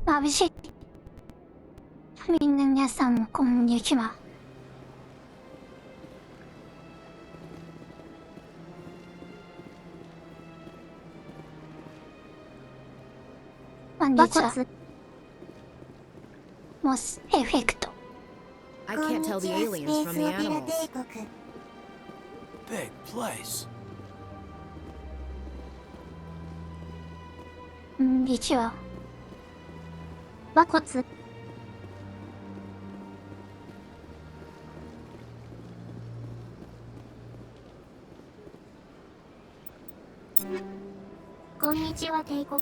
眩しい。みんな皆さんこんにちは。本日はモスエフェクト。I can't tell the aliens from the animals. Big place. こんにちは。和骨。こんにちは帝国。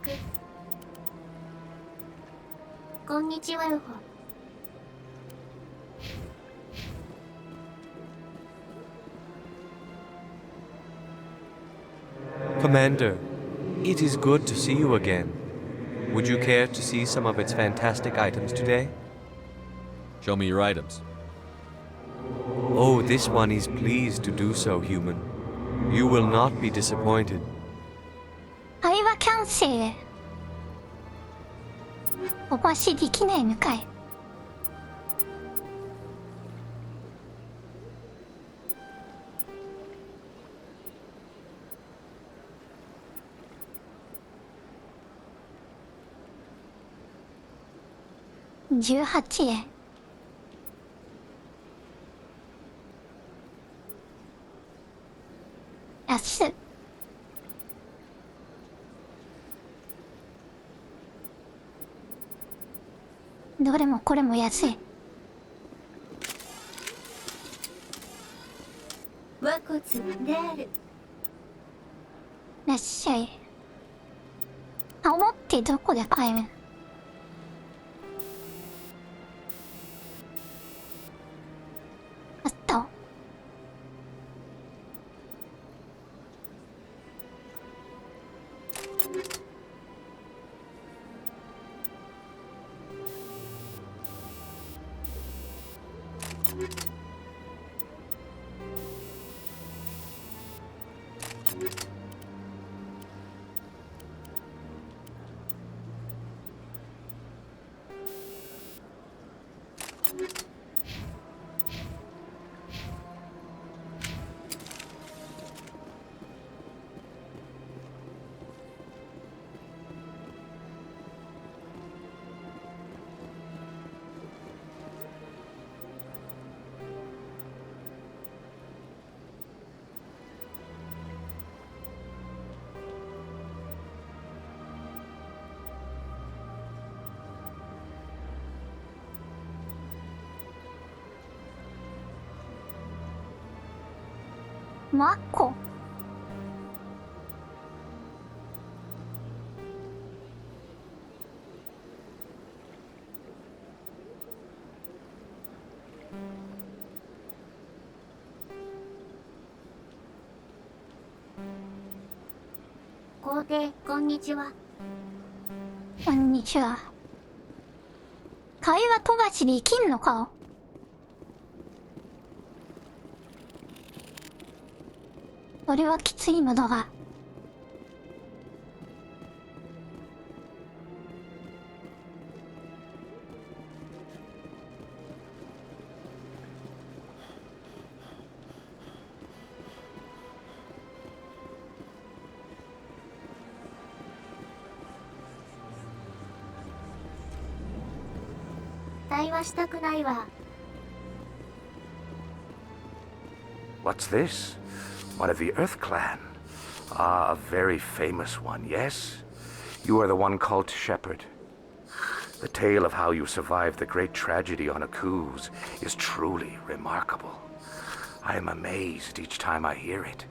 こんにちはウホ。Commander, it is good to see you again. Would you care to see some of its fantastic items today? Show me your items. Oh, this one is pleased to do so, human. You will not be disappointed. 会話キャンセル。おばしできないのかい。18円。安っ。どれもこれも安い。和骨である。らっしゃい。あ、思ってどこで買える？あった。マッコ。皇帝、こんにちは。こんにちは。会話飛ばしできんのか？それはきついのだが。対話したくないわ。What's this? One of the Earth Clan. Ah, a very famous one, yes? You are the one called Shepherd. The tale of how you survived the great tragedy on Akuz is truly remarkable. I am amazed each time I hear it.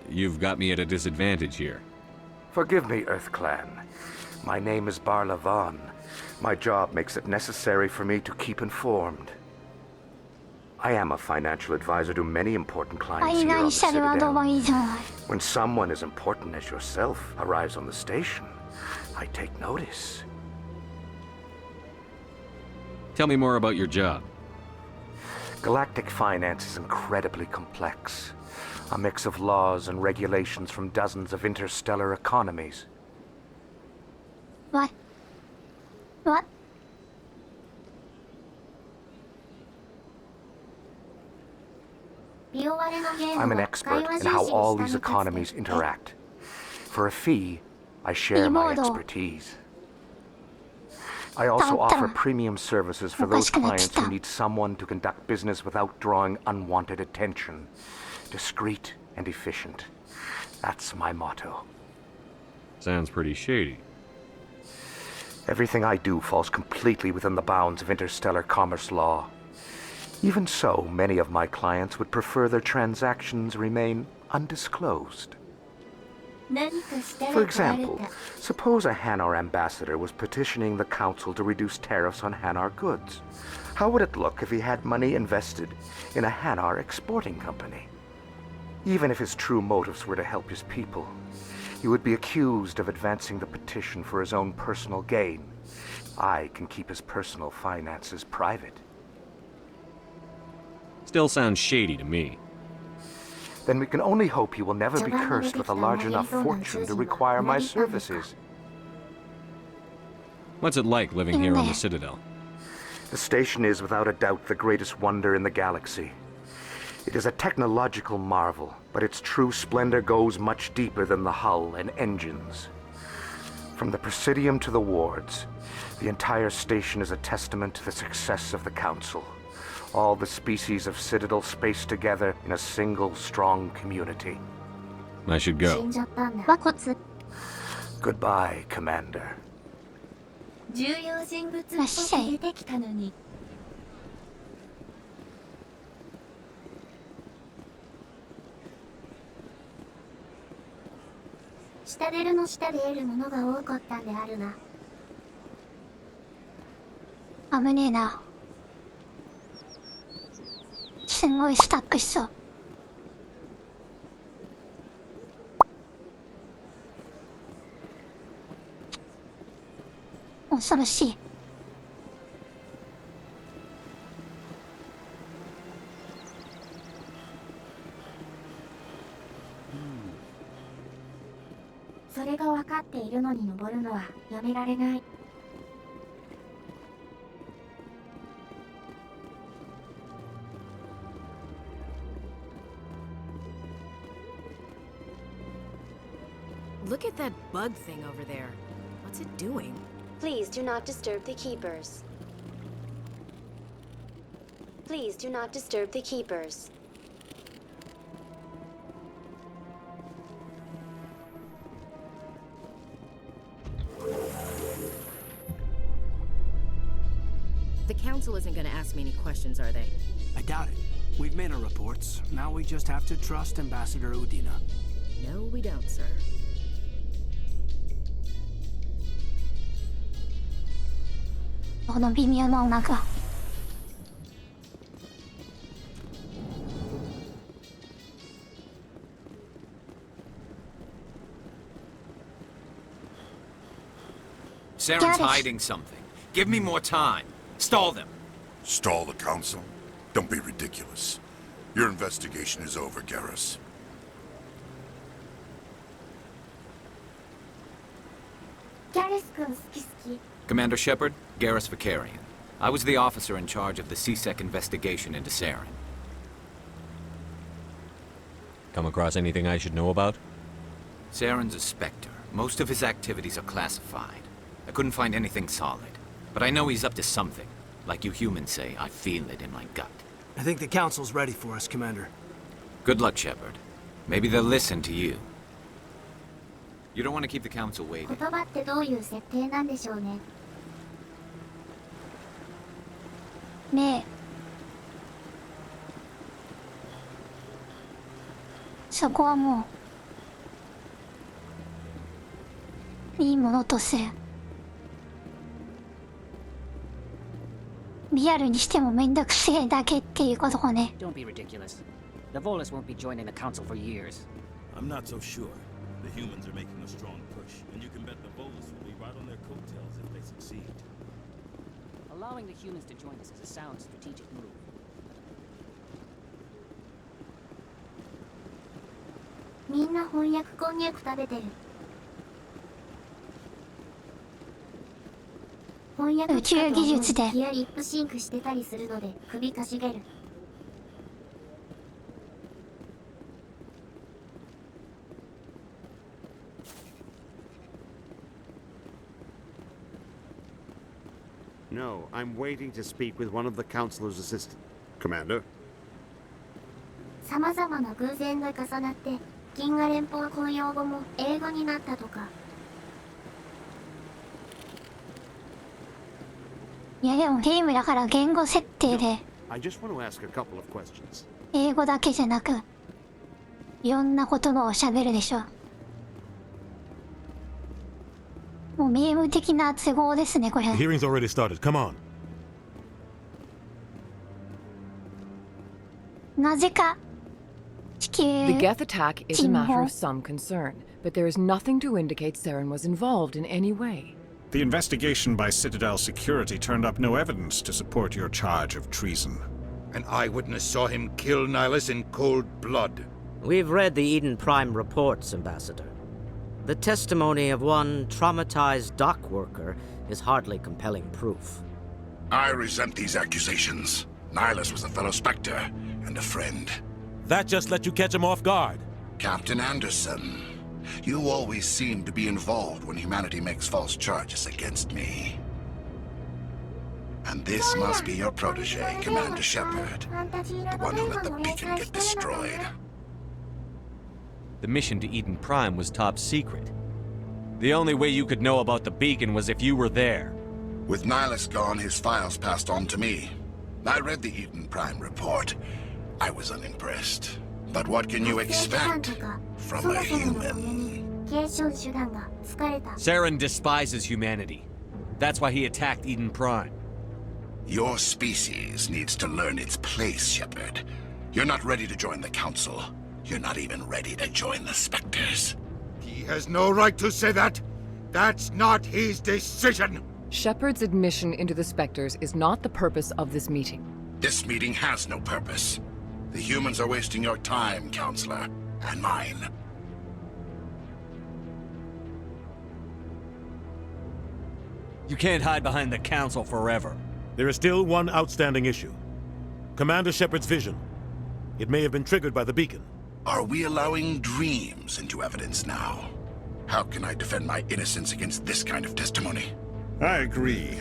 You've got me at a disadvantage here. Forgive me, Earth Clan. My name is Barla Vaughn. My job makes it necessary for me to keep informed. I am a financial advisor to many important ファ clients イ here ナ on ン the シャルアドバ Citadel. イザー。When someone as important as yourself arrives on the station, I take notice. Tell me more about your job. Galactic finance is incredibly complex. A mix of laws and regulations from dozens of interstellar economies. What? What? I'm an expert in how all these economies interact. For a fee, I share my expertise. I also offer premium services for those clients who need someone to conduct business without drawing unwanted attention. Discreet and efficient. That's my motto. Sounds pretty shady. Everything I do falls completely within the bounds of interstellar commerce law. Even so, many of my clients would prefer their transactions remain undisclosed. For example, suppose a Hanar ambassador was petitioning the council to reduce tariffs on Hanar goods. How would it look if he had money invested in a Hanar exporting company? Even if his true motives were to help his people, he would be accused of advancing the petition for his own personal gain. I can keep his personal finances private. Still sounds shady to me. Then we can only hope he will never be cursed with a large enough fortune to require my services. What's it like living here on the Citadel? The station is without a doubt the greatest wonder in the galaxy. It is a technological marvel, but its true splendor goes much deeper than the hull and engines. From the Presidium to the wards, the entire station is a testament to the success of the Council. All the species of Citadel spaced together in a single strong community. I should go. 和骨 Goodbye, Commander. 重要人物っぽく出てきたのに。下出るの下で得るものが多かったんであるな。危ねえな。すごいスタックしそう。恐ろしい。それが分かっているのに登るのはやめられない。Look at that bug thing over there. What's it doing? Please do not disturb the keepers. Please do not disturb the keepers. The council isn't going to ask me any questions, are they? I doubt it. We've made our reports. Now we just have to trust Ambassador Udina. No, we don't, sir. この微妙な中。Saren's hiding something. Give me more time. Stall them. Stall the council? Don't be ridiculous. Your investigation is over, Garrus. Commander Shepard, Garrus Vicarian. I was the officer in charge of the CSEC investigation into Saren. Come across anything I should know about? Saren's a Spectre. Most of his activities are classified. I couldn't find anything solid. But I know he's up to something. Like you humans say, I feel it in my gut. I think the council's ready for us, Commander. Good luck, Shepard. Maybe they'll listen to you. You don't want to keep the council waiting. 言葉ってどういう設定なんでしょうね。ねえ。そこはもういいものとせリアルにしてもめんどくせえだけっていうことをね。 Don't be ridiculous. The Volus won't be joining the council for years. I'm not so sure. The humans are making a strong push, and you can bet the Volus will be right on their coattails if they succeed. Allowing the humans to join us is a sound strategic move. みんな翻訳こんにゃく食べてる。翻訳宇宙技術でいやリップシンクしてたりするので首かしげる。No, I'm waiting to speak with one of the counselor's assistants. Commander? 様々な偶然が重なって銀河連邦公用語も英語になったとか。いやでもゲームだから言語設定で I just want to ask a couple of questions. 英語だけじゃなくいろんな言葉を喋るでしょ。もうゲーム的な都合ですねこれ。 The hearing's already started. Come on. なぜか地球 The Geth attack is a matter 沈 of 没 some concern, but there is nothing to indicate Saren was involved in any way. The investigation by Citadel Security turned up no evidence to support your charge of treason. An eyewitness saw him kill Nihilus in cold blood. We've read the Eden Prime reports, Ambassador. The testimony of one traumatized dock worker is hardly compelling proof. I resent these accusations. Nihilus was a fellow Spectre and a friend. That just let you catch him off guard. Captain Anderson, you always seem to be involved when humanity makes false charges against me. And this must be your protege, Commander Shepard, the one who let the beacon get destroyed. The mission to Eden Prime was top secret. The only way you could know about the beacon was if you were there. With Nihilus gone, his files passed on to me. I read the Eden Prime report. I was unimpressed. But what can you expect from a human? Saren despises humanity. That's why he attacked Eden Prime. Your species needs to learn its place, Shepard. You're not ready to join the Council. You're not even ready to join the Spectres. He has no right to say that. That's not his decision. Shepard's admission into the Spectres is not the purpose of this meeting. This meeting has no purpose. The humans are wasting your time, Counselor, and mine. You can't hide behind the Council forever. There is still one outstanding issue. Commander Shepard's vision. It may have been triggered by the beacon. Are we allowing dreams into evidence now? How can I defend my innocence against this kind of testimony? I agree.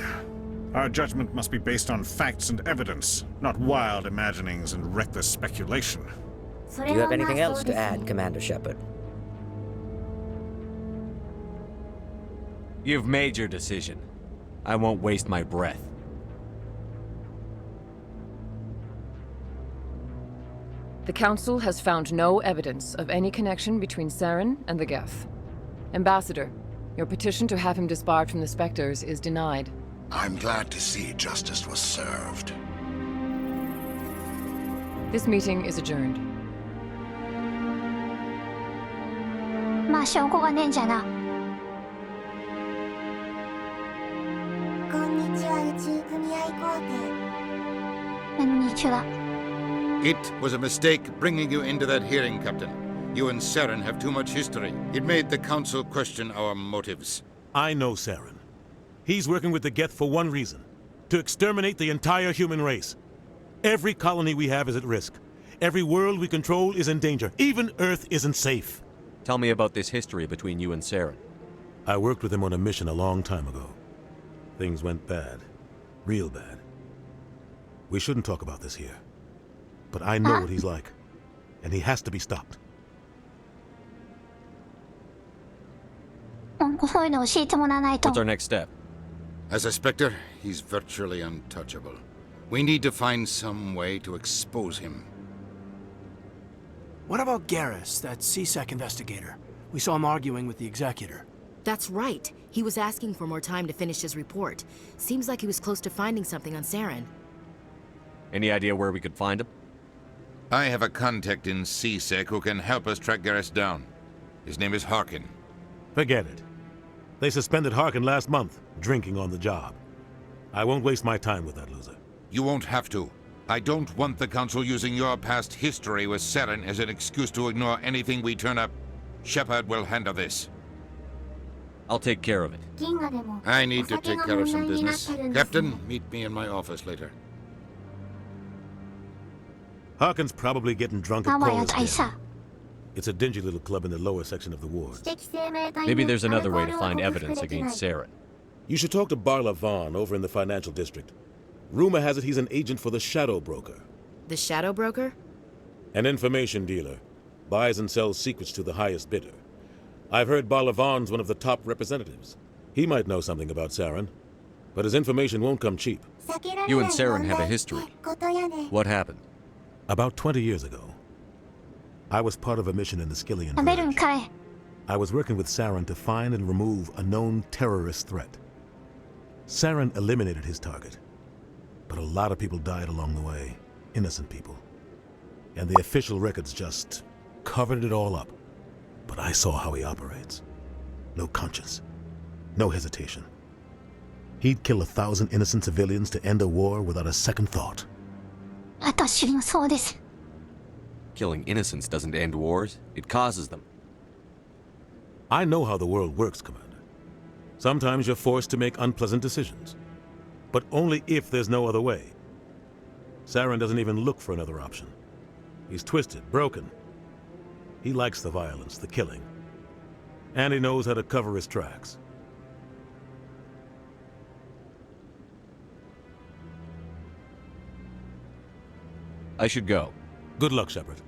Our judgment must be based on facts and evidence, not wild imaginings and reckless speculation. Do you have anything else to add, Commander Shepard? You've made your decision. I won't waste my breath. The Council has found no evidence of any connection between Saren and the Geth. Ambassador, your petition to have him disbarred from the Spectres is denied. I'm glad to see justice was served. This meeting is adjourned. まあ証拠がねえんじゃな。こんにちは、宇宙組合皇帝。こんにちは。It was a mistake bringing you into that hearing, Captain. You and Saren have too much history. It made the Council question our motives. I know Saren. He's working with the Geth for one reason. To exterminate the entire human race. Every colony we have is at risk. Every world we control is in danger. Even Earth isn't safe. Tell me about this history between you and Saren. I worked with him on a mission a long time ago. Things went bad. Real bad. We shouldn't talk about this here. But I know what he's like. And he has to be stopped. そういうの教えてもらわないと。What's our next step? As a Spectre, he's virtually untouchable. We need to find some way to expose him. What about Garrus, that CSEC investigator? We saw him arguing with the Executor. That's right. He was asking for more time to finish his report. Seems like he was close to finding something on Saren. Any idea where we could find him? I have a contact in CSEC who can help us track Garrus down. His name is Harkin. Forget it. They suspended Harkin last month, drinking on the job. I won't waste my time with that loser. You won't have to. I don't want the Council using your past history with Saren as an excuse to ignore anything we turn up. Shepard will handle this. I'll take care of it. 銀河でも I need to お酒 take が care of 問 some 題になっ business. てるんですね Captain, meet me in my office later. Harkin's probably getting drunk at あわや Cole's 大 Den. 佐 It's a dingy little club in the lower section of the ward. 知的生命体 Maybe に there's アル another コ way ー to ルを find 克服 evidence できない against Saren. You should talk to Barla Vaughn over in the financial district. Rumor has it he's an agent for the Shadow Broker. The Shadow Broker? An information dealer. Buys and sells secrets to the highest bidder. I've heard Barla Vaughn's one of the top representatives. He might know something about Saren, but his information won't come cheap. You and Saren have a history. What happened? About 20 years ago, I was part of a mission in the Skillian 食べるん Verge. かい I was working with Saren to find and remove a known terrorist threat. Saren eliminated his target, but a lot of people died along the way, innocent people. And the official records just covered it all up. But I saw how he operates. No conscience, no hesitation. He'd kill 1,000 innocent civilians to end a war without a second thought. 私もそうです Killing innocents doesn't end wars, it causes them. I know how the world works, Commander. Sometimes you're forced to make unpleasant decisions. But only if there's no other way. Saren doesn't even look for another option. He's twisted, broken. He likes the violence, the killing. And he knows how to cover his tracks. I should go. Good luck, Shepard.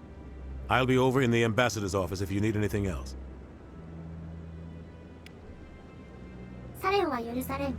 I'll be over in the ambassador's office if you need anything else. サレンは許されん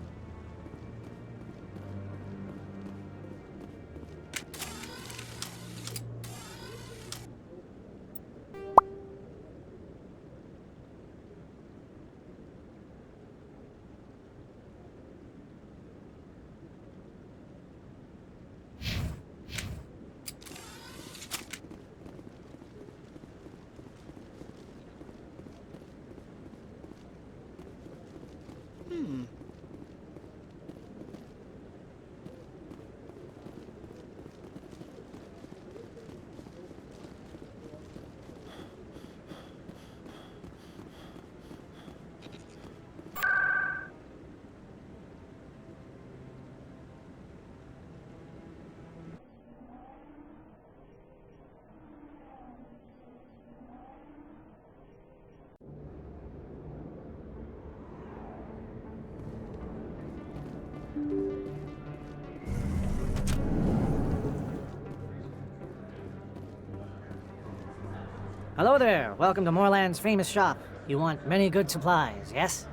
Hello there. Welcome to Moorland's famous shop. You want many good supplies, yes?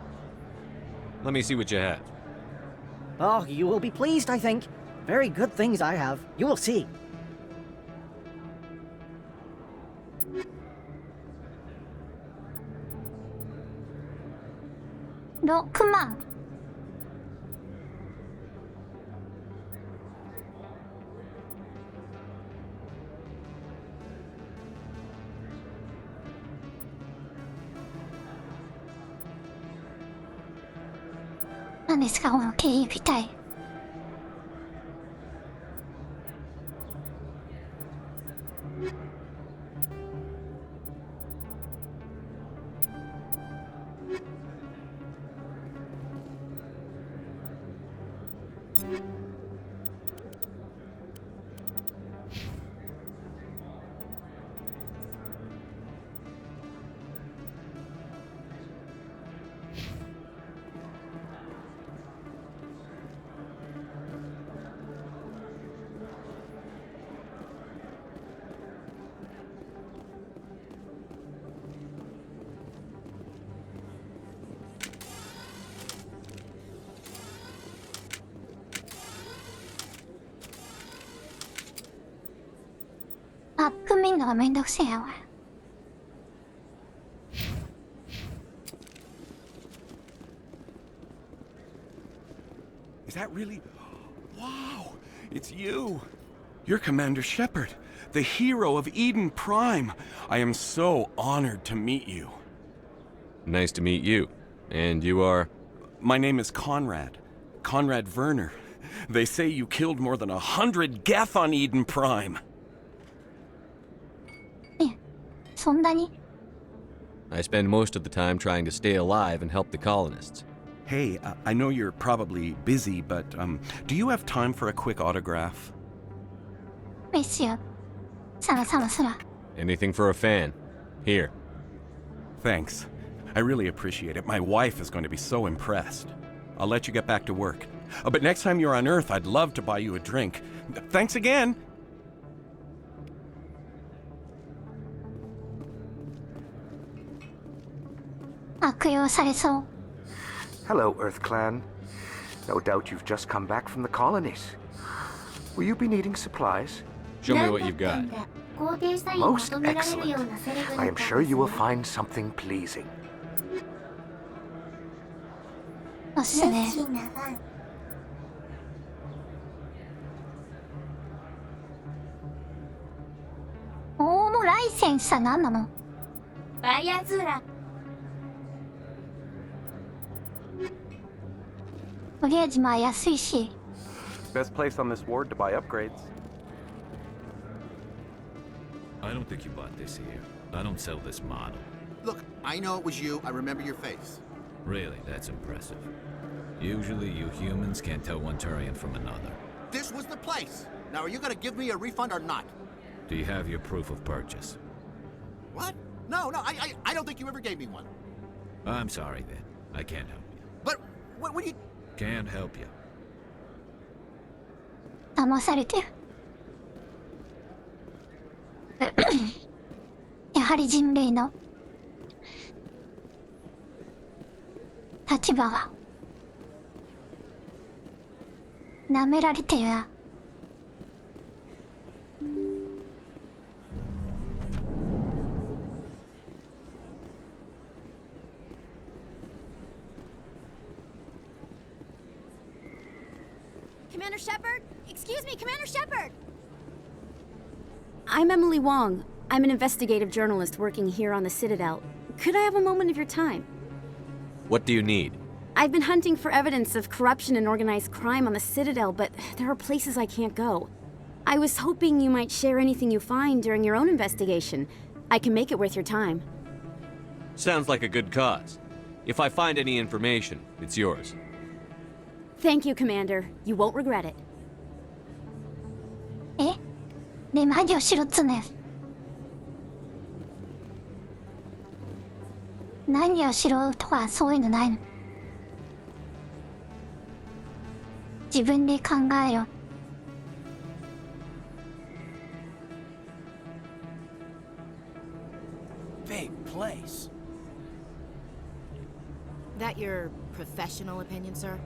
Let me see what you have. Oh, you will be pleased, I think. Very good things I have. You will see. $6,000 何ですかこの警備隊マップ見るのがめんどくせえやわ Is that really... Wow! It's you! You're Commander Shepard, the hero of Eden Prime. I am so honored to meet you. Nice to meet you. And you are? My name is Conrad. Conrad Werner. They say you killed more than 100 Geth on Eden Prime. そんなに I spend most of the time trying to stay alive and help the colonists. Hey, I know you're probably busy, but do you have time for a quick autograph? Monsieur. Sara. Anything for a fan. Here. Thanks. I really appreciate it. My wife is going to be so impressed. I'll let you get back to work. But next time you're on Earth, I'd love to buy you a drink. Thanks again! Hello, Earth Clan. No doubt you've just come back from the colonies. Will you be needing supplies? Show me what you've got. Most excellent. I am sure you will find something pleasing. そうっすね。おー、ライセンスは何なの？バイアズーラ。とりあえずまあ安いし。Best place on this ward to buy upgrades. I don't think you bought this here. I don't sell this model. Look, I know it was you. I remember your face. Really, that's impressive. Usually you humans can't tell one Turian from another. This was the place. Now, are you gonna give me a refund or not? Do you have your proof of purchase? What? No, I don't think you ever gave me one. I'm sorry then. I can't help you. But, what do you... Can't help you. 騙されてる。やはり人類の立場は舐められてるな。Commander Shepard? Excuse me, Commander Shepard! I'm Emily Wong. I'm an investigative journalist working here on the Citadel. Could I have a moment of your time? What do you need? I've been hunting for evidence of corruption and organized crime on the Citadel, but there are places I can't go. I was hoping you might share anything you find during your own investigation. I can make it worth your time. Sounds like a good cause. If I find any information, it's yours. Thank you, Commander. You won't regret it. え？で、何をしろっつね。何をしろとかそういうのないの。自分で考えろ。Big place. That your professional opinion, sir?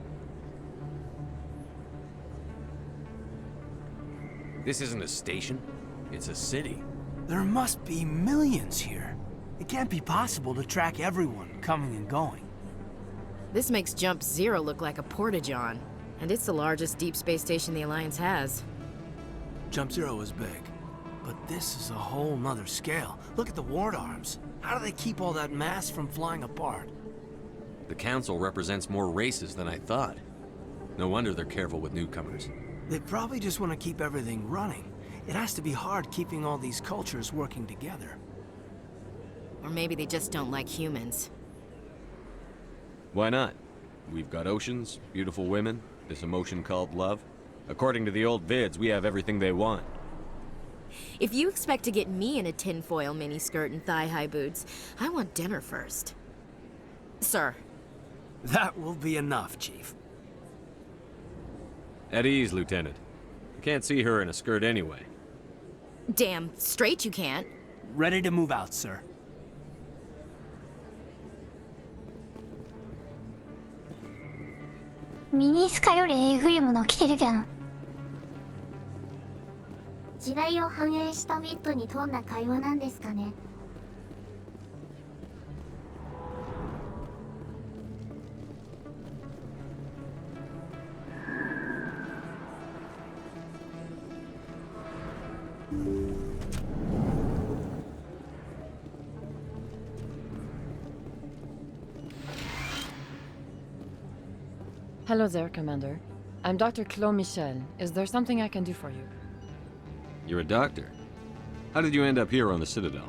This isn't a station. It's a city. There must be millions here. It can't be possible to track everyone coming and going. This makes Jump Zero look like a porta-john, and it's the largest deep space station the Alliance has. Jump Zero is big, but this is a whole nother scale. Look at the ward arms. How do they keep all that mass from flying apart? The Council represents more races than I thought. No wonder they're careful with newcomers. They probably just want to keep everything running. It has to be hard keeping all these cultures working together. Or maybe they just don't like humans. Why not? We've got oceans, beautiful women, this emotion called love. According to the old vids, we have everything they want. If you expect to get me in a tinfoil miniskirt and thigh-high boots, I want dinner first. Sir. That will be enough, Chief. At ease, Lieutenant. I can't see her in a skirt anyway. Damn straight you can't. Ready to move out, sir. Miniスカよりえぐいもの着てるけど。時代を反映したウィットに富んだ会話なんですかね。Hello there, Commander. I'm Dr. Claude Michel. Is there something I can do for you? You're a doctor. How did you end up here on the Citadel?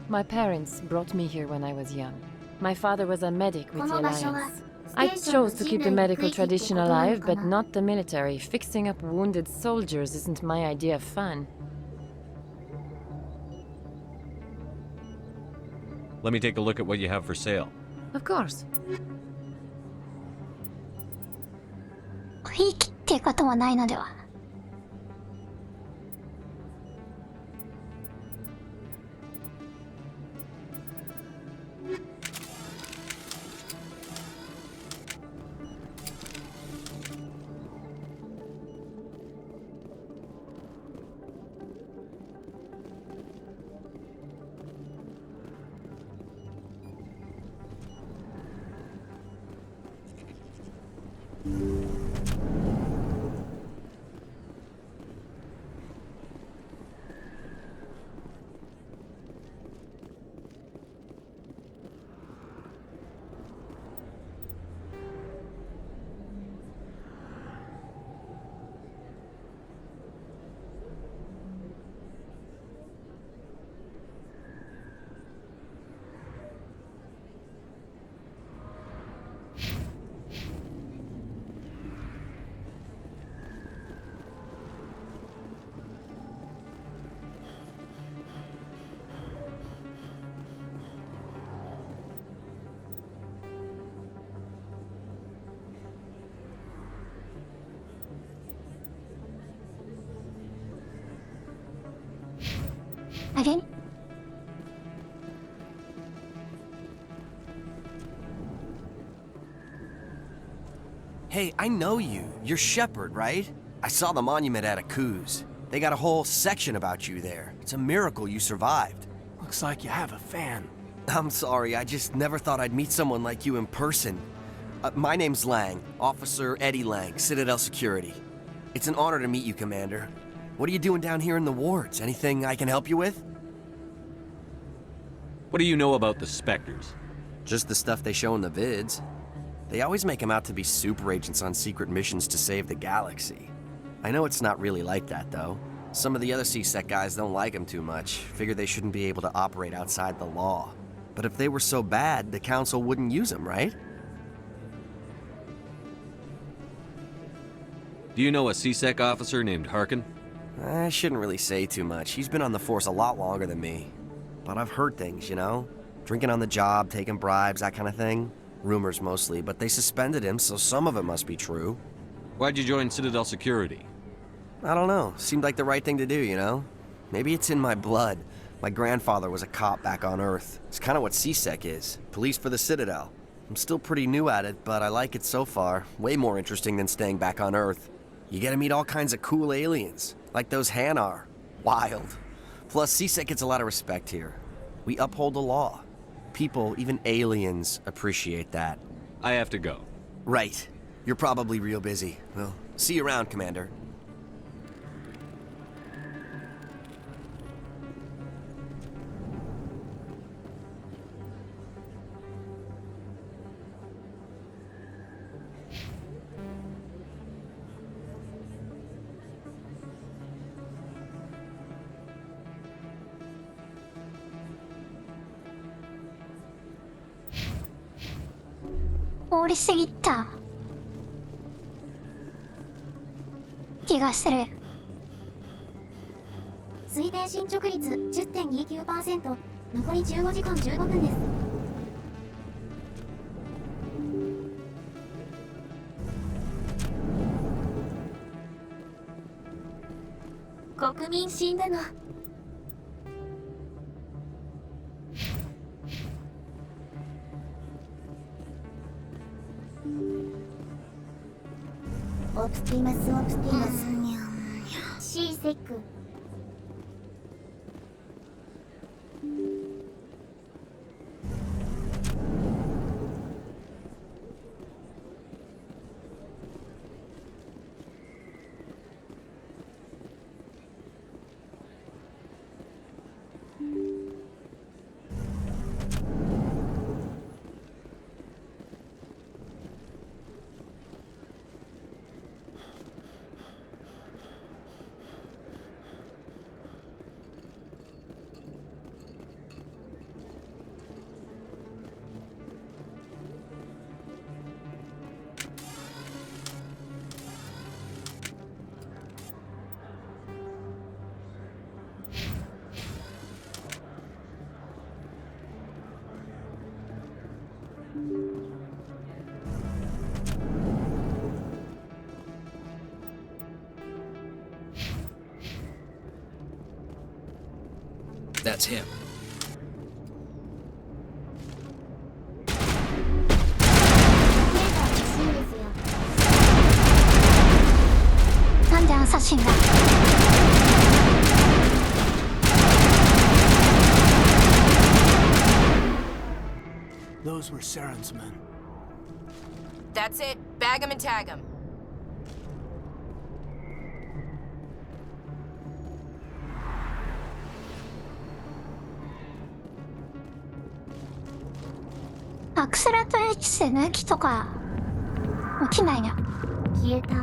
My parents brought me here when I was young. My father was a medic with the Alliance. I chose to keep the medical tradition alive, but not the military. Fixing up wounded soldiers isn't my idea of fun. Let me take a look at what you have for sale. Of course. いい気っていうことはないのでは。あれ？ Hey, I know you. You're Shepard, right? I saw the monument at Aku's. They got a whole section about you there. It's a miracle you survived. Looks like you have a fan. I'm sorry, I just never thought I'd meet someone like you in person. My name's Lang, Officer Eddie Lang, Citadel Security. It's an honor to meet you, Commander. What are you doing down here in the wards? Anything I can help you with? What do you know about the Spectres? Just the stuff they show in the vids. They always make them out to be super agents on secret missions to save the galaxy. I know it's not really like that, though. Some of the other CSEC guys don't like them too much, figure they shouldn't be able to operate outside the law. But if they were so bad, the Council wouldn't use them, right? Do you know a CSEC officer named Harkin? I shouldn't really say too much. He's been on the force a lot longer than me. But I've heard things, you know? Drinking on the job, taking bribes, that kind of thing. Rumors mostly, but they suspended him, so some of it must be true. Why'd you join Citadel Security? I don't know. Seemed like the right thing to do, you know? Maybe it's in my blood. My grandfather was a cop back on Earth. It's kind of what CSEC is. Police for the Citadel. I'm still pretty new at it, but I like it so far. Way more interesting than staying back on Earth. You get to meet all kinds of cool aliens, like those Hanar. Wild. Plus, CSEC gets a lot of respect here. We uphold the law. People, even aliens, appreciate that. I have to go. Right. You're probably real busy. Well, see you around, Commander.通り過ぎた気がする。推定進捗率 10.29%。残り15時間15分です。国民死んだの。オプティマスオプティマスシーセック That's him. なんでアサシンが。Those were Saren's men. That's it. Bag him and tag him. Accelerate H で抜きとか起きないな。消えた。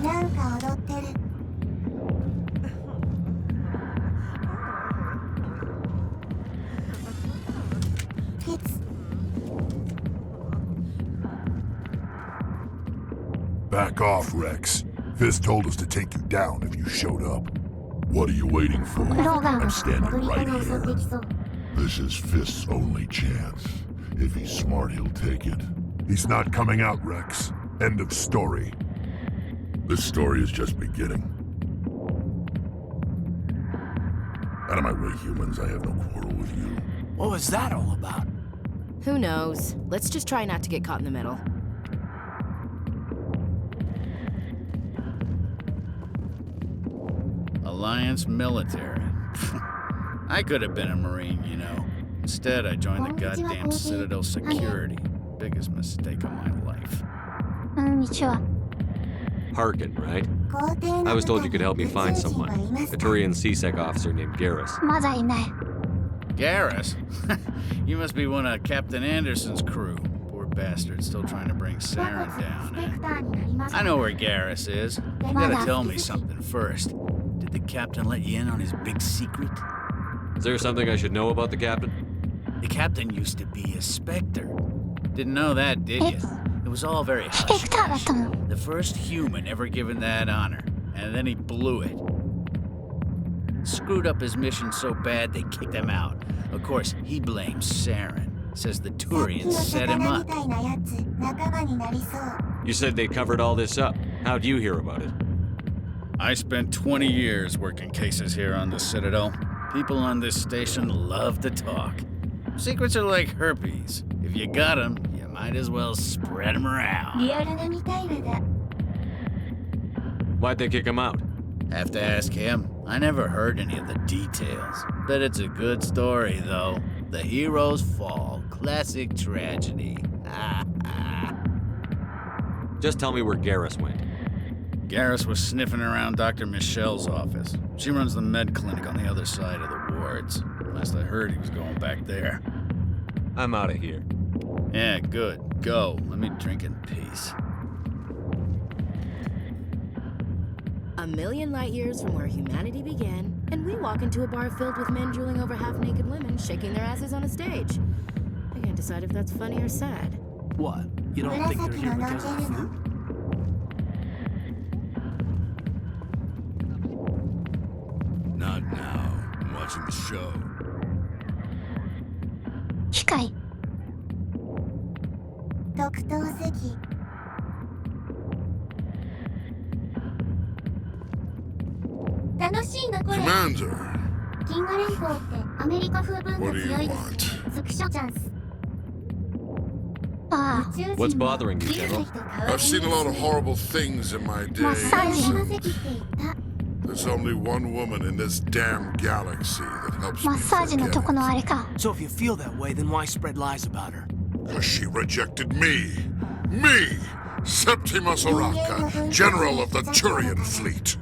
なんか踊ってる。Back off, Rex. Fist told us to take you down if you showed up. What are you waiting for? I'm standing right here. This is Fist's only chance. If he's smart, he'll take it. He's not coming out, Rex. End of story. This story is just beginning. Out of my way, humans. I have no quarrel with you. What was that all about? Who knows? Let's just try not to get caught in the middle. Alliance military. I could have been a Marine, you know. Instead, I joined the goddamn Citadel security. Biggest mistake of my life. Harkin, right? I was told you could help me find someone. A Turian CSEC officer named Garrus. まだいない。 Garrus? You must be one of Captain Anderson's crew. Poor bastard, still trying to bring Saren down, eh? I know where Garrus is. You gotta tell me something first. Did the captain let you in on his big secret? Is there something I should know about the captain? The captain used to be a Spectre. Didn't know that, did you? It was all very hush-hush. The first human ever given that honor, and then he blew it. Screwed up his mission so bad they kicked him out. Of course, he blames Saren. Says the Turians set him up. You said they covered all this up. How'd you hear about it? I spent 20 years working cases here on the Citadel. People on this station love to talk. Secrets are like herpes. If you got them, you might as well spread them around. Why'd they kick him out? Have to ask him. I never heard any of the details. Bet it's a good story, though. The heroes fall. Classic tragedy. Just tell me where Garrus went. Garrus was sniffing around Dr. Michelle's office. She runs the med clinic on the other side of the wards. Last I heard, he was going back there. I'm out of here. Yeah, good. Go. Let me drink in peace. A million light years from where humanity began, and we walk into a bar filled with men drooling over half-naked women, shaking their asses on a stage. I can't decide if that's funny or sad. What? You don't think they're here because of the food? Not now. I'm watching the show. 機械。特等席。楽しいなこれ。Commander. 銀河連邦ってアメリカ風文化強いです。スクショチャンス。What's bothering you, General? I've seen a lot of horrible things in my day. There's only one woman in this damn galaxy that helps me forget. So if you feel that way, then why spread lies about her? Because she rejected me. Me! Septimus Oraka, General of the Turian Fleet.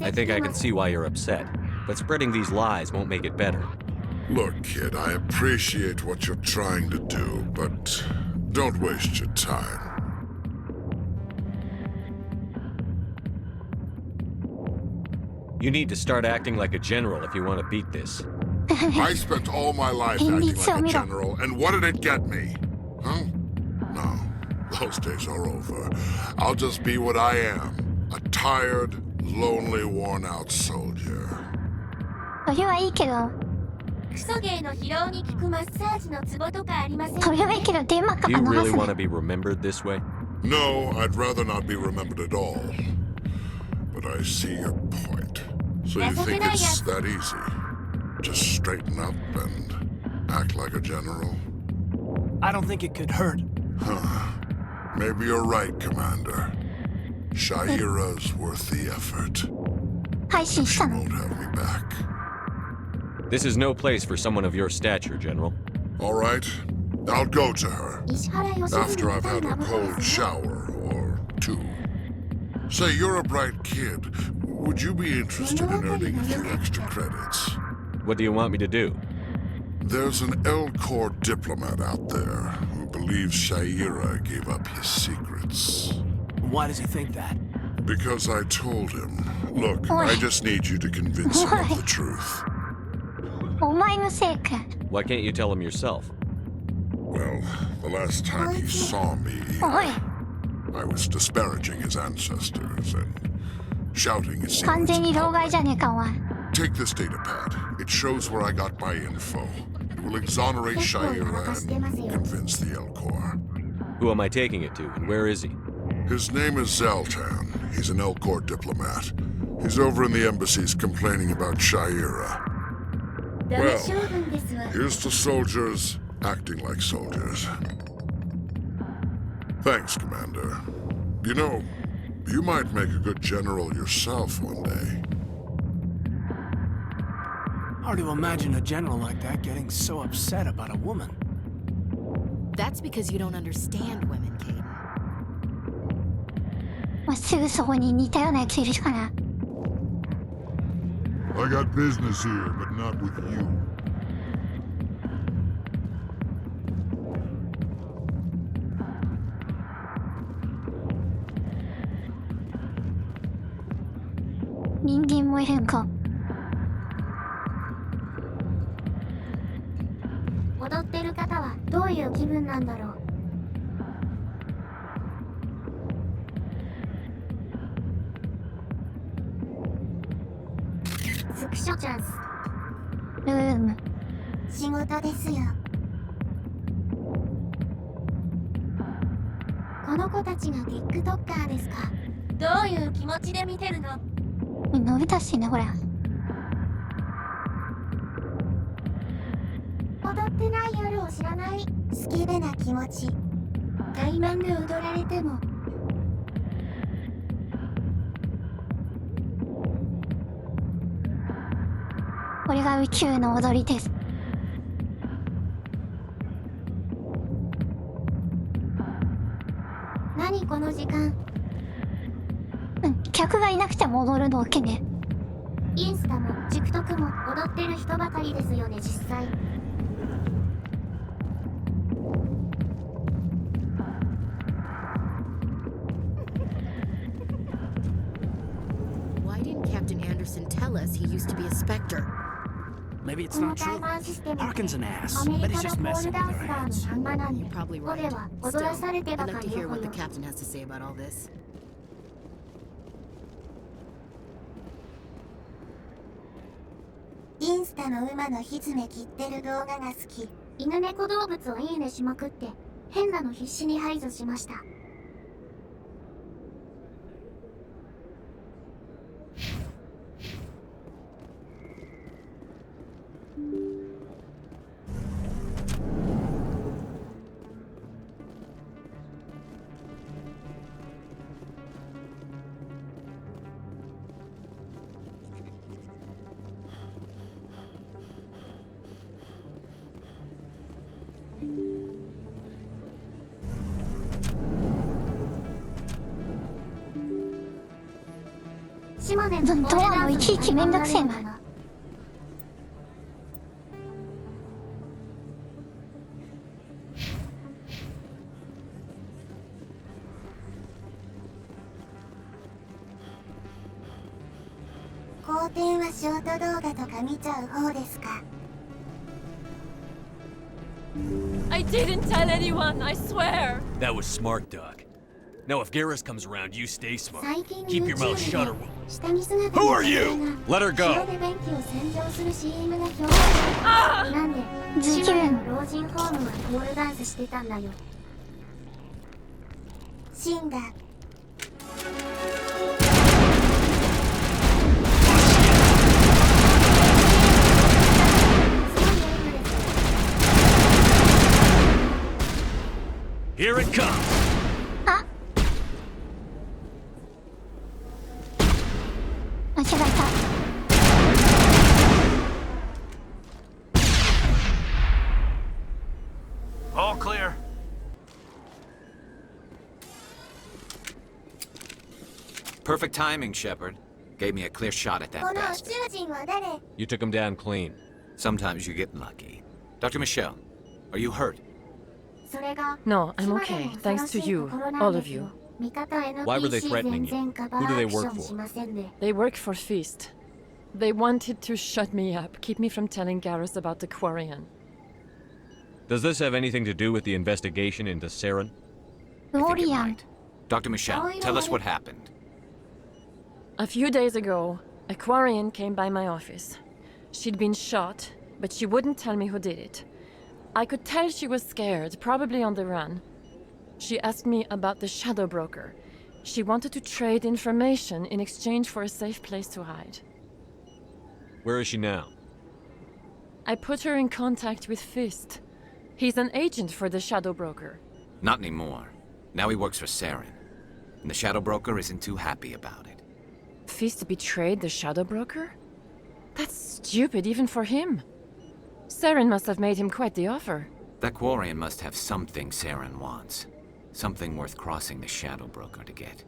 I think I can see why you're upset, but spreading these lies won't make it better. Look, kid, I appreciate what you're trying to do, but don't waste your time. You need to start acting like a general if you want to beat this. I spent all my life acting like a general, and what did it get me? Huh? No, those days are over. I'll just be what I am, a tired, lonely, worn-out soldier. それはいいけど。クソゲーの疲労に効くマッサージのツボとかありませんか？それはいいけど電話か Do か you 逃 really す want to ね。be remembered this way? No, I'd rather not be remembered at all. But I see your point. So you think it's that easy? Just straighten up and act like a general? I don't think it could hurt. Huh. Maybe you're right, Commander. Shaira's worth the effort. 配信したの。 Won't have me back. This is no place for someone of your stature, General. All right, I'll go to her. After I've had a cold shower or two. Say, you're a bright kid. Would you be interested in earning a few extra credits? What do you want me to do? There's an L-Corps diplomat out there who believes Shaira gave up his secrets. Why does he think that? Because I told him. Look, I just need you to convince him of the truth. お前のせいか。 Why can't you tell him yourself? Well, the last time he saw me, おい。 I was disparaging his ancestors and shouting his 完 secrets. 全に老害じゃねえかお前。 Take this data pad. It shows where I got my info. It will exonerate Shaira and convince the L-Corps. Who am I taking it to, and where is he? His name is Zaltan. He's an L-Corps diplomat. He's over in the embassies complaining about Shaira. Well, here's to soldiers acting like soldiers. Thanks, Commander. You know, you might make a good general yourself one day. Hard to imagine a general like that getting so upset about a woman. That's because you don't understand women, Kate. まあ、すぐそこに似たようなやついるかな。 I got business here, but not with you. 人間もいるんか。踊ってる方はどういう気分なんだろう。スクショチャンス。ルーム。仕事ですよ。この子たちが TikToker ですか？どういう気持ちで見てるの？伸びたしね、これ。踊ってない夜を知らない好きげな気持ち。対面で踊られても。これが宇宙の踊りです。何この時間？うん、客がいなくても踊るのわけね。インスタも TikTok も踊ってる人ばかりですよね、実際。Why didn't Captain Anderson tell us he used to be a Spectre? Maybe it's not true. Harkin's an ass. But he's just messing with her hands. You're probably right. Still, I'd like to hear what the captain has to say about all this. インスタの馬のひづめ切ってる動画が好き。犬猫動物をいいねしまくって変なの必死に排除しました。ドアもいちいちめんどくせえな。好天はショート動画とか見ちゃう方ですか？ I didn't tell anyone, I swear. That was smart, Doc. Now, if Garrus comes around, you stay smart. 最近 Keep your mouth YouTube shut or で下着姿 Who の are you? 女性 Let her が go. 城で便器を洗浄する CM が評判なんで島根の老人ホームはポールダンスしてたんだよ。シンガー Here it comes. あ、間違えた。All clear. Perfect timing, Shepard. Gave me a clear shot at こ that の宇 bastard. 宙人は誰？ You took him down clean. Sometimes you get lucky. Dr. Michelle, are you hurt? それが No, I'm 島で okay, の恐ろ thanks し to い you, ところなん all で of す you. よ。味方 Why were they NPC threatening 全 you? 然カバ Who ー do ア they クシ work ョン for? しませんで。 They work for Feast. They wanted to shut me up, keep me from telling Garrus about the Quarian. Does this have anything to do with the investigation into Saren? Quarian. Right. Dr. Michelle, tell us what happened. A few days ago, a Quarian came by my office. She'd been shot, but she wouldn't tell me who did it. I could tell she was scared, probably on the run. She asked me about the Shadow Broker. She wanted to trade information in exchange for a safe place to hide. Where is she now? I put her in contact with Fist. He's an agent for the Shadow Broker. Not anymore. Now he works for Saren. And the Shadow Broker isn't too happy about it. Fist betrayed the Shadow Broker? That's stupid even for him. Saren must have made him quite the offer. That Quarian must have something Saren wants. Something worth crossing the Shadow Broker to get.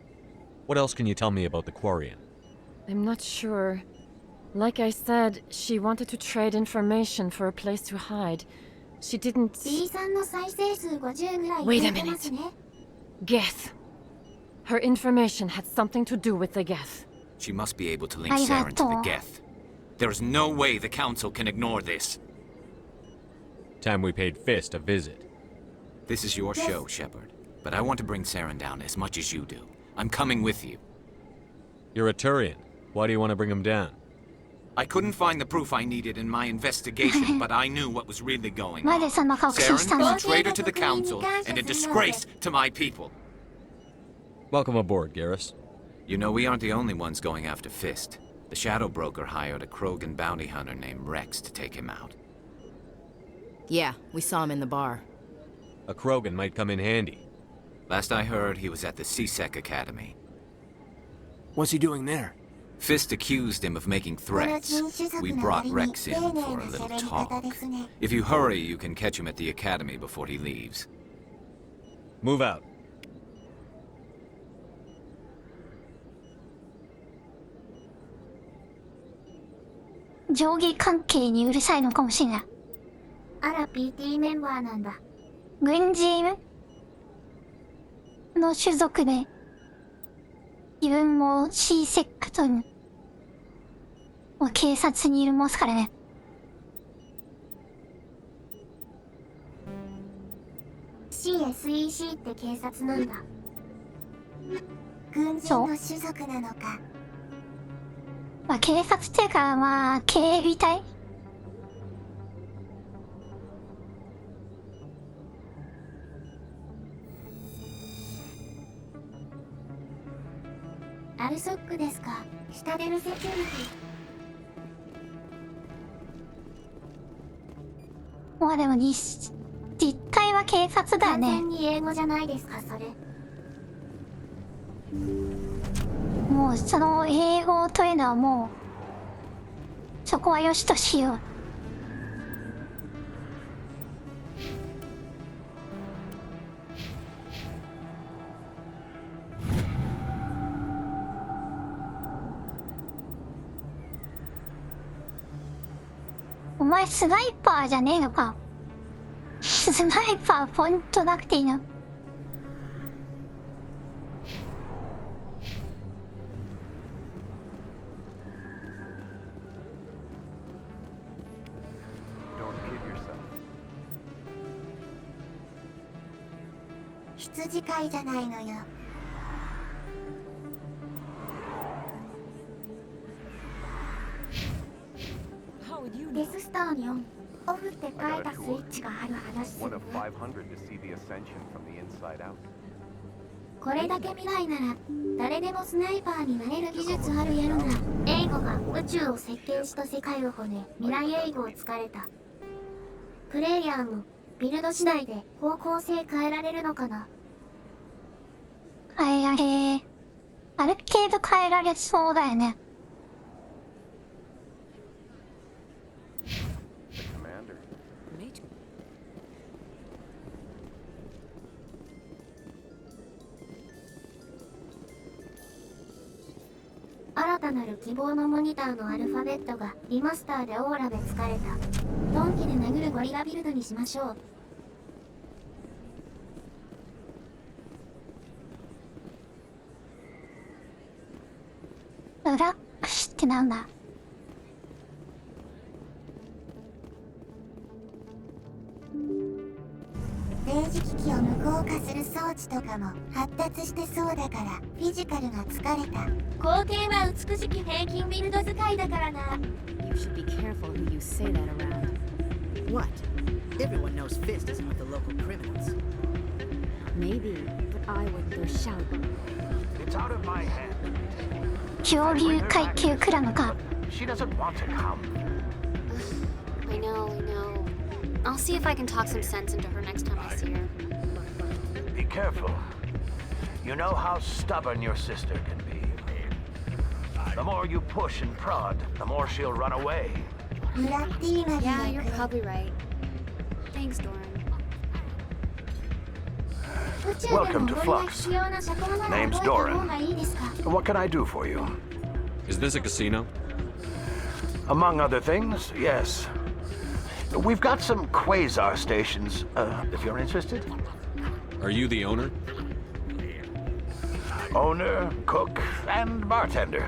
What else can you tell me about the Quarian? I'm not sure. Like I said, she wanted to trade information for a place to hide. She didn't... B さんの再生数50ぐらい Wait 増 a えてますね。 Geth. Her information had something to do with the Geth. She must be able to link Saren to the Geth. There is no way the Council can ignore this. Time we paid Fist a visit. This is your show, Shepard. But I want to bring Saren down as much as you do. I'm coming with you. You're a Turian. Why do you want to bring him down? I couldn't find the proof I needed in my investigation, but I knew what was really going な on. ぜそんな確信した Saren の is a traitor to the Council and a disgrace to my people. Welcome aboard, Garrus. You know, we aren't the only ones going after Fist. The Shadow Broker hired a Krogan bounty hunter named Rex to take him out. Yeah, we saw him in the bar. A Krogan might come in handy. Last I heard, he was at the CSEC Academy. What's he doing there? Fist accused him of making threats. We brought Rex in for a little talk. If you hurry, you can catch him at the Academy before he leaves. Move out. 上下関係にうるさいのかもしれない。あら PT メンバーなんだ。軍人の種族で、自分も C セクトに、警察にいるますからね。CSEC って警察なんだ。軍人の種族なのか。まあ警察っていうか、まあ警備隊。アルソックですか。下出るセキュリティ。まあでも実態は警察だよね。完全に英語じゃないですか、それ。もうその英語というのはもうそこはよしとしよう。お前スナイパーじゃねえのか。スナイパーポイントなくていいの。羊飼いじゃないのよ。デススターにオンオフって書いたスイッチがある話する。 One of 500 to see the ascension from the inside out. これだけ未来なら誰でもスナイパーになれる技術あるやろな。英語が宇宙を席巻した世界を骨未来英語を疲れた。プレイヤーもビルド次第で方向性変えられるのかな。変えられある程度変えられそうだよね。新たなる希望のモニターのアルファベットがリマスターでオーラで疲れた。ドンキで殴るゴリラビルドにしましょう。ブラックスってなんだ。電磁機器を無効化する装置とかも発達してそうだからフィジカルが疲れた。皇帝は美しき平均ビルド使いだからな。 You should be careful who you say that around. What? Everyone knows Fist isn't with the local criminals. Maybe, but I wouldn't dare shout. It's out of my hand. 恐竜階級クラムか。 She doesn't want to come. I know. I'll see if I can talk some sense into her next time I see her. Be careful. You know how stubborn your sister can be. The more you push and prod, the more she'll run away. Yeah, you're probably right. Thanks, Doran. Welcome to Flux. Name's Doran. What can I do for you? Is this a casino? Among other things, yes. We've got some quasar stations, if you're interested. Are you the owner? Owner, cook, and bartender.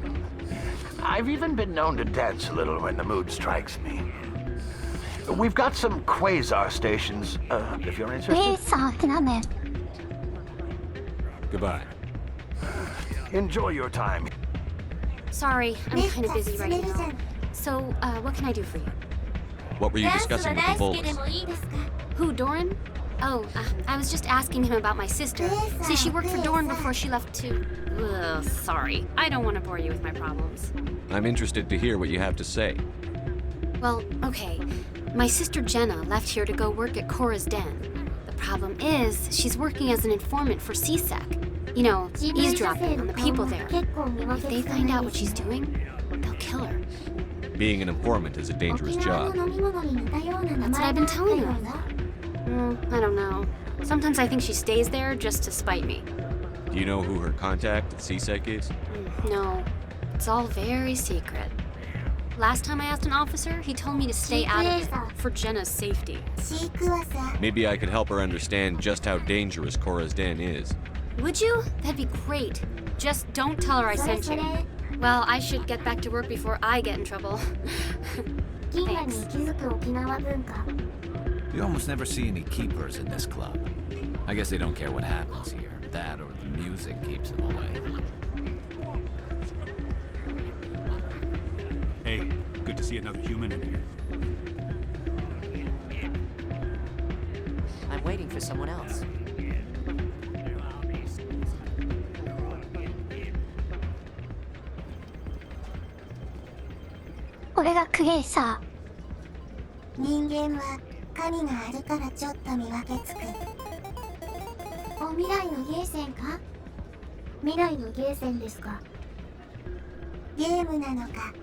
I've even been known to dance a little when the mood strikes me. We've got some quasar stations, if you're interested. Goodbye. Enjoy your time. Sorry, I'm kind of busy right now. So, what can I do for you? What were you discussing with the Bolas? Who, Doran? Oh, I was just asking him about my sister. See, she worked for Doran before she left to... Ugh, sorry. I don't want to bore you with my problems. I'm interested to hear what you have to say. Well, okay. My sister Jenna left here to go work at Cora's Den. The problem is, she's working as an informant for CSEC. You know, eavesdropping on the people there. If they find out what she's doing, they'll kill her. Being an informant is a dangerous job. That's what I've been telling her. I don't know. Sometimes I think she stays there just to spite me. Do you know who her contact at CSEC is? No. It's all very secret. Last time I asked an officer, he told me to stay out of it, for Jenna's safety. Maybe I could help her understand just how dangerous Cora's Den is. Would you? That'd be great. Just don't tell her I sent you. Well, I should get back to work before I get in trouble. Thanks. You almost never see any keepers in this club. I guess they don't care what happens here. That or the music keeps them away. Hey, good to see another human in here. I'm waiting for someone else. Creator. 人間は神があるからちょっと見分けつく。お、未来のゲーセンか？未来のゲーセンですか？ゲームなのか？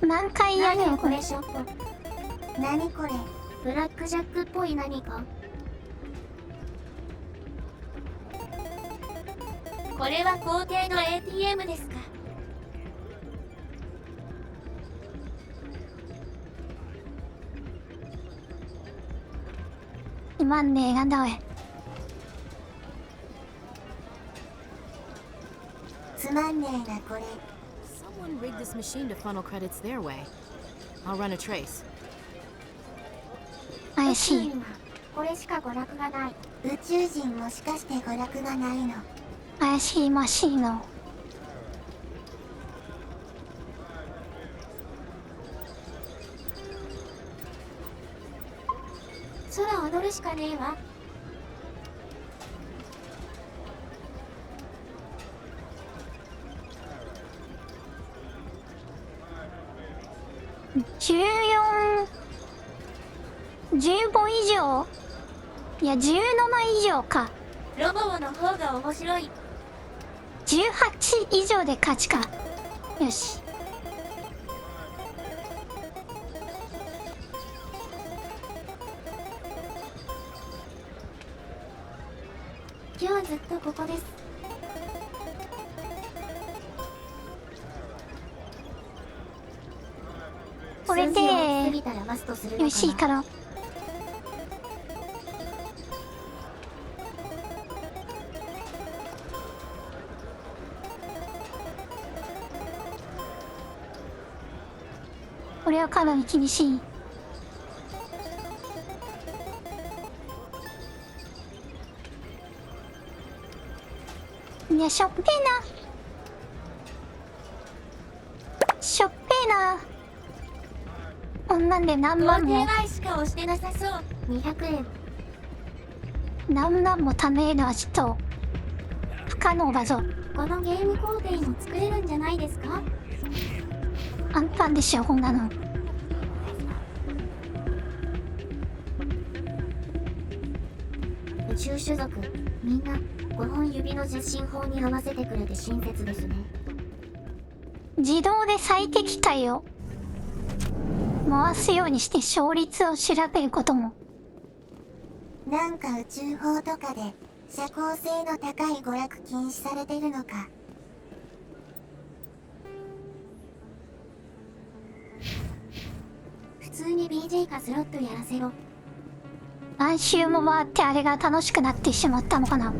何回やるのこれ？ショップ。何これ？ブラックジャックっぽい何か？これは皇帝の ATM ですか？つまんねえがだわ。つまんねえなこれ。 Someone rigged this machine to funnel credits their way. I'll run a trace. I see. これしか娯楽がない。宇宙人もしかして娯楽がないの？怪しいマシーの。空踊るしかねえわ。15以上、いや17以上か。ロボの方が面白い。18以上で勝ちか。よし。今日はずっとここです。これでよしいから。これはかなり厳しい。いや、しょっぺーな。しょっぺーな。こんなんで何万も。しか押してなさそう。200円。何万も貯めるのはちょっと不可能だぞ。このゲーム工程も作れるんじゃないですか？簡単でしょ、こんなの。宇宙種族、みんな5本指の実進法に合わせてくれて親切ですね。自動で最適解を回すようにして勝率を調べることも。なんか宇宙法とかで社交性の高い娯楽禁止されてるのか。普通に BJ かスロットやらせろ。何周も回ってあれが楽しくなってしまったのかな。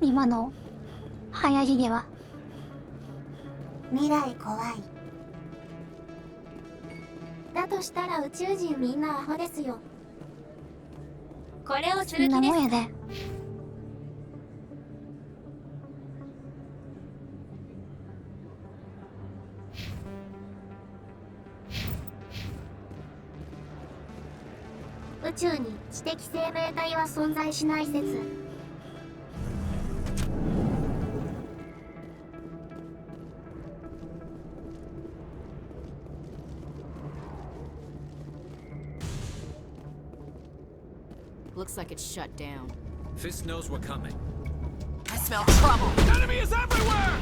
今の流行りでは。未来怖い。だとしたら宇宙人みんなアホですよ。これをする気ですか？そんなもんやで。宇宙に知的生命体は存在しない説。Looks like it's shut down. Fist knows we're coming. I smell trouble. Enemy is everywhere!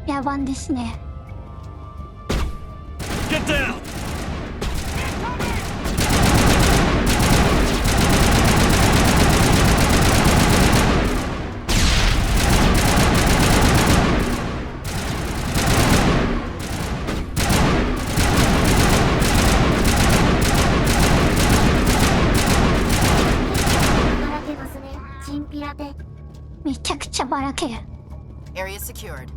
野蛮ですね。Get down! めちゃくちゃばらける。Area secured.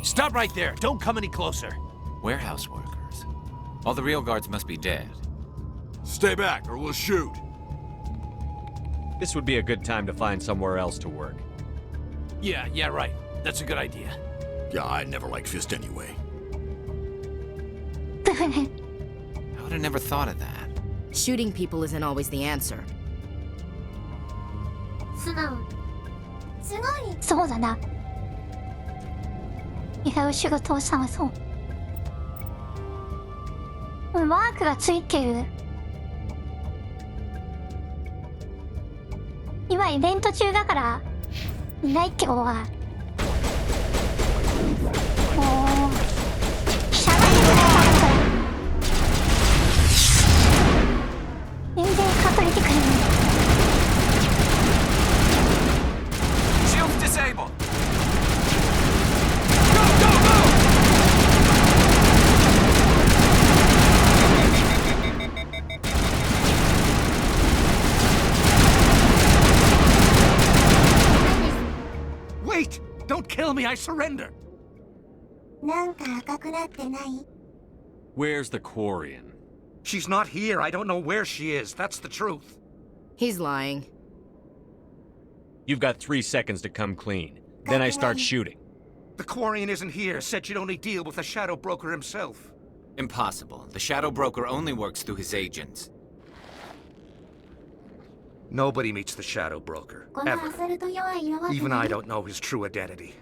Stop right there. Don't come any closer. Warehouse workers. All the real guards must be dead. Stay back or we'll shoot. This would be a good time to find somewhere else to work. Yeah, right. That's a good idea. Yeah, I never liked Fist anyway. I would have never thought of that. Shooting people isn't always the answer. 素直。すごい。そうだな。違う仕事を探そう。マークがついてる。今イベント中だからいないってことは。おお。シャバいぐらいだから。全然隠れてくれない。Shields disabled. Wait! Don't kill me, I surrender! なんか赤くなってない？ Where's the Quarian? She's not here. I don't know where she is. That's the truth. He's lying. You've got 3 seconds to come clean. Then I start shooting. The Quarian isn't here. Said she'd only deal with the Shadow Broker himself. Impossible. The Shadow Broker only works through his agents. Nobody meets the Shadow Broker, ever. Even I don't know his true identity.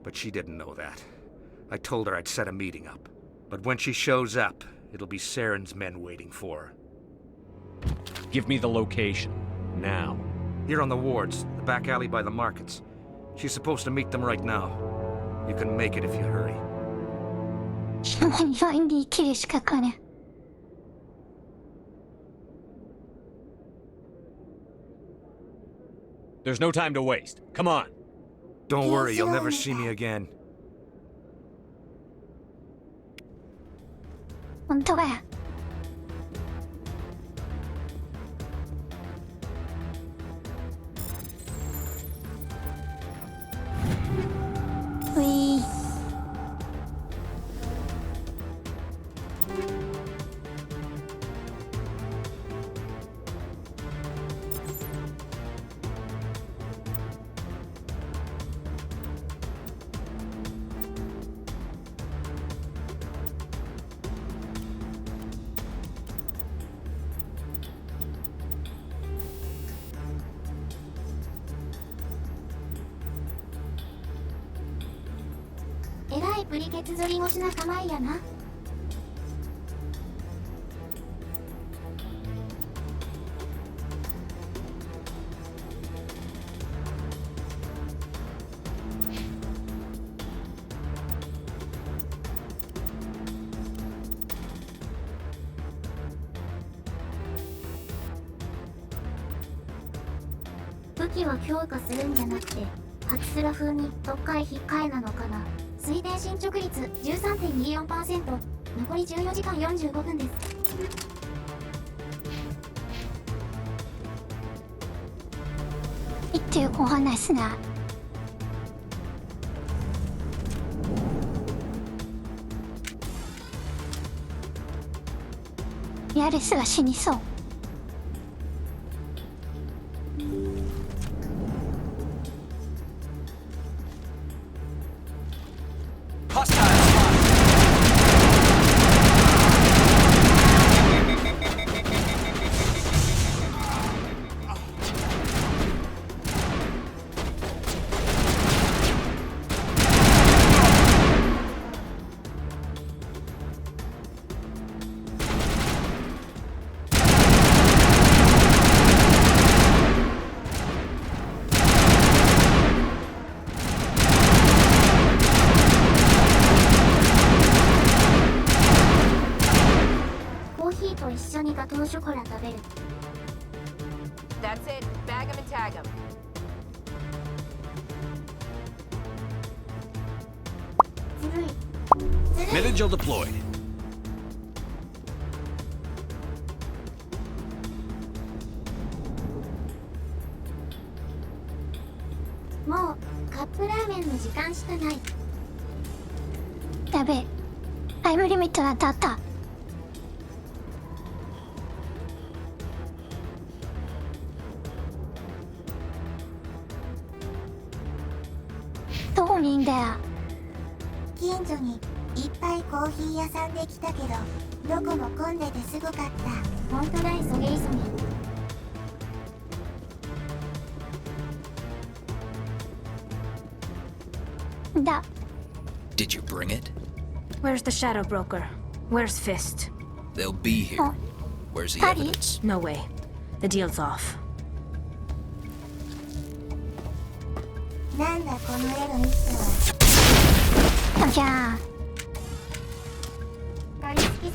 But she didn't know that. I told her I'd set a meeting up. But when she shows up, it'll be Saren's men waiting for her. Give me the location. Now. Here on the wards, the back alley by the markets. She's supposed to meet them right now. You can make it if you hurry. 島に会いに生きるしかかね。There's no time to waste. Come on. Don't worry, you'll never see me again. 本当かよ。ういー。えらいプリケツ釣り越しな構いやな。武器を強化するんじゃなくて、初スラ風に特回引っ換えなのかな。推定進捗率 13.24%。残り14時間45分です。いっていう後半ですな。ヤレスが死にそう。一緒にガトーショコラ食べる。That's it. Bag 'em and tag 'em. Metagel deployed. ップラーメンの時間しかない。やべえ、タイムリミットが経った。どこにいんだよ。近所にいっぱいコーヒー屋さんできたけど、どこも混んでてすごかった。ほんとだい、それ急ぎ。だ。 Did you bring it? Where's the shadow broker? Where's Fist? They'll be here. Where's the evidence? No way. The deal's off. なんだこの絵の一手は。あきゃ大好き好き。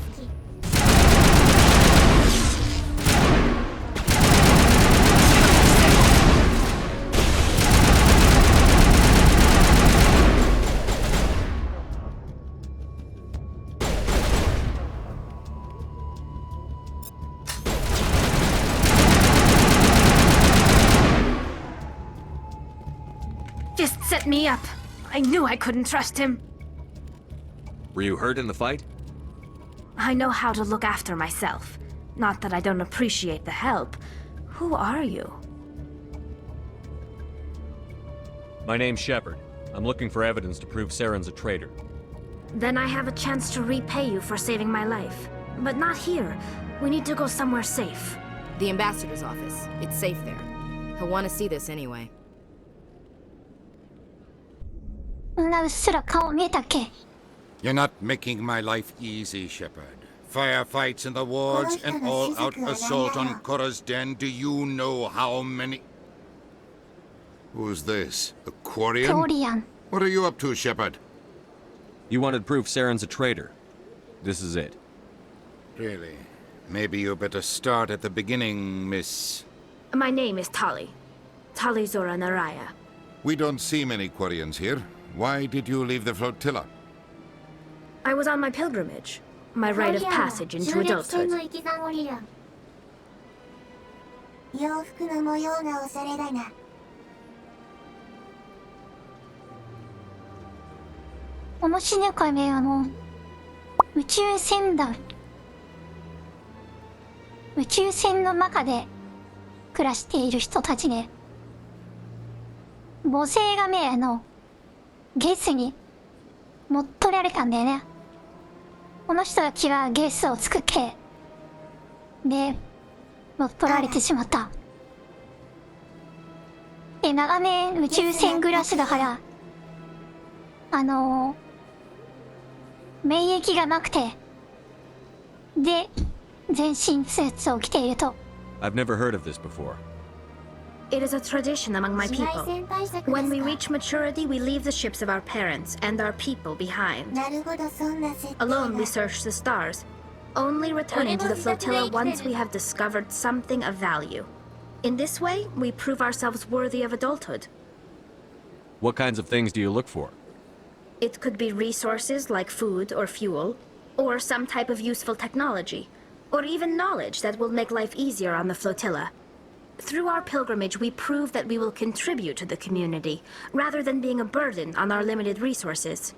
Fist set me up. I knew I couldn't trust him. Were you hurt in the fight? I know how to look after myself. Not that I don't appreciate the help. Who are you? My name's Shepard. I'm looking for evidence to prove Saren's a traitor. Then I have a chance to repay you for saving my life. But not here. We need to go somewhere safe. The ambassador's office. It's safe there. He'll want to see this anyway. うっすら顔見えたっけ。 You're not making my life easy, Shepard. Firefights in the wards, and all-out assault on Korra's den. Do you know how many... Who's this? A Quarian? Quarian. What are you up to, Shepard? You wanted proof Saren's a traitor. This is it. Really? Maybe you better start at the beginning, Miss... My name is Tali. Tali Zora Naraya. We don't see many Quarians here. Why did you leave the flotilla? I was on my pilgrimage. My rite of passage into adulthood. 洋服の模様がおしゃれだな。面白いかね、宇宙船だ。宇宙船の中で暮らしている人たちね。母性がね、ゲスに乗っ取られたんだよね。この人たちはゲスを作って、で、乗っ取られてしまった。で、長年宇宙船暮らしだから、免疫がなくて、で、全身節を着ていると。I've never heard of this before. It is a tradition among my people. When we reach maturity, we leave the ships of our parents and our people behind. Alone, we search the stars, only returning to the flotilla once we have discovered something of value. In this way, we prove ourselves worthy of adulthood. What kinds of things do you look for? It could be resources like food or fuel, or some type of useful technology, or even knowledge that will make life easier on the flotilla. Through our pilgrimage, we prove that we will contribute to the community, rather than being a burden on our limited resources.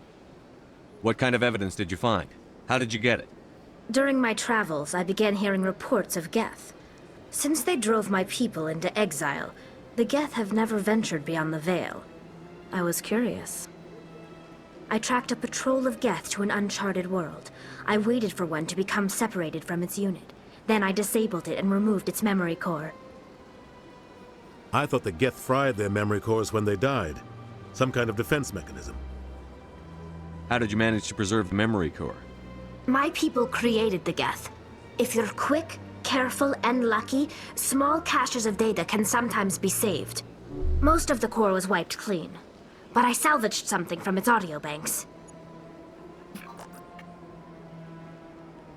What kind of evidence did you find? How did you get it? During my travels, I began hearing reports of Geth. Since they drove my people into exile, the Geth have never ventured beyond the Veil. I was curious. I tracked a patrol of Geth to an uncharted world. I waited for one to become separated from its unit. Then I disabled it and removed its memory core. I thought the Geth fried their memory cores when they died. Some kind of defense mechanism. How did you manage to preserve the memory core? My people created the Geth. If you're quick, careful, and lucky, small caches of data can sometimes be saved. Most of the core was wiped clean, but I salvaged something from its audio banks.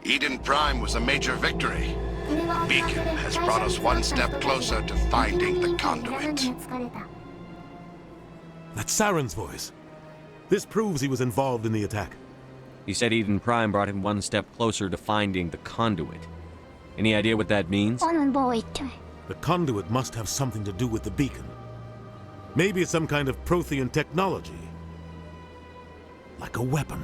Eden Prime was a major victory. Beacon has brought us one step closer to finding the conduit. That's Saren's voice. This proves he was involved in the attack. He said Eden Prime brought him one step closer to finding the conduit. Any idea what that means? The conduit must have something to do with the beacon. Maybe it's some kind of Prothean technology. Like a weapon.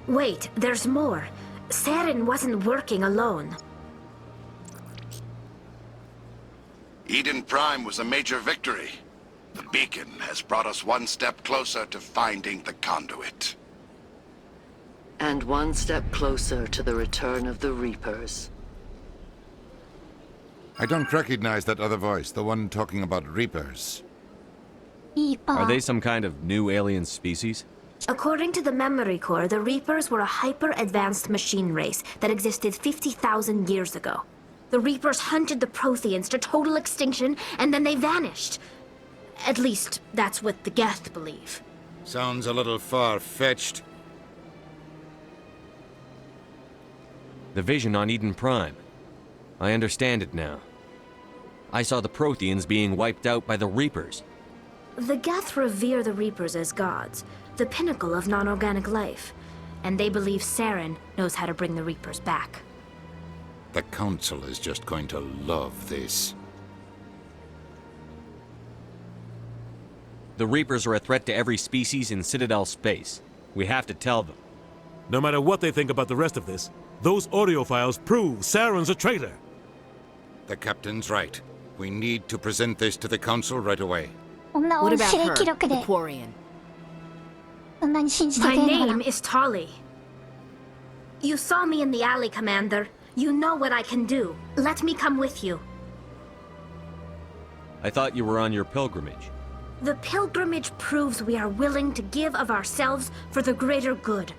Wait, there's more. Saren wasn't working alone. Eden Prime was a major victory. The beacon has brought us one step closer to finding the conduit. And one step closer to the return of the Reapers. I don't recognize that other voice, the one talking about Reapers. Are they some kind of new alien species? According to the memory core, the Reapers were a hyper-advanced machine race that existed 50,000 years ago. The Reapers hunted the Protheans to total extinction, and then they vanished. At least, that's what the Geth believe. Sounds a little far-fetched. The vision on Eden Prime. I understand it now. I saw the Protheans being wiped out by the Reapers. The Geth revere the Reapers as gods, the pinnacle of non-organic life, and they believe Saren knows how to bring the Reapers back. The Council is just going to love this. The Reapers are a threat to every species in Citadel space. We have to tell them. No matter what they think about the rest of this, those audio files prove Saren's a traitor. The captain's right. We need to present this to the Council right away. What about her, the Quarian? My name is Tali. You saw me in the alley, Commander. You know what I can do. Let me come with you. I thought you were on your pilgrimage. The pilgrimage proves we are willing to give of ourselves for the greater good.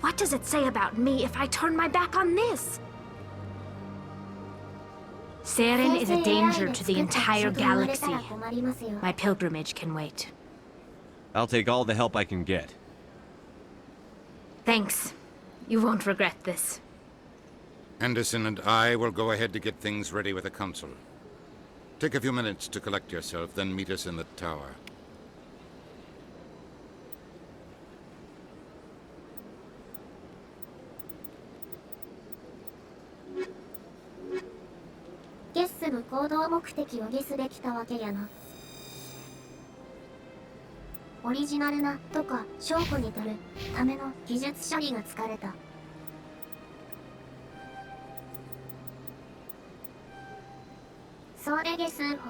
What does it say about me if I turn my back on this? Saren is a danger to the entire galaxy. My pilgrimage can wait. I'll take all the help I can get. Thanks. You won't regret this. Anderson and I will go ahead to get things ready with the Council. Take a few minutes to collect yourself, then meet us in the tower.「オリジナルな」とか証拠に取るための技術処理が疲れた。それゲスーホ。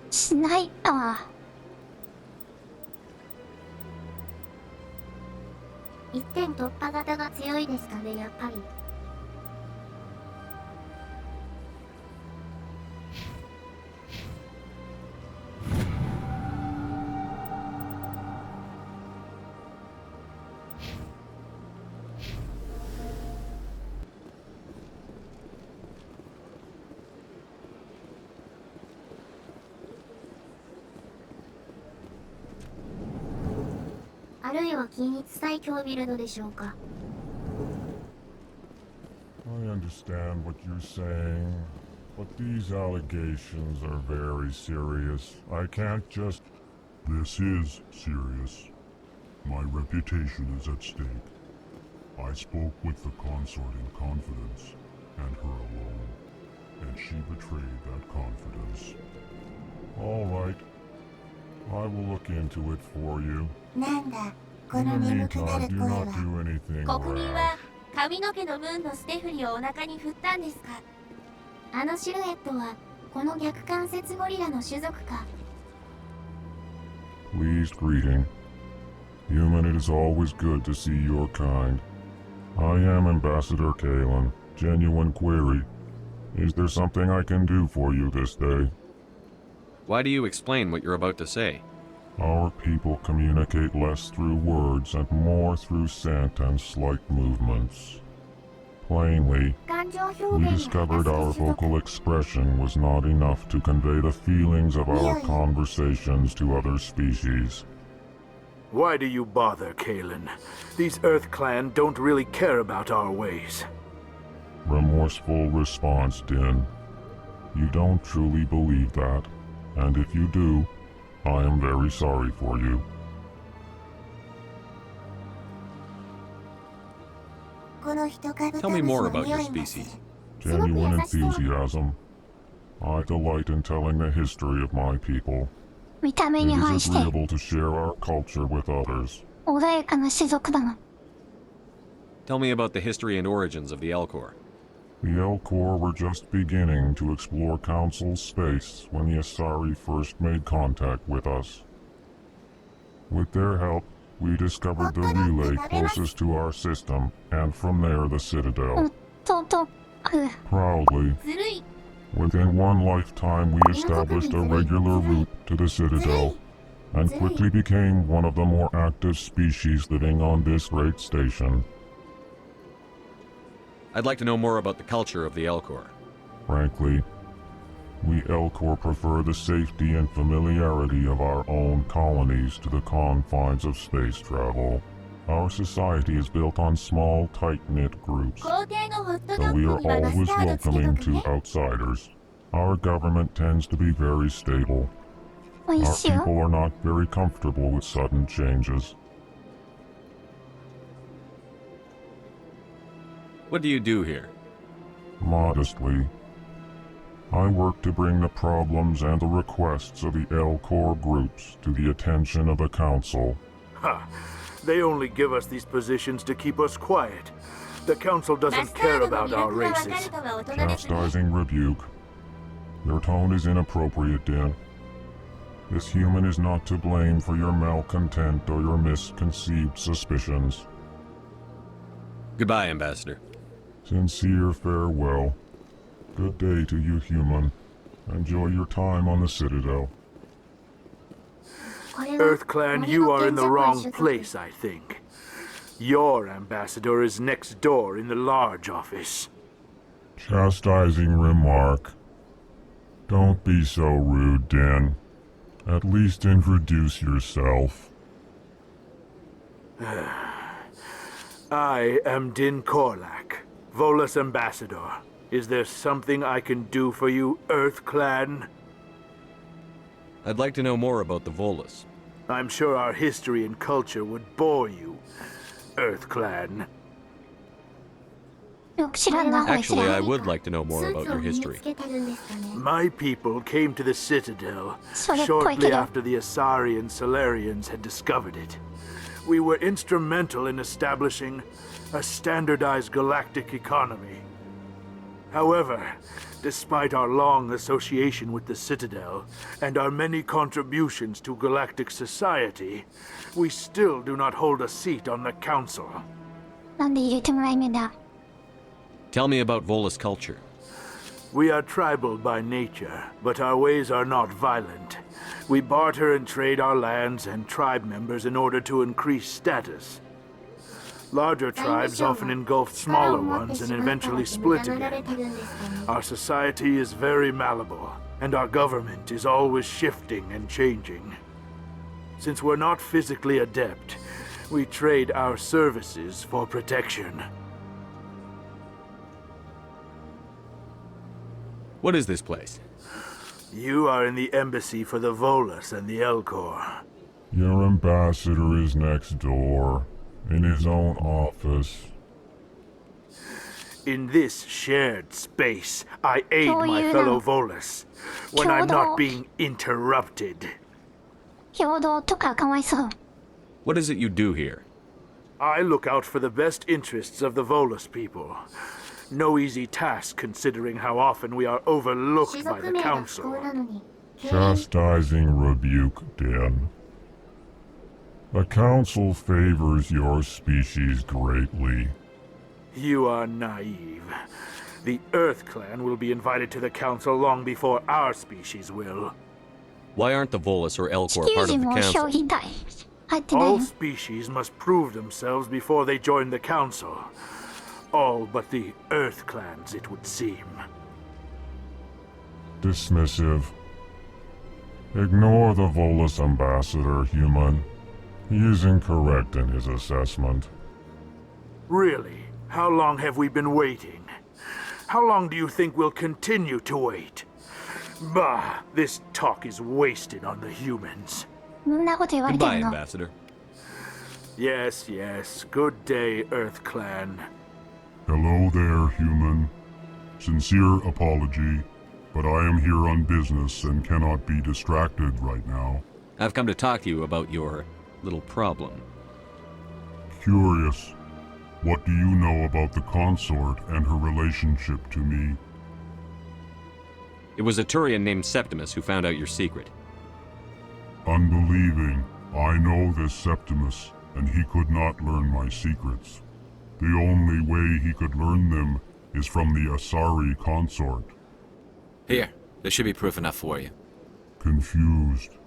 スナイパー。一点突破型が強いですかね、やっぱり。あるいは均一最強ビルドでしょうか。I understand what you're saying, but these allegations are very serious. I can't just... This is serious. My reputation is at stake. I spoke with the consort in confidence, and her alone, and she betrayed that confidence. All right. I will look into it for you. なんだ、こ In の the 眠くな meantime, る do 声 not は。 do anything 国民 rash. は髪の毛の分のステフリをお腹に振ったんですか。あのシルエットはこの逆関節ゴリラの種族か。 Pleased greeting. Human, it is always good to see your kind. I am Ambassador Kalen. Genuine query. Is there something I can do for you this day? Why do you explain what you're about to say? Our people communicate less through words and more through scent and slight movements. Plainly, we discovered our vocal expression was not enough to convey the feelings of our conversations to other species. Why do you bother, Kalen? These Earth Clan don't really care about our ways. Remorseful response, Din. You don't truly believe that, and if you do, I am very sorry for you. Tell me more about your species. Genuine enthusiasm. I delight in telling the history of my people. 見た目 It に is 反して agreeable to share our culture with others. 穏やかな種族だな。 Tell me about the history and origins of the Elcor. The Elcor were just beginning to explore Council's space when the Asari first made contact with us. With their help, we discovered the relay closest to our system, and from there the Citadel. と、Proudly, within one lifetime we established a regular route to the Citadel, and quickly became one of the more active species living on this great station. I'd like to know more about the culture of the Elcor. Frankly, we Elcor prefer the safety and familiarity of our own colonies to the confines of space travel. Our society is built on small, tight-knit groups, though we are always welcoming to outsiders. Our government tends to be very stable. Our people are not very comfortable with sudden changes. What do you do here? Modestly, I work to bring the problems and the requests of the Elcor groups to the attention of the Council. Ha! They only give us these positions to keep us quiet. The Council doesn't care about our races. Chastising rebuke. Your tone is inappropriate, Din. This human is not to blame for your malcontent or your misconceived suspicions. Goodbye, Ambassador. Sincere farewell. Good day to you, human. Enjoy your time on the Citadel. Earth Clan, you are in the wrong place, I think. Your ambassador is next door in the large office. Chastising remark. Don't be so rude, Din. At least introduce yourself. I am Din Korlak, Volus Ambassador. Is there something I can do for you, Earth Clan? I'd like to know more about the Volus. I'm sure our history and culture would bore you, Earth Clan. Actually, I would like to know more about your history. My people came to the Citadel shortly after the Asari and Solarians had discovered it. We were instrumental in establishing a standardized galactic economy. However, despite our long association with the Citadel and our many contributions to galactic society, we still do not hold a seat on the Council. なんで入れてもらえねえんだ。 Tell me about Volus culture. We are tribal by nature, but our ways are not violent. We barter and trade our lands and tribe members in order to increase status. Larger tribes often engulf smaller ones and eventually split again. Our society is very malleable, and our government is always shifting and changing. Since we're not physically adept, we trade our services for protection. What is this place? You are in the embassy for the Volus and the Elcor. Your ambassador is next door, in his own office. In this shared space, I aid my fellow Volus when I'm not being interrupted. 共同とかかわいそう。 What is it you do here? I look out for the best interests of the Volus people. No easy task considering how often we are overlooked by the Council. Chastising rebuke, Din. The Council favors your species greatly. You are naive. The Earth Clan will be invited to the Council long before our species will. Why aren't the Volus or 地 Elcor 球 part of 人 the も将 council? 棋隊入ってない All の species must prove themselves before they join the council. All but the Earth clans, it would seem. Dismissive. Ignore the Volus ambassador, human. He is incorrect in his assessment. Really? How long have we been waiting? How long do you think we'll continue to wait? Bah, this talk is wasted on the humans. そんなこと言われて Goodbye, んの Ambassador. Yes, yes. Good day, Earth Clan. Hello there, human. Sincere apology, but I am here on business and cannot be distracted right now. I've come to talk to you about your little problem. Curious. What do you know about the consort and her relationship to me? It was a Turian named Septimus who found out your secret. Unbelieving. I know this Septimus, and he could not learn my secrets. The only way he could learn them is from the Asari consort. Here, this should be proof enough for you. Confused.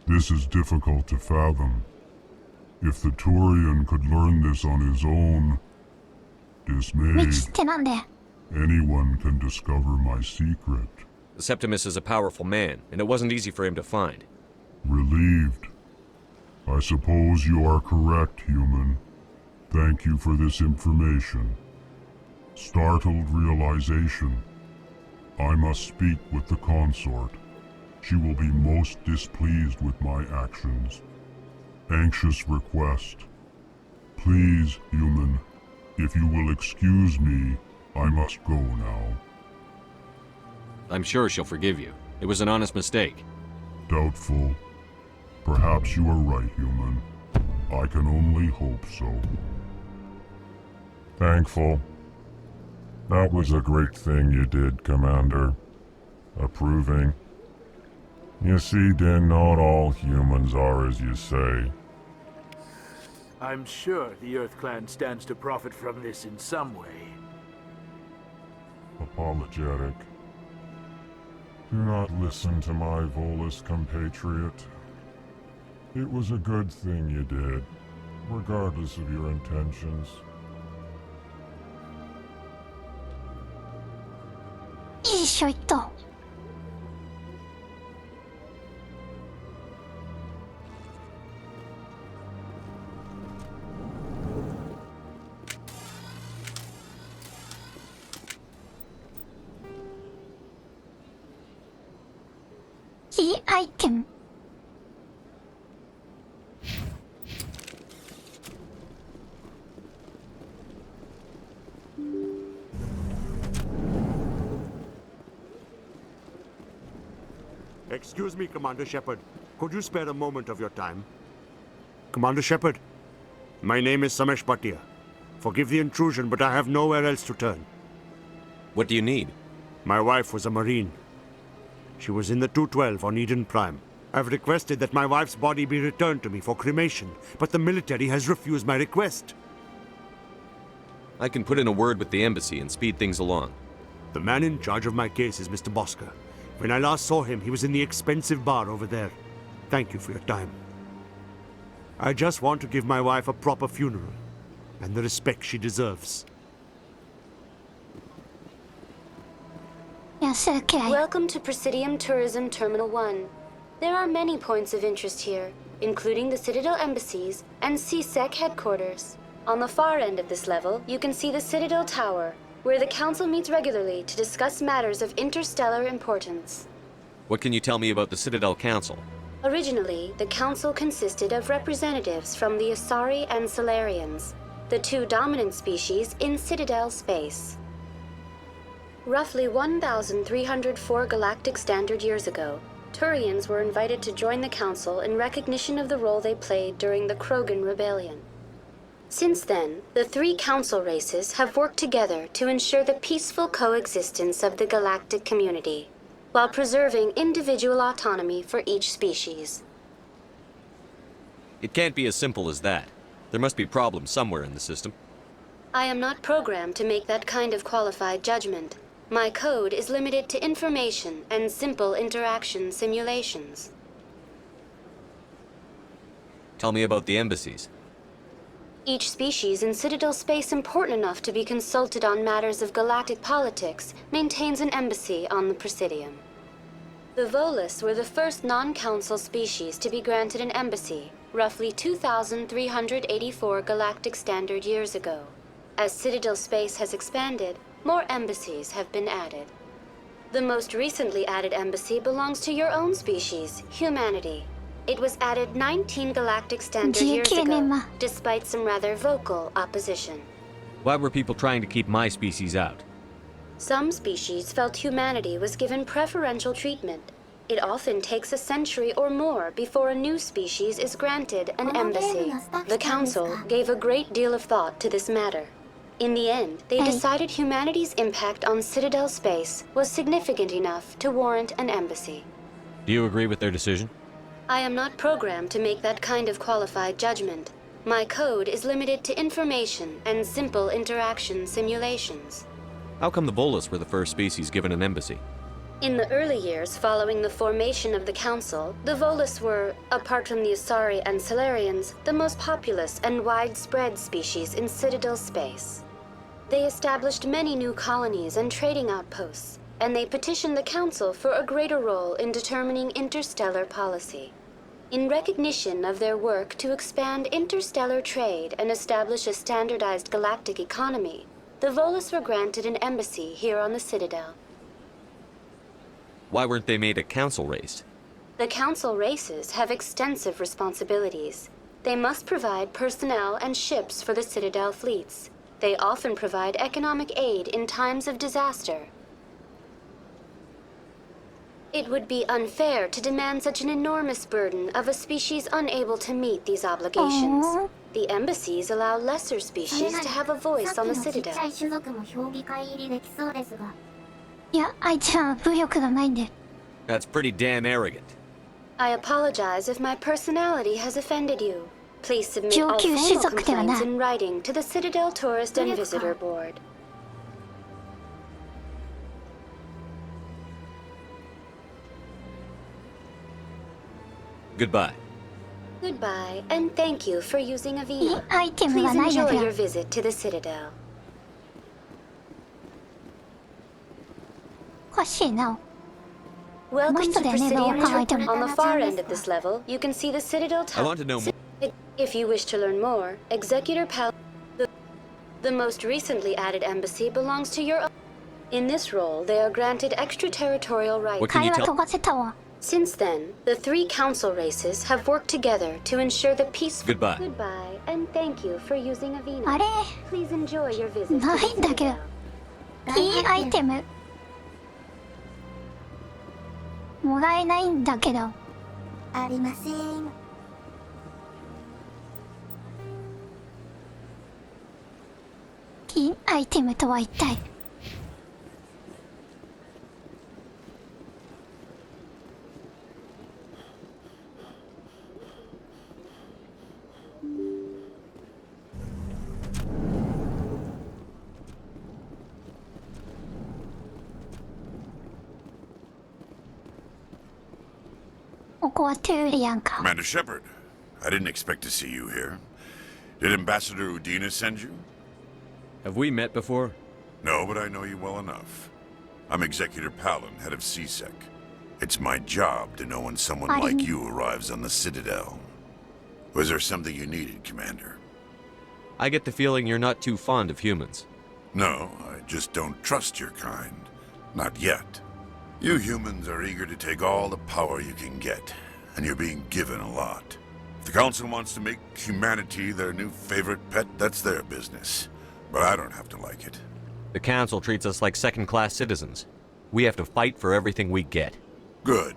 This is difficult to fathom. If the Turian could learn this on his own, 道 dismayed, ってなんで anyone can discover my secret. Septimus is a powerful man, and it wasn't easy for him to find. Relieved. I suppose you are correct, human. Thank you for this information. Startled realization. I must speak with the consort. She will be most displeased with my actions. Anxious request. Please, human, if you will excuse me, I must go now. I'm sure she'll forgive you. It was an honest mistake. Doubtful. Perhaps you are right, human. I can only hope so. Thankful. That was a great thing you did, Commander. Approving. You see, Din, not all humans are as you say. I'm sure the Earth Clan stands to profit from this in some way. Apologetic. Do not listen to my Volus compatriot. It was a good thing you did, regardless of your intentions. いいっしょ言っとキーアイテム Excuse me, Commander Shepard. Could you spare a moment of your time? Commander Shepard, my name is Samesh Bhatia. Forgive the intrusion, but I have nowhere else to turn. What do you need? My wife was a Marine. She was in the 212 on Eden Prime. I've requested that my wife's body be returned to me for cremation, but the military has refused my request. I can put in a word with the embassy and speed things along. The man in charge of my case is Mr. Bosker. When I last saw him, he was in the expensive bar over there. Thank you for your time. I just want to give my wife a proper funeral, and the respect she deserves. Yes, okay. Welcome to Presidium Tourism Terminal 1. There are many points of interest here, including the Citadel embassies and CSEC headquarters. On the far end of this level, you can see the Citadel Tower, where the Council meets regularly to discuss matters of interstellar importance. What can you tell me about the Citadel Council? Originally, the Council consisted of representatives from the Asari and Solarians, the two dominant species in Citadel space. Roughly 1,304 galactic standard years ago, Turians were invited to join the Council in recognition of the role they played during the Krogan Rebellion. Since then, the three Council races have worked together to ensure the peaceful coexistence of the galactic community, while preserving individual autonomy for each species. It can't be as simple as that. There must be problems somewhere in the system. I am not programmed to make that kind of qualified judgment. My code is limited to information and simple interaction simulations. Tell me about the embassies. Each species in Citadel space important enough to be consulted on matters of galactic politics maintains an embassy on the Presidium. The Volus were the first non-council species to be granted an embassy, roughly 2,384 galactic standard years ago. As Citadel space has expanded, more embassies have been added. The most recently added embassy belongs to your own species, humanity. It was added 19 galactic standard years ago, despite some rather vocal opposition. Why were people trying to keep my species out? Some species felt humanity was given preferential treatment. It often takes a century or more before a new species is granted an embassy. The Council gave a great deal of thought to this matter. In the end, they decided humanity's impact on Citadel space was significant enough to warrant an embassy. Do you agree with their decision? I am not programmed to make that kind of qualified judgment. My code is limited to information and simple interaction simulations. How come the Volus were the first species given an embassy? In the early years following the formation of the Council, the Volus were, apart from the Asari and Salarians, the most populous and widespread species in Citadel space. They established many new colonies and trading outposts, and they petitioned the Council for a greater role in determining interstellar policy. In recognition of their work to expand interstellar trade and establish a standardized galactic economy, the Volus were granted an embassy here on the Citadel. Why weren't they made a council race? The Council races have extensive responsibilities. They must provide personnel and ships for the Citadel fleets. They often provide economic aid in times of disaster. It would be unfair to demand such an enormous burden of a species unable to meet these obligations. The embassies allow lesser species to have a voice on the Citadel. いや、あいつは武力がないんで。That's pretty damn arrogant. I apologize if my personality has offended you. Please submit all 上級種 formal 族ではな complaints い。 in writing to the Citadel Tourist and Visitor Board. Goodbye. Goodbye, and thank you for using いい Avina. アイテム Please がないの enjoy で your は。 visit to the Citadel. おかしいな。 Welcome to もう一人でね、どう Presidium 考えても。 On the far end of this level, you can see the Citadel I Tower. want to know more. If you wish to learn more, Executor Pal... The most recently added embassy belongs to your own. In this role, they are granted extraterritorial rights. What can you 会話 tell? 飛ばせたわ。 Since then, the three council races have worked together to ensure the peaceful... Goodbye. Goodbye, and thank you for using Avina. あれ Please enjoy your visit to な the いんだけど。 Citadel. いいアイテム。もらえないんだけど。ありません。いいアイテムとは一体。ここはトゥーリアンか。 Commander Shepard, I didn't expect to see you here. Did Ambassador Udina send you? Have we met before? No, but I know you well enough. I'm Executor Palin, head of CSEC. It's my job to know when someone like you arrives on the Citadel. Was there something you needed, Commander? I get the feeling you're not too fond of humans. No, I just don't trust your kind. Not yet. You humans are eager to take all the power you can get, and you're being given a lot. If the Council wants to make humanity their new favorite pet, that's their business. But I don't have to like it. The Council treats us like second-class citizens. We have to fight for everything we get. Good.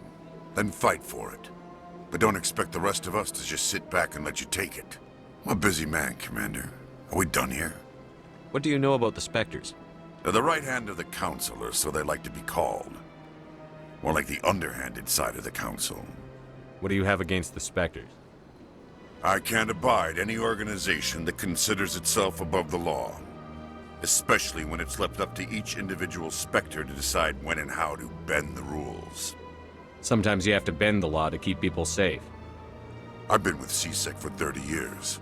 Then fight for it. But don't expect the rest of us to just sit back and let you take it. I'm a busy man, Commander. Are we done here? What do you know about the Spectres? They're the right hand of the Council, or so they like to be called. More like the underhanded side of the Council. What do you have against the Spectres? I can't abide any organization that considers itself above the law. Especially when it's left up to each individual Spectre to decide when and how to bend the rules. Sometimes you have to bend the law to keep people safe. I've been with CSEC for 30 years.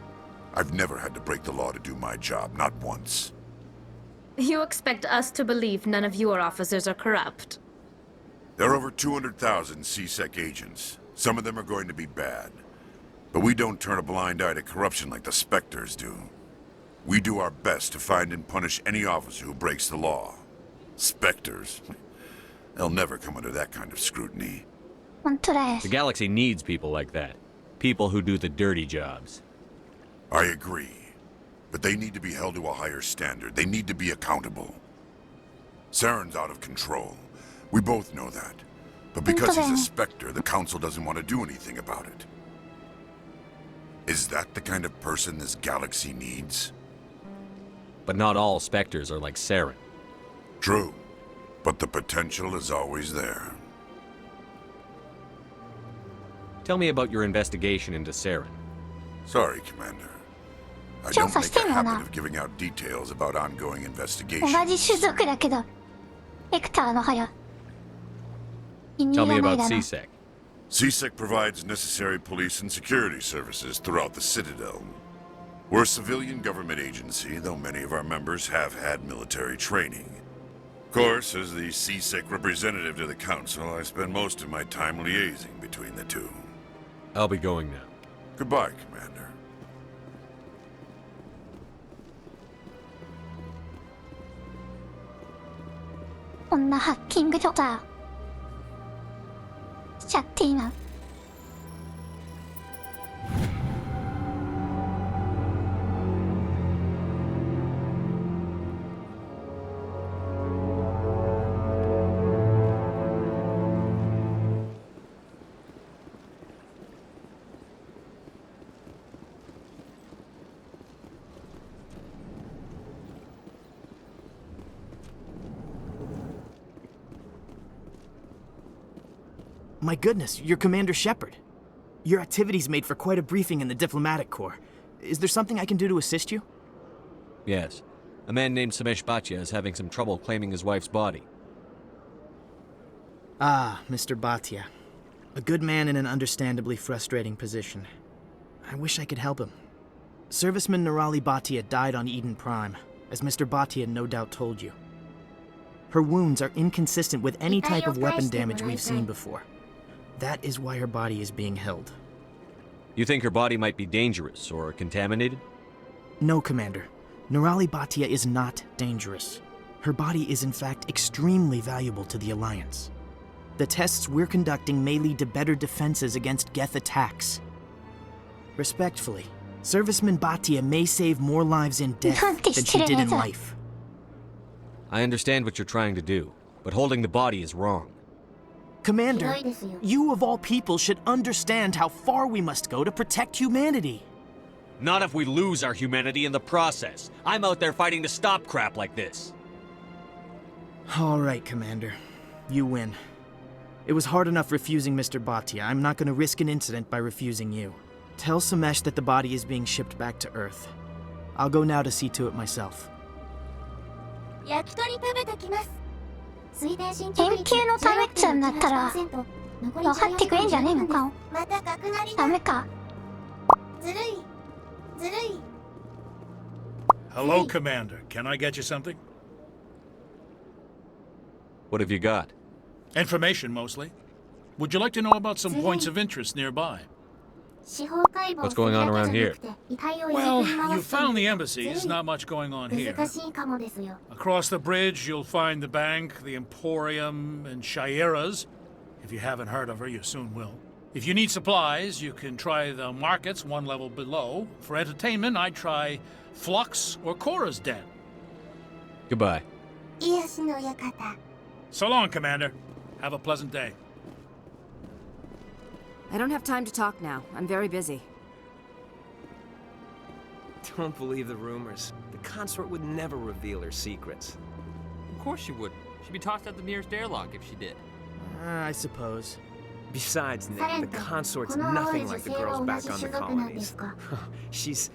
I've never had to break the law to do my job, not once. You expect us to believe none of your officers are corrupt? There are over 200,000 CSEC agents. Some of them are going to be bad. But we don't turn a blind eye to corruption like the Spectres do. We do our best to find and punish any officer who breaks the law. Spectres? They'll never come under that kind of scrutiny. The galaxy needs people like that. People who do the dirty jobs. I agree. But they need to be held to a higher standard. They need to be accountable. Saren's out of control. We both know that. But because he's a Spectre, the Council doesn't want to do anything about it. Is that the kind of person this galaxy needs? But not all Spectres are like Saren. True. But the potential is always there. Tell me about your investigation into Saren. Sorry, Commander. I don't make a habit of giving out details about ongoing investigations. 同じ種族だけど、ヘクターの腹。Tell me about CSEC. CSEC provides necessary police and security services throughout the Citadel. We're a civilian government agency, though many of our members have had military training. Of course, as the CSEC representative to the Council, I spend most of my time liaising between the two. I'll be going now. Goodbye, Commander. こんなハッキングとかしちゃっていいの？My goodness, you're Commander Shepard. Your activities made for quite a briefing in the Diplomatic Corps. Is there something I can do to assist you? Yes. A man named Samesh Bhatia is having some trouble claiming his wife's body. Ah, Mr. Bhatia. A good man in an understandably frustrating position. I wish I could help him. Serviceman Nirali Bhatia died on Eden Prime, as Mr. Bhatia no doubt told you. Her wounds are inconsistent with any type of weapon damage we've seen before. That is why her body is being held. You think her body might be dangerous or contaminated? No, Commander. Nirali Bhatia is not dangerous. Her body is in fact extremely valuable to the Alliance. The tests we're conducting may lead to better defenses against Geth attacks. Respectfully, Serviceman Bhatia may save more lives in death than she did in life. I understand what you're trying to do, but holding the body is wrong. Commander, you of all people should understand how far we must go to protect humanity. Not if we lose our humanity in the process. I'm out there fighting to stop crap like this. All right, Commander. You win. It was hard enough refusing Mr. Bhatia. I'm not going to risk an incident by refusing you. Tell Samesh that the body is being shipped back to Earth. I'll go now to see to it myself. 焼き鳥食べてきます。研究のためっちゃんだったら分かってくれんじゃねえのか？ダメか。ずるい。ずるい。 Hello, Commander. Can I get you something? What have you got? Information, mostly. Would you like to know about some points of interest nearby? What's going on around here? Well, you found the embassies, not much going on here. Across the bridge, you'll find the bank, the Emporium, and Shaira's. If you haven't heard of her, you soon will. If you need supplies, you can try the markets one level below. For entertainment, I'd try Flux or Cora's Den. Goodbye. So long, Commander. Have a pleasant day. I don't have time to talk now. I'm very busy. Don't believe the rumors. The consort would never reveal her secrets. Of course she wouldn't. She'd be tossed out the nearest airlock if she did. I suppose. Besides, Nick, the consort's nothing like the girls back on the colonies. she's...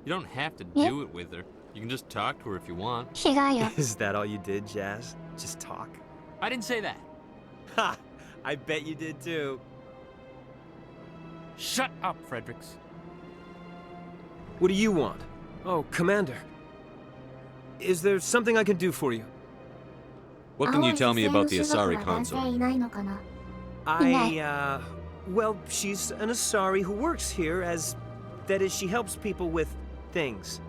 You don't have to do it with her. You can just talk to her if you want. Is that all you did, Jazz? Just talk? I didn't say that. Ha! I bet you did too. Shut up, Fredericks. What do you want? Oh, Commander. Is there something I can do for you? What can you tell me about the Asari consort? Well, she's an Asari who works here as... That is, she helps people with things.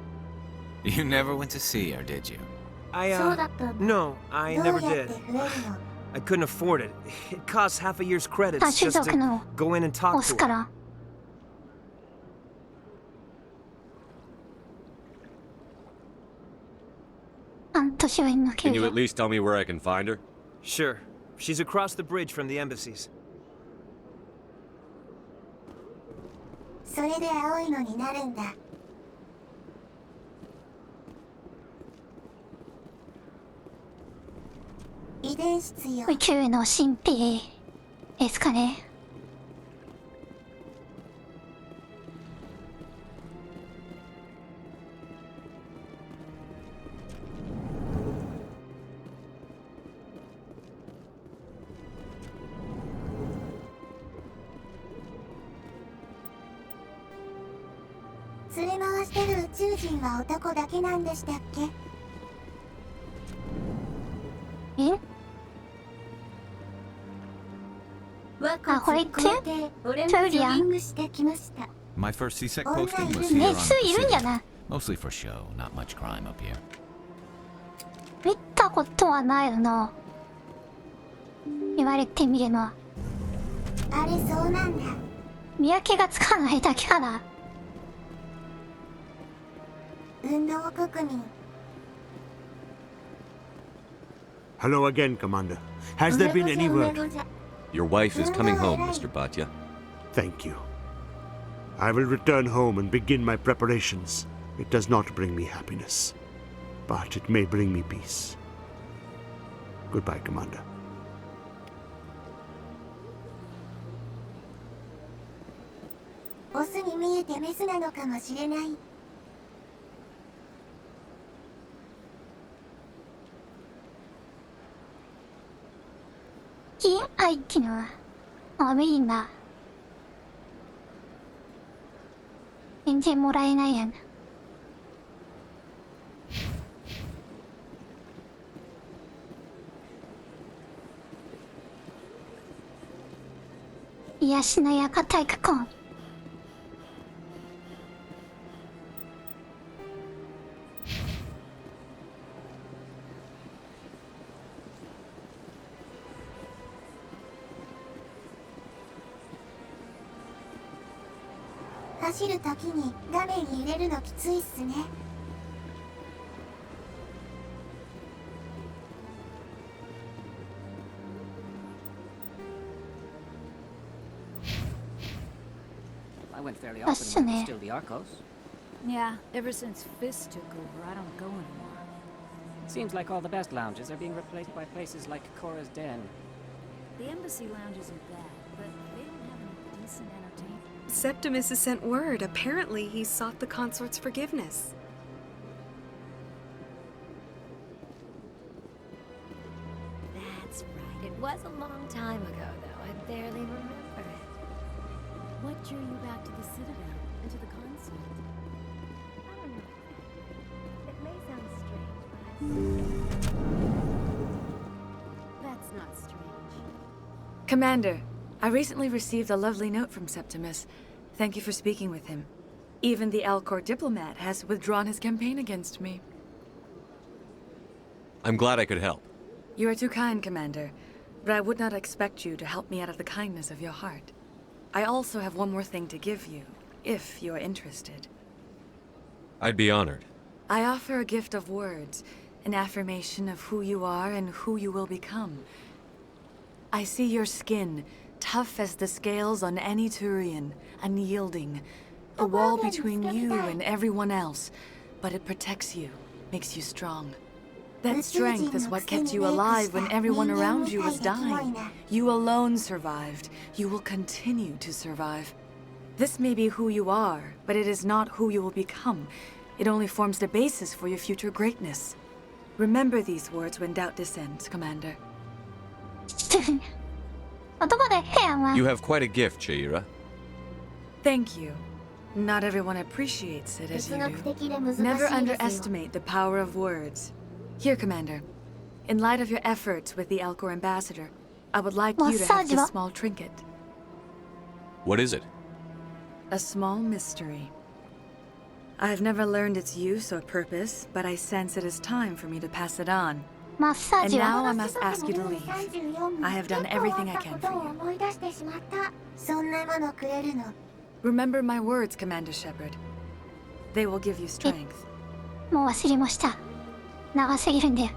You never went to see her, did you? No, I never did. I couldn't afford it. It costs half a year's credits just to go in and talk to her. Can you at least tell me where I can find her? Sure. She's across the bridge from the embassies. それで青いのになるんだ。遺伝子よ。宇宙の神秘ですかね。連れ回してる宇宙人は男だけなんでしたっけ？あ、これってトゥリアン My first CSEC posting was here on 熱いるんやな。 Mostly for show, not much crime up here. 見たことはないの。言われてみれば。あれそうなんだ。見分けがつかないだけかな。運動国民。 Hello again, Commander. Has there been any word? Your wife is coming home, Mr. Bhatia. Thank you. I will return home and begin my preparations. It does not bring me happiness, but it may bring me peace. Goodbye, Commander. オスに見えてメスなのかもしれない。金愛機のメインだ。全然もらえないやん。癒しの館行くコン。走るときに画面に入れるのきついっすね。確かね。 Yeah, ever since Fist took over, I don't go anymore. Seems like all the best lounges are being replaced by places like Cora's Den. The embassy lounge isn't bad, but they don't have any decent entertainment. Septimus has sent word. Apparently, he sought the consort's forgiveness. That's right. It was a long time ago, though. I barely remember it. What drew you back to the Citadel and to the consort? I don't know. It may sound strange, but That's not strange. Commander, I recently received a lovely note from Septimus. Thank you for speaking with him. Even the Alcor diplomat has withdrawn his campaign against me. I'm glad I could help. You are too kind, Commander, but I would not expect you to help me out of the kindness of your heart. I also have one more thing to give you, if you are interested. I'd be honored. I offer a gift of words, an affirmation of who you are and who you will become. I see your skin, tough as the scales on any Turian, unyielding. A wall between you and everyone else, but it protects you, makes you strong. That strength is what kept you alive when everyone around you was dying. You alone survived. You will continue to survive. This may be who you are, but it is not who you will become. It only forms the basis for your future greatness. Remember these words when doubt descends, Commander. You have quite a gift, Chaira. Thank you. Not everyone appreciates it as you do. Never underestimate the power of words. Here, Commander. In light of your efforts with the Alcor ambassador, I would like you to have this small trinket. What is it? A small mystery. I have never learned its use or purpose, but I sense it is time for me to pass it on. And now I must ask you to leave. I have done everything I can for you. Remember my words, Commander Shepard. They will give you strength. もう忘れました。長すぎるんだよ。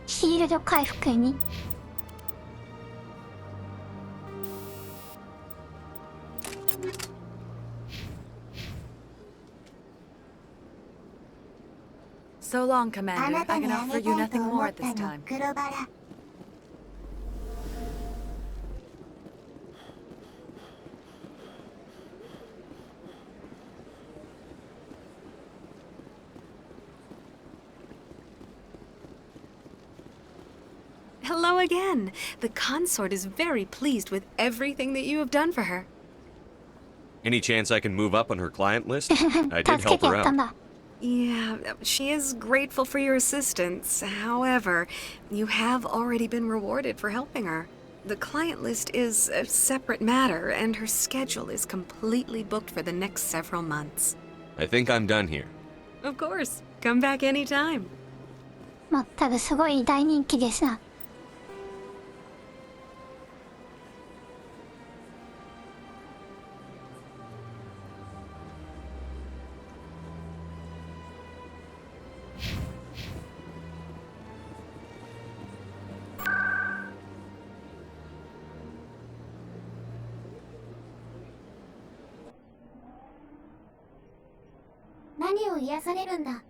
シールド回復に。So long, Commander. I can offer you nothing more at this time. Hello again. The consort is very pleased with everything that you have done for her. Any chance I can move up on her client list? I did help her out. Yeah, she is grateful for your assistance. However, you have already been rewarded for helping her. The client list is a separate matter, and her schedule is completely booked for the next several months. I think I'm done here. Of course. Come back anytime. まったくすごい大人気ですな。何を癒されるんだ。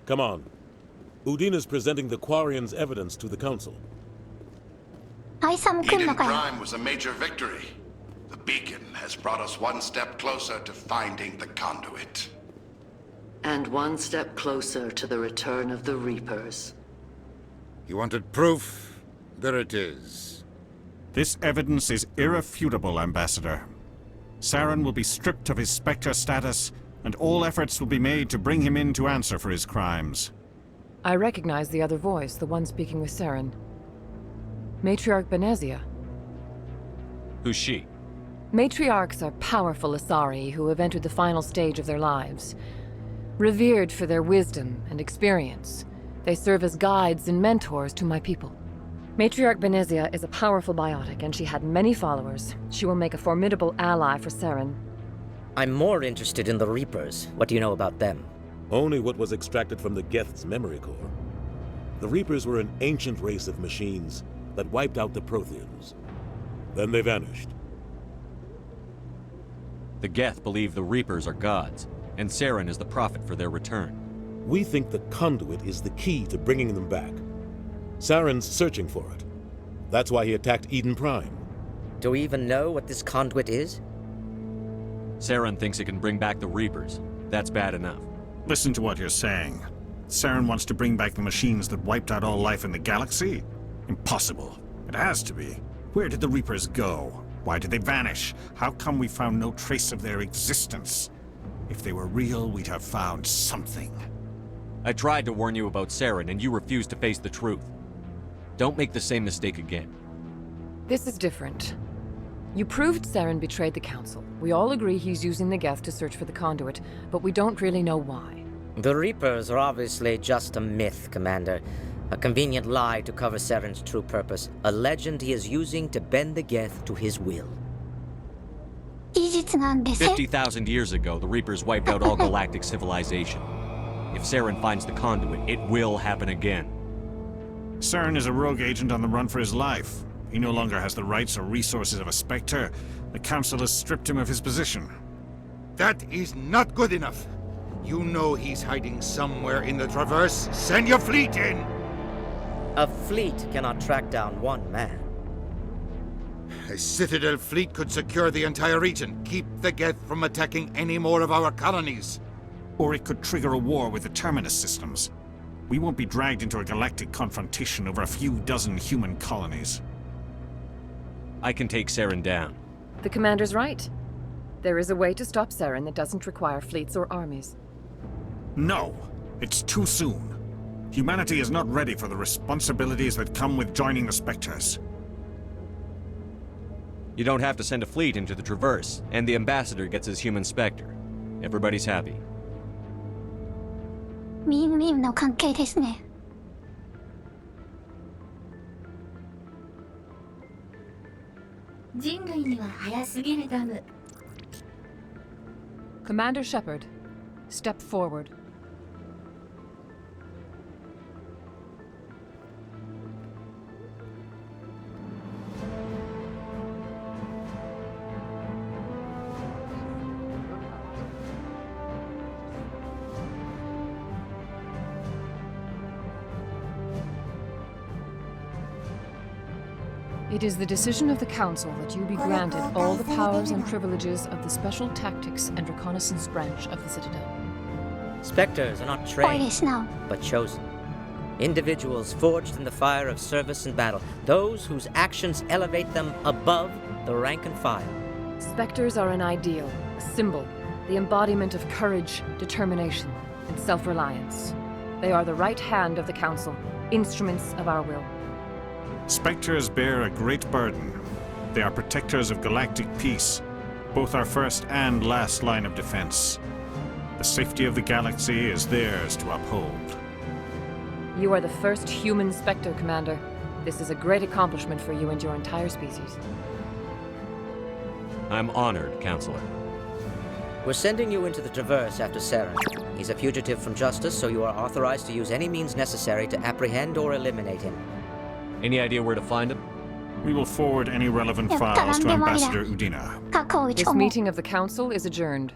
Come on. Udine is presenting the Quarian's evidence to the Council. Eden Prime was a major victory. The beacon has brought us one step closer to finding the conduit. And one step closer to the return of the Reapers. You wanted proof? There it is. This evidence is irrefutable, Ambassador. Saren will be stripped of his Spectre status, and all efforts will be made to bring him in to answer for his crimes. I recognize the other voice, the one speaking with Saren. Matriarch Benezia. Who's she? Matriarchs are powerful Asari who have entered the final stage of their lives. Revered for their wisdom and experience, they serve as guides and mentors to my people. Matriarch Benezia is a powerful biotic, and she had many followers. She will make a formidable ally for Saren. I'm more interested in the Reapers. What do you know about them? Only what was extracted from the Geth's memory core. The Reapers were an ancient race of machines that wiped out the Protheans. Then they vanished. The Geth believe the Reapers are gods, and Saren is the prophet for their return. We think the conduit is the key to bringing them back. Saren's searching for it. That's why he attacked Eden Prime. Do we even know what this conduit is? Saren thinks it can bring back the Reapers. That's bad enough. Listen to what you're saying. Saren wants to bring back the machines that wiped out all life in the galaxy? Impossible. It has to be. Where did the Reapers go? Why did they vanish? How come we found no trace of their existence? If they were real, we'd have found something. I tried to warn you about Saren, and you refused to face the truth. Don't make the same mistake again. This is different. You proved Saren betrayed the Council. We all agree he's using the Geth to search for the conduit, but we don't really know why. The Reapers are obviously just a myth, Commander. A convenient lie to cover Saren's true purpose. A legend he is using to bend the Geth to his will. 50,000 years ago, the Reapers wiped out all galactic civilization. If Saren finds the conduit, it will happen again. Saren is a rogue agent on the run for his life. He no longer has the rights or resources of a Spectre. The Council has stripped him of his position. That is not good enough. You know he's hiding somewhere in the Traverse. Send your fleet in! A fleet cannot track down one man. A Citadel fleet could secure the entire region, keep the Geth from attacking any more of our colonies. Or it could trigger a war with the Terminus systems. We won't be dragged into a galactic confrontation over a few dozen human colonies. I can take Saren down. The commander's right. There is a way to stop Saren that doesn't require fleets or armies. No! It's too soon. Humanity is not ready for the responsibilities that come with joining the Spectres. You don't have to send a fleet into the Traverse, and the Ambassador gets his human Spectre. Everybody's happy. ウィンウィンの関係ですね。人類には早すぎるダム。Commander Shepard, step forward. It is the decision of the Council that you be granted all the powers and privileges of the Special Tactics and Reconnaissance Branch of the Citadel. Spectres are not trained, but chosen. Individuals forged in the fire of service and battle, those whose actions elevate them above the rank and file. Spectres are an ideal, a symbol, the embodiment of courage, determination, and self-reliance. They are the right hand of the Council, instruments of our will. Spectres bear a great burden. They are protectors of galactic peace, both our first and last line of defense. The safety of the galaxy is theirs to uphold. You are the first human Spectre, Commander. This is a great accomplishment for you and your entire species. I'm honored, Counselor. We're sending you into the Traverse after Saren. He's a fugitive from justice, so you are authorized to use any means necessary to apprehend or eliminate him. Any idea where to find him? We will forward any relevant files to Ambassador Udina. This meeting of the Council is adjourned.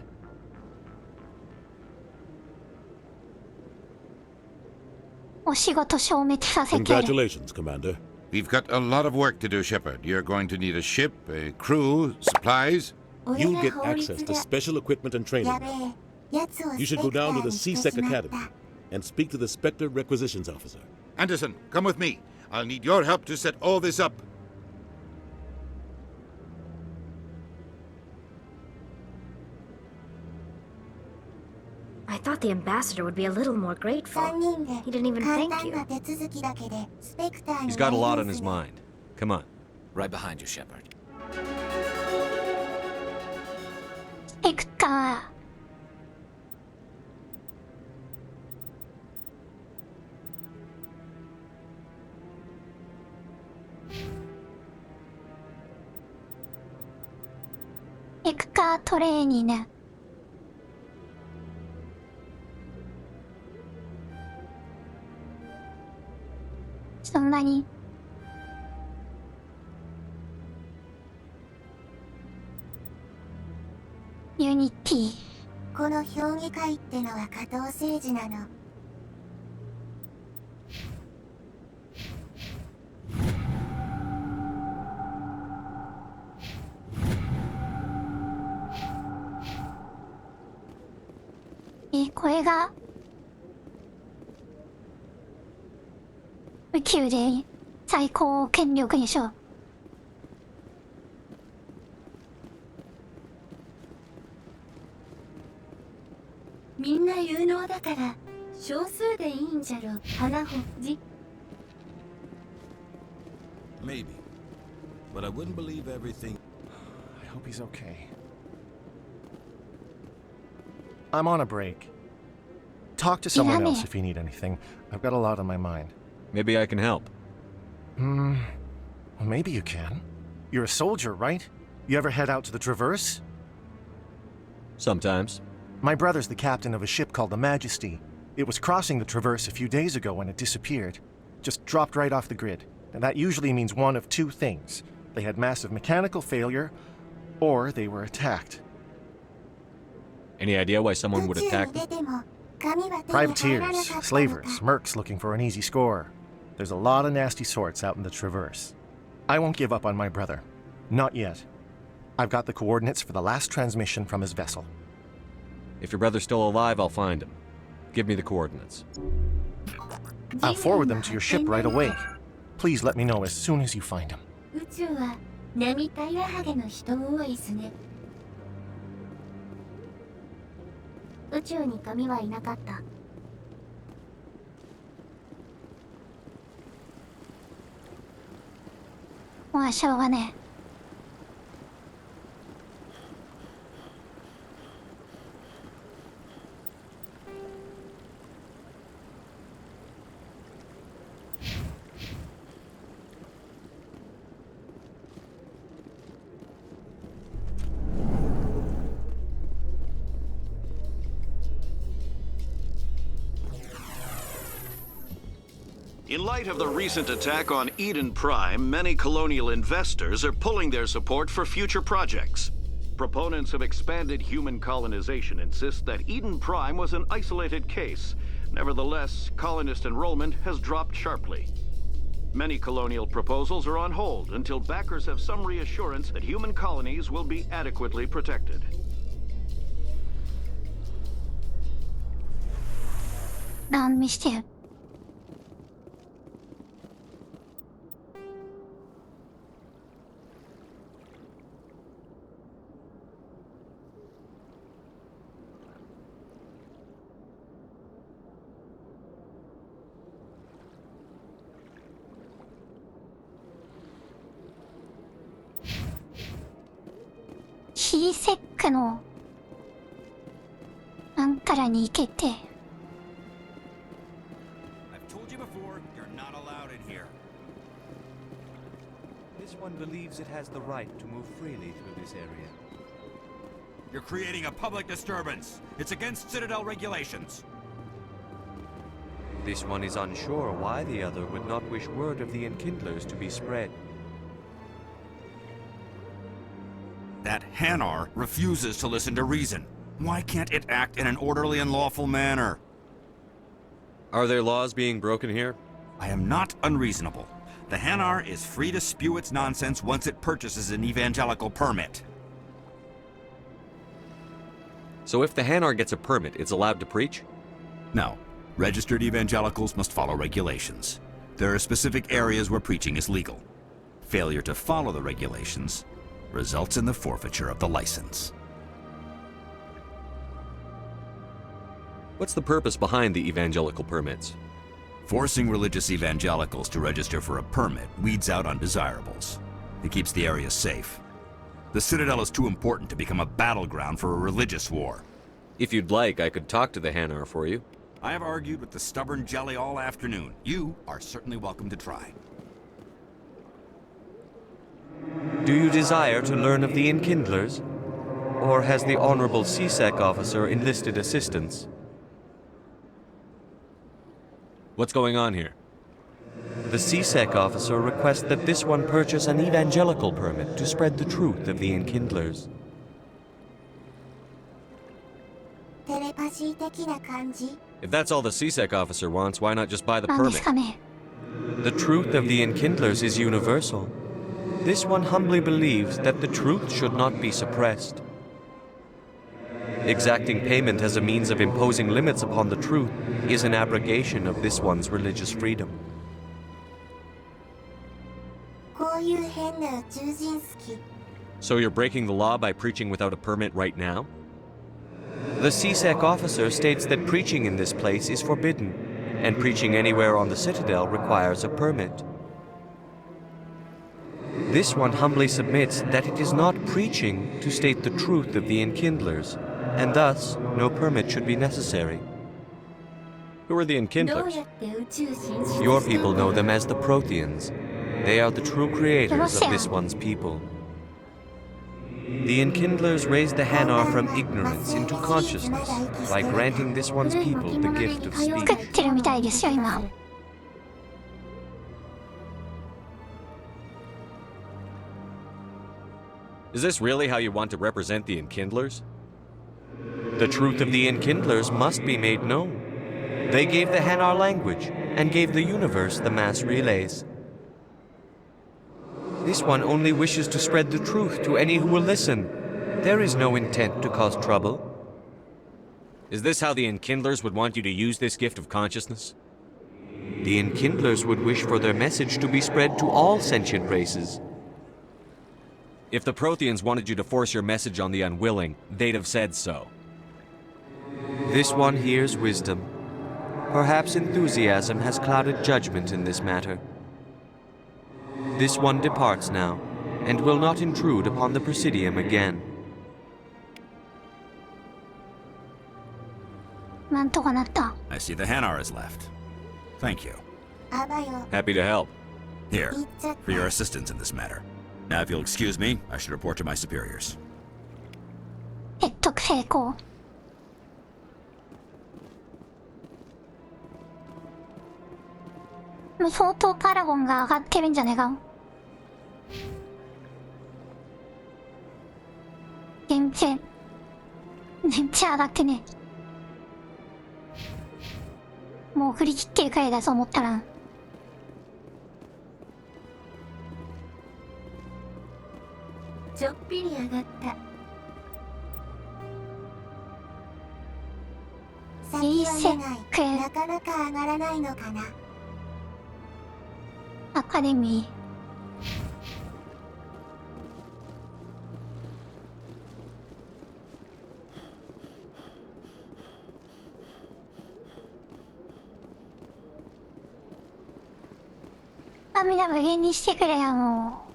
Congratulations, Commander. We've got a lot of work to do, Shepard. You're going to need a ship, a crew, supplies. You'll get access to special equipment and training. You should go down to the C-Sec Academy and speak to the Spectre Requisitions Officer. Anderson, come with me. I'll need your help to set all this up. I thought the ambassador would be a little more grateful. He didn't even thank you. He's got a lot on his mind. Come on. Right behind you, Shepard. Spectre. Spectre training. そんなにユニティ。この評議会ってのは加藤政治なの。これが宇宙で最高権力でしょう。みんな有能だから少数でいいんじゃろ。花穂じ。Maybe, but I wouldn't believe everything. I hope he's okay. I'm on a break. Talk to someone else if you need anything. I've got a lot on my mind. Maybe I can help. Well, maybe you can. You're a soldier, right? You ever head out to the Traverse? Sometimes. My brother's the captain of a ship called the Majesty. It was crossing the Traverse a few days ago when it disappeared. Just dropped right off the grid. And that usually means one of two things. They had massive mechanical failure, or they were attacked. Any idea why someone would attack them? Privateers, slavers, mercs looking for an easy score. There's a lot of nasty sorts out in the Traverse. I won't give up on my brother. Not yet. I've got the coordinates for the last transmission from his vessel. If your brother's still alive, I'll find him. Give me the coordinates. I'll forward them to your ship right away. Please let me know as soon as you find him. 宇宙は並大らはげの人多いっすね。宇宙に神はいなかった。もうしょうがねえ。In light of the recent attack on Eden Prime, many colonial investors are pulling their support for future projects. Proponents of expanded human colonization insist that Eden Prime was an isolated case. Nevertheless, colonist enrollment has dropped sharply. Many colonial proposals are on hold until backers have some reassurance that human colonies will be adequately protected. Down mistake. C-SEC のアンカラに行けて I've told you before, you're not allowed in here. This one believes it has the right to move freely through this area. You're creating a public disturbance. It's against Citadel regulations. This one is unsure why the other would not wish word of the Enkindlers to be spread. That Hanar refuses to listen to reason. Why can't it act in an orderly and lawful manner? Are there laws being broken here? I am not unreasonable. The Hanar is free to spew its nonsense once it purchases an evangelical permit. So if the Hanar gets a permit, it's allowed to preach? No. Registered evangelicals must follow regulations. There are specific areas where preaching is legal. Failure to follow the regulations results in the forfeiture of the license. What's the purpose behind the evangelical permits? Forcing religious evangelicals to register for a permit weeds out undesirables. It keeps the area safe. The Citadel is too important to become a battleground for a religious war. If you'd like, I could talk to the Hanar for you. I have argued with the stubborn jelly all afternoon. You are certainly welcome to try. Do you desire to learn of the Enkindlers? Or has the Honorable C-SEC officer enlisted assistance? What's going on here? The C-SEC officer requests that this one purchase an evangelical permit to spread the truth of the Enkindlers. テレパシー的な感じ If that's all the C-SEC officer wants, why not just buy the permit? The truth of the Enkindlers is universal. This one humbly believes that the truth should not be suppressed. Exacting payment as a means of imposing limits upon the truth is an abrogation of this one's religious freedom. こういう変な宇宙人好き So you're breaking the law by preaching without a permit right now? The C-SEC officer states that preaching in this place is forbidden, and preaching anywhere on the Citadel requires a permit. This one humbly submits that it is not preaching to state the truth of the Enkindlers, and thus no permit should be necessary. Who are the どう Enkindlers? やって宇宙進出 Your people know them as the Protheans. They are the true creators of this one's people. The Enkindlers raised the Hanar from ignorance into consciousness by granting this one's people the gift of 作っ speech. てるみたいですよ今 Is this really how you want to represent the Enkindlers? The truth of the Enkindlers must be made known. They gave the Hanar language, and gave the universe the mass relays. This one only wishes to spread the truth to any who will listen. There is no intent to cause trouble. Is this how the Enkindlers would want you to use this gift of consciousness? The Enkindlers would wish for their message to be spread to all sentient races. If the Protheans wanted you to force your message on the unwilling, they'd have said so. This one hears wisdom. Perhaps enthusiasm has clouded judgment in this matter. This one departs now, and will not intrude upon the Presidium again. なんとかなった。 I see the Hanar is left. Thank you. Happy to help. Here, for your assistance in this matter. Now, if you'll excuse me, I should report to my superiors. 説得成功。もう相当カラゴンが上がってるんじゃねえか。全然上がってねえ。もう振り切ってるくらいだと思ったら。ちょっぴり上がった。先は長い。なかなか上がらないのかな。アカデミー。みんな無限にしてくれよ、もう。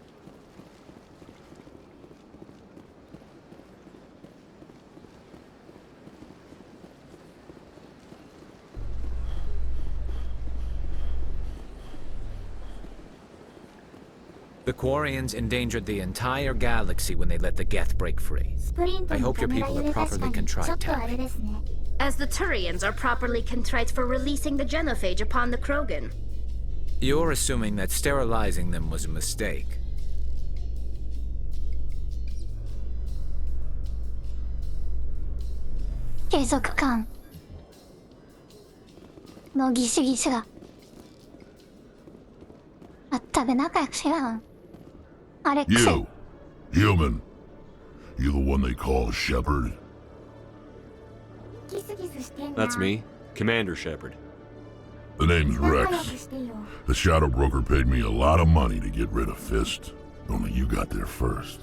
The Quarians endangered the entire galaxy when they let the Geth break free. I hope your people are properly contrite, Tally. As the Turians are properly contrite for releasing the genophage upon the Krogan. You're assuming that sterilizing them was a mistake. 継続感のギスギスがあったべ仲良くしろ。アレックス。 You, human. You the one they call Shepard? That's me, Commander Shepard. The name's Rex. The Shadow Broker paid me a lot of money to get rid of Fist. Only you got there first.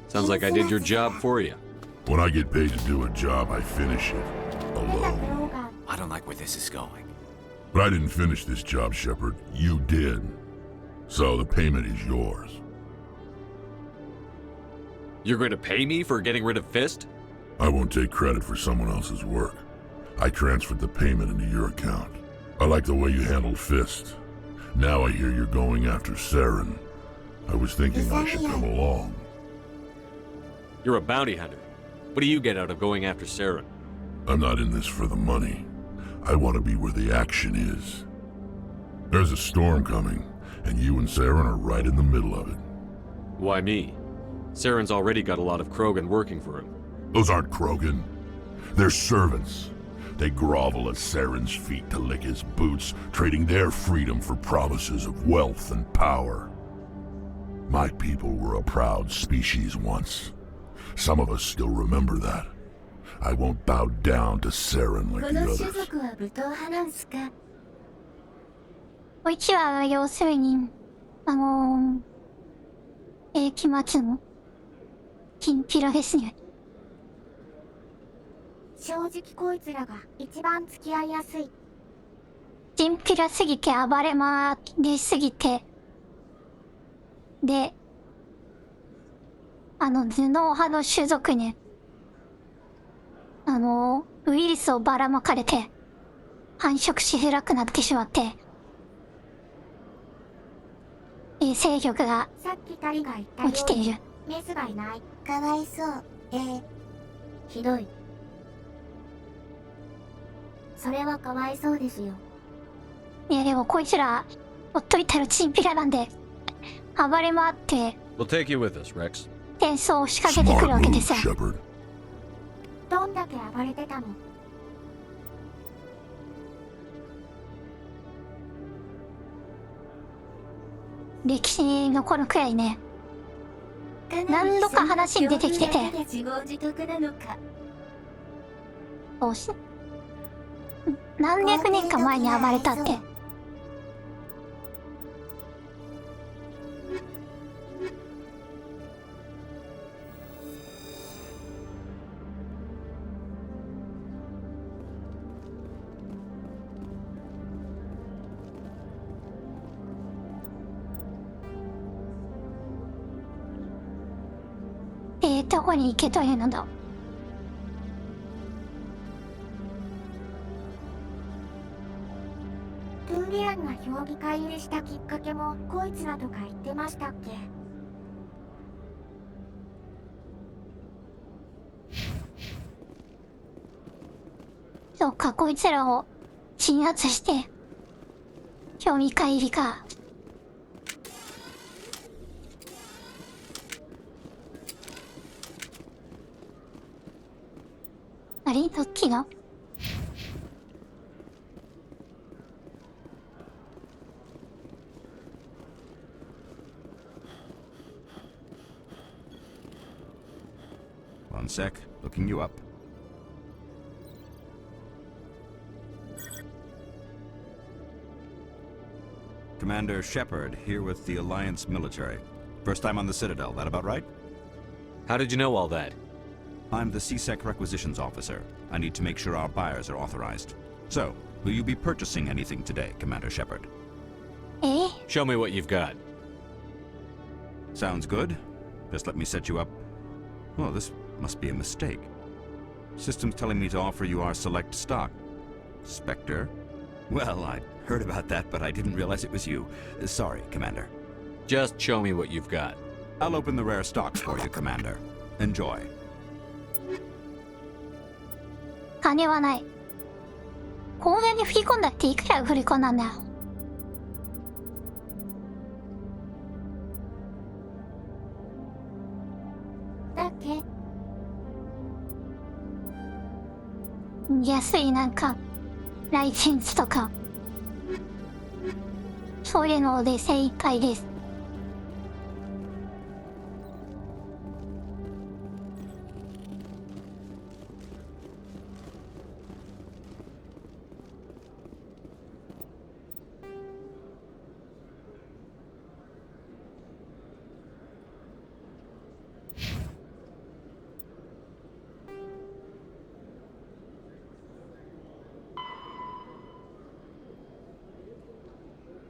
Sounds like I did your job for you. When I get paid to do a job, I finish it. Alone. I don't like where this is going. But I didn't finish this job, Shepard. You did. So the payment is yours. You're going to pay me for getting rid of Fist? I won't take credit for someone else's work. I transferred the payment into your account. I like the way you handled Fist. Now I hear you're going after Saren. I was thinking I should come along. You're a bounty hunter. What do you get out of going after Saren? I'm not in this for the money. I want to be where the action is. There's a storm coming, and you and Saren are right in the middle of it. Why me? Saren's already got a lot of Krogan working for him. Those aren't Krogan. They're servants. They grovel at Saren's feet to lick his boots, trading their freedom for promises of wealth and power. My people were a proud species once. Some of us still remember that. I won't bow down to Saren like the others. こいつは要するに期末のキンピラですね。正直こいつらが一番付き合いやすい。チンピラすぎて暴れま出すぎてで頭脳派の種族にウイルスをばらまかれて繁殖しづらくなってしまって勢力が落ちている。メスがいない。かわいそう。ひどい。それはかわいそうですよ。いやでもこいつらほっといたらチンピラなんで暴れ回って We'll take you with us, Rex. 戦争を仕掛けてくるわけですよ。 Shepard. どんだけ暴れてたの？歴史に残るくらいね。何度か話に出てきてて。どうし何百年か前に暴れたって。どこに行けというのだ。トゥーリアンが評議会入りしたきっかけもこいつらとか言ってましたっけ？そうか、こいつらを鎮圧して評議会入りか。あれどっちがOne sec, looking you up. Commander Shepard, here with the Alliance military. First time on the Citadel, that about right? How did you know all that? I'm the CSEC requisitions officer. I need to make sure our buyers are authorized. So, will you be purchasing anything today, Commander Shepard? Eh? Show me what you've got. Sounds good. Just let me set you up. Well, this must be a mistake. System's telling me to offer you our select stock. Spectre? Well, I heard about that, but I didn't realize it was you. Sorry, Commander. Just show me what you've got. I'll open the rare stocks for you, Commander. Enjoy. 金はない。公園に振り込んだっていくら振り込んだんだよ。だっけ？安いなんかライセンスとかそういうので精一杯です。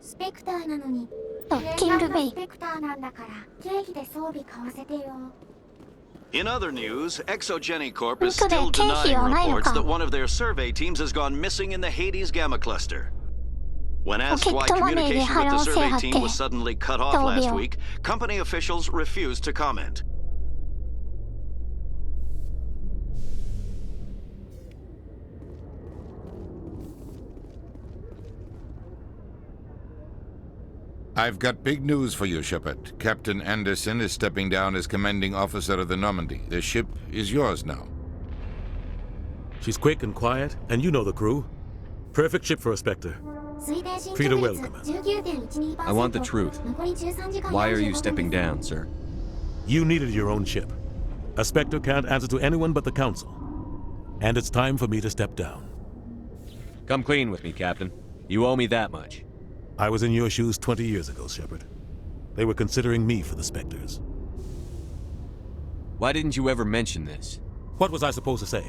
スペクターなのにドッキングベイ。スペクターなんだから経費で装備買わせてよ。In other news, Exogeny Corp is still denying reports that one of their survey teams has gone missing in the Hades Gamma Cluster. When asked why communication with the survey team was suddenly cut off last week, company officials refused to comment. I've got big news for you, Shepard. Captain Anderson is stepping down as commanding officer of the Normandy. The ship is yours now. She's quick and quiet, and you know the crew. Perfect ship for a Spectre. Treat her well, Commander. I want the truth. Why are you stepping down, sir? You needed your own ship. A Spectre can't answer to anyone but the Council. And it's time for me to step down. Come clean with me, Captain. You owe me that much. I was in your shoes 20 years ago, Shepard. They were considering me for the Spectres. Why didn't you ever mention this? What was I supposed to say?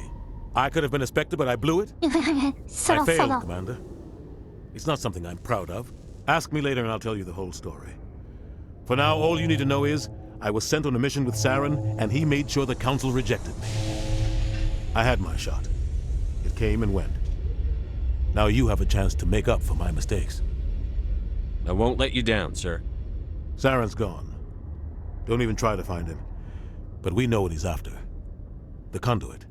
I could have been a Spectre, but I blew it? I failed, Commander. It's not something I'm proud of. Ask me later and I'll tell you the whole story. For now, all you need to know is I was sent on a mission with Saren, and he made sure the Council rejected me. I had my shot. It came and went. Now you have a chance to make up for my mistakes. I won't let you down, sir. Saren's gone. Don't even try to find him. But we know what he's after. The conduit.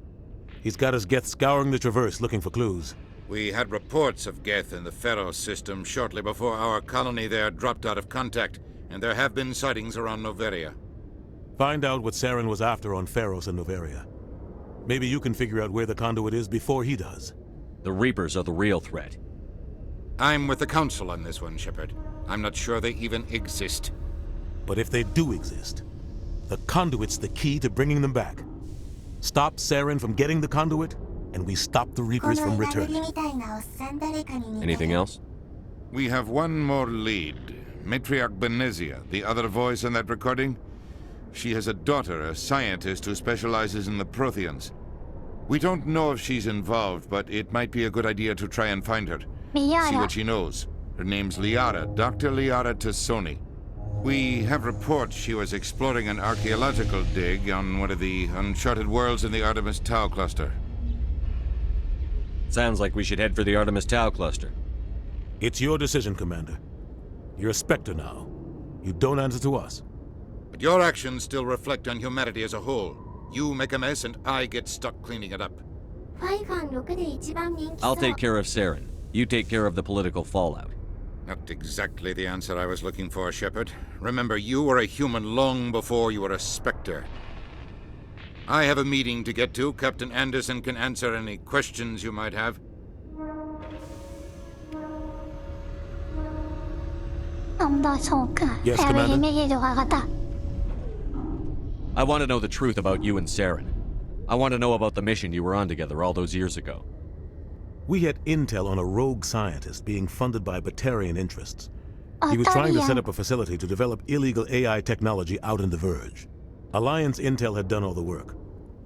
He's got his Geth scouring the Traverse looking for clues. We had reports of Geth in the Pharaoh system shortly before our colony there dropped out of contact, and there have been sightings around Noveria. Find out what Saren was after on Pharos and Noveria. Maybe you can figure out where the conduit is before he does. The Reapers are the real threat. I'm with the Council on this one, Shepard. I'm not sure they even exist. But if they do exist, the conduit's the key to bringing them back. Stop Saren from getting the conduit, and we stop the Reapers from returning. Anything else? We have one more lead. Matriarch Benezia, the other voice in that recording. She has a daughter, a scientist who specializes in the Protheans. We don't know if she's involved, but it might be a good idea to try and find her. See what she knows. Her name's Liara, Dr. Liara Tassoni. We have reports she was exploring an archaeological dig on one of the uncharted worlds in the Artemis Tau cluster. Sounds like we should head for the Artemis Tau cluster. It's your decision, Commander. You're a Spectre now. You don't answer to us. But your actions still reflect on humanity as a whole. You make a mess and I get stuck cleaning it up. I'll take care of Saren. You take care of the political fallout. Not exactly the answer I was looking for, Shepard. Remember, you were a human long before you were a Spectre. I have a meeting to get to. Captain Anderson can answer any questions you might have. Yes, Commander? I want to know the truth about you and Saren. I want to know about the mission you were on together all those years ago. We had intel on a rogue scientist being funded by Batarian interests. He was trying to set up a facility to develop illegal AI technology out in the Verge. Alliance intel had done all the work,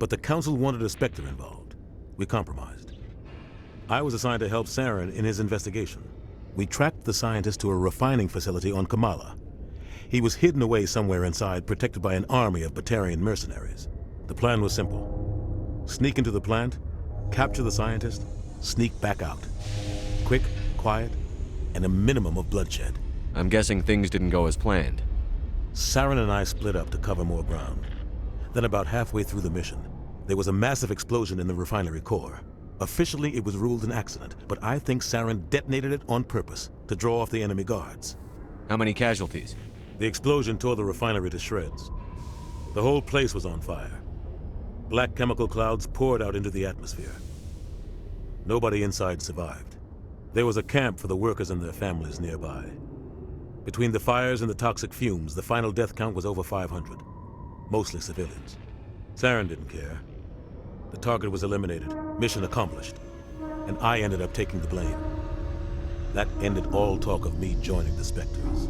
but the Council wanted a Spectre involved. We compromised. I was assigned to help Saren in his investigation. We tracked the scientist to a refining facility on Kamala. He was hidden away somewhere inside, protected by an army of Batarian mercenaries. The plan was simple. Sneak into the plant, capture the scientist, sneak back out. Quick, quiet, and a minimum of bloodshed. I'm guessing things didn't go as planned. Saren and I split up to cover more ground. Then about halfway through the mission, there was a massive explosion in the refinery core. Officially, it was ruled an accident, but I think Saren detonated it on purpose to draw off the enemy guards. How many casualties? The explosion tore the refinery to shreds. The whole place was on fire. Black chemical clouds poured out into the atmosphere. Nobody inside survived. There was a camp for the workers and their families nearby. Between the fires and the toxic fumes, the final death count was over 500. Mostly civilians. Saren didn't care. The target was eliminated, mission accomplished, and I ended up taking the blame. That ended all talk of me joining the Spectres.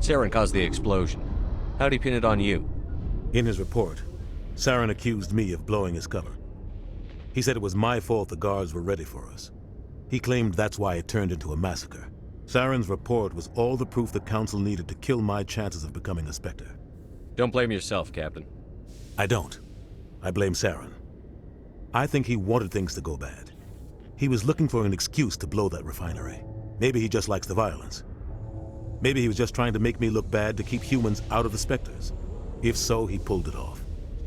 Saren caused the explosion. How'd he pin it on you? In his report, Saren accused me of blowing his cover. He said it was my fault the guards were ready for us. He claimed that's why it turned into a massacre. Saren's report was all the proof the Council needed to kill my chances of becoming a Spectre. Don't blame yourself, Captain. I don't. I blame Saren. I think he wanted things to go bad. He was looking for an excuse to blow that refinery. Maybe he just likes the violence. Maybe he was just trying to make me look bad to keep humans out of the Spectres. If so, he pulled it off.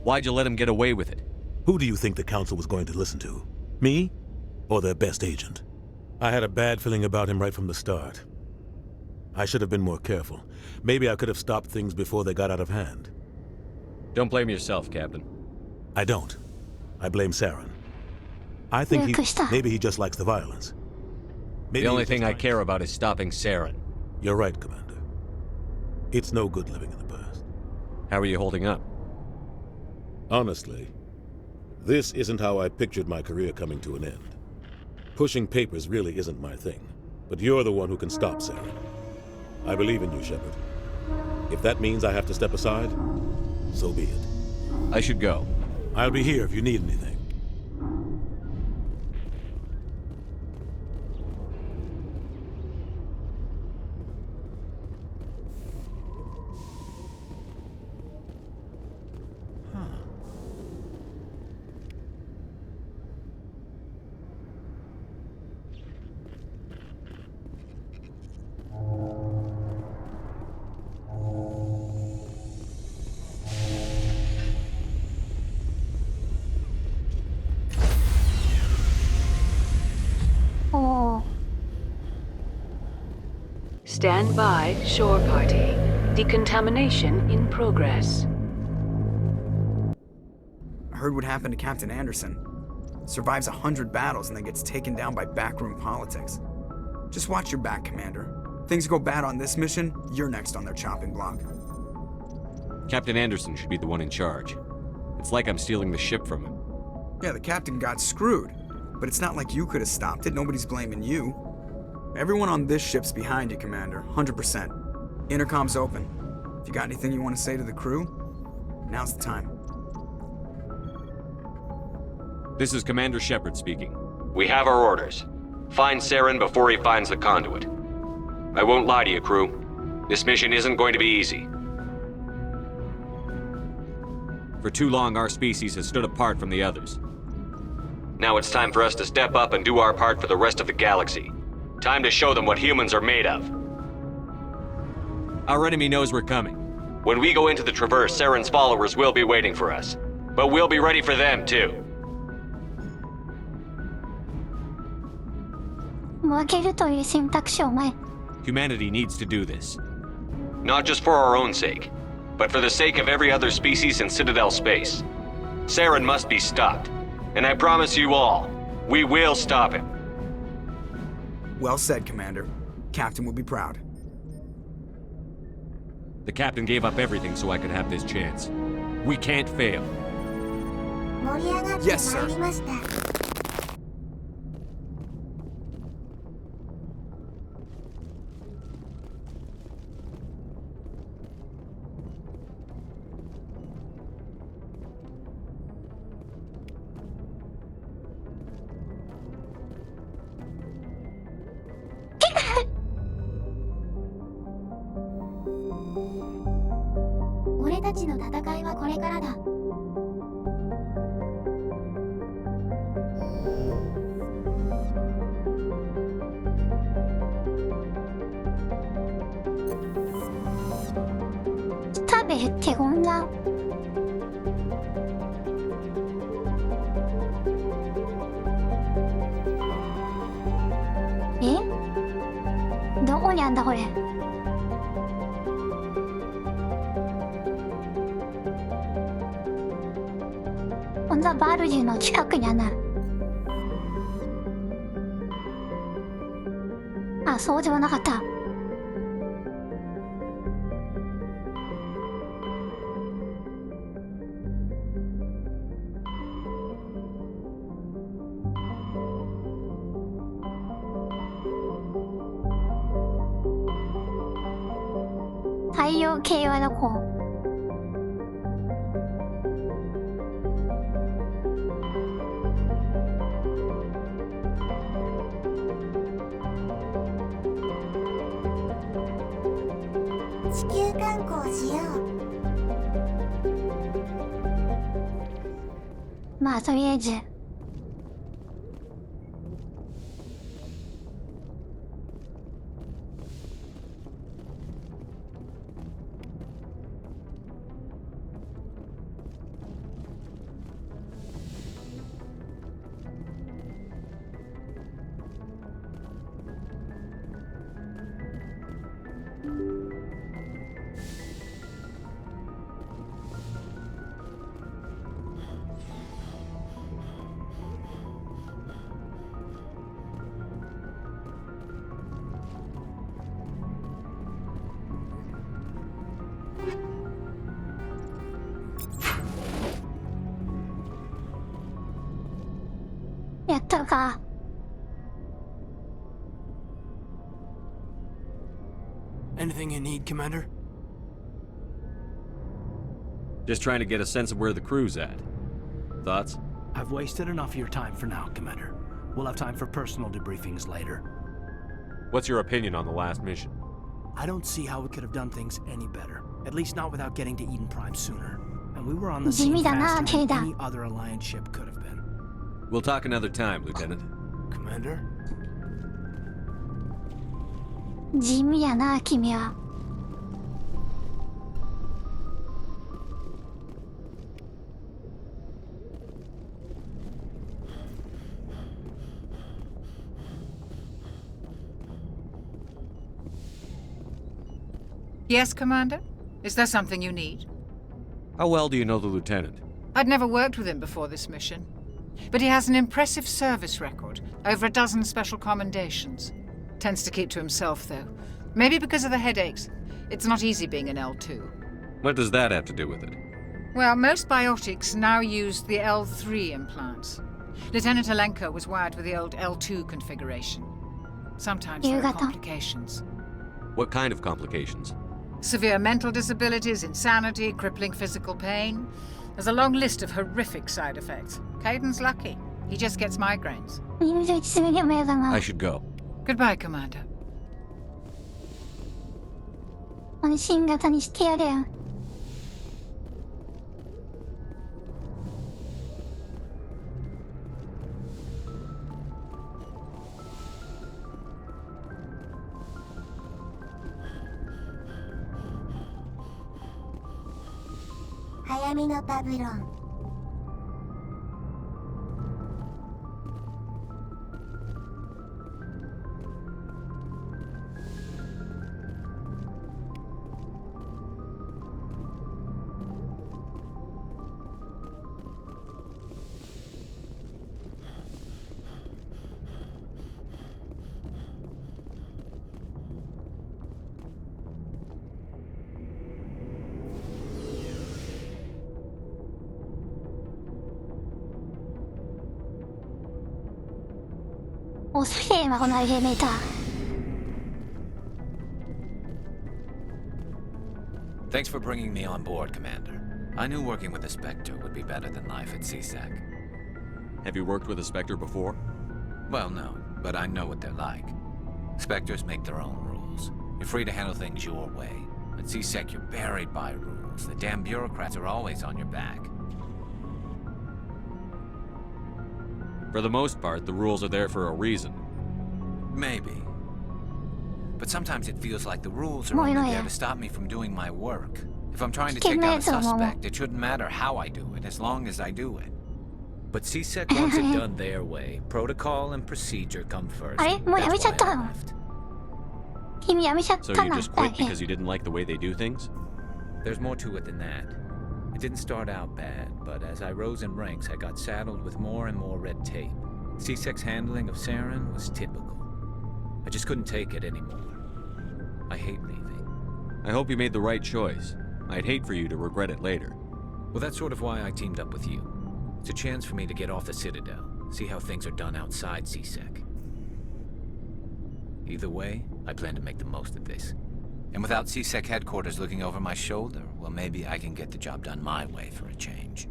Why'd you let him get away with it? Who do you think the Council was going to listen to? Me? Or their best agent? I had a bad feeling about him right from the start. I should have been more careful. Maybe I could have stopped things before they got out of hand. Don't blame yourself, Captain. I don't. I blame Saren. I think maybe he just likes the violence. Maybe the only thing I care about is stopping Saren. You're right, Commander. It's no good living in the past. How are you holding up? Honestly, this isn't how I pictured my career coming to an end. Pushing papers really isn't my thing, but you're the one who can stop Saren. I believe in you, Shepard. If that means I have to step aside, so be it. I should go. I'll be here if you need anything. Stand by, shore party. Decontamination in progress. Heard what happened to Captain Anderson. Survives 100 battles and then gets taken down by backroom politics. Just watch your back, Commander. Things go bad on this mission, you're next on their chopping block. Captain Anderson should be the one in charge. It's like I'm stealing the ship from him. Yeah, the captain got screwed. But it's not like you could have stopped it. Nobody's blaming you. Everyone on this ship's behind you, Commander. 100%. Intercom's open. If you got anything you want to say to the crew, now's the time. This is Commander Shepard speaking. We have our orders. Find Saren before he finds the conduit. I won't lie to you, crew. This mission isn't going to be easy. For too long, our species has stood apart from the others. Now it's time for us to step up and do our part for the rest of the galaxy. Time to show them what humans are made of. Our enemy knows we're coming. When we go into the Traverse, Saren's followers will be waiting for us. But we'll be ready for them, too. 負けるという選択肢を前。Humanity needs to do this. Not just for our own sake, but for the sake of every other species in Citadel space. Saren must be stopped. And I promise you all, we will stop him. Well said, Commander. Captain will be proud. The captain gave up everything so I could have this chance. We can't fail. Yes, sir.バルジュの近くにあな。あ、そうではなかった。太陽系はどこ？地球観光しよう。まあとりあえず。やったか。Anything you need, Commander? Just trying to get a sense of where the crew's at. Thoughts? I've wasted enough of your time for now, Commander. We'll have time for personal debriefings later. What's your opinion on the last mission? I don't see how we could have done things any better. At least not without getting to Eden Prime sooner. And we were on the scene faster than any other Alliance ship could have been. We'll talk another time, Lieutenant. Commander? 地味やな、君は。Yes, Commander? Is there something you need? How well do you know the Lieutenant? I'd never worked with him before this mission, but he has an impressive service record, over a dozen special commendations. Tends to keep to himself, though. Maybe because of the headaches. It's not easy being an L2. What does that have to do with it? Well, most biotics now use the L3 implants. Lieutenant Alenko was wired with the old L2 configuration. Sometimes there are complications. What kind of complications? Severe mental disabilities, insanity, crippling physical pain. There's a long list of horrific side effects. Kaiden's lucky. He just gets migraines. I should go. Goodbye, Commander. 安心型にしてやれよ。早見のパブロン。遅えわこのエレベーター。Thanks for bringing me on board, Commander. I knew working with a Spectre would be better than life at CSEC. Have you worked with a Spectre before? Well, no, but I know what they're like. Spectres make their own rules. You're free to handle things your way. At CSEC, you're buried by rules. The damn bureaucrats are always on your back. For the most part, the rules are there for a reason. Maybe. But sometimes it feels like the rules are only there to stop me from doing my work. If I'm trying to take down a suspect, it shouldn't matter how I do it, as long as I do it. But CSEC wants it done their way. Protocol and procedure come first. あれもうやめちゃったの？君やめちゃっ So た you の？ just quit because you didn't like the way they do things? There's more to it than that. It didn't start out bad, but as I rose in ranks, I got saddled with more and more red tape. CSEC's handling of Saren was typical. I just couldn't take it anymore. I hate leaving. I hope you made the right choice. I'd hate for you to regret it later. Well, that's sort of why I teamed up with you. It's a chance for me to get off the Citadel, see how things are done outside CSEC. Either way, I plan to make the most of this. And without CSEC headquarters looking over my shoulder, well, maybe I can get the job done my way for a change.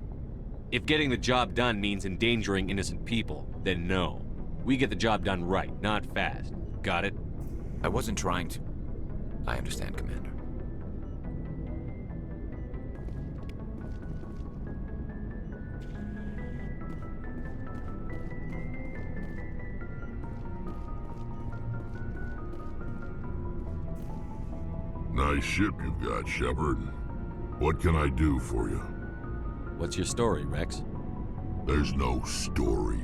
If getting the job done means endangering innocent people, then no. We get the job done right, not fast. Got it? I wasn't trying to. I understand, Commander. Nice ship you've got, Shepard. What can I do for you? What's your story, Rex? There's no story.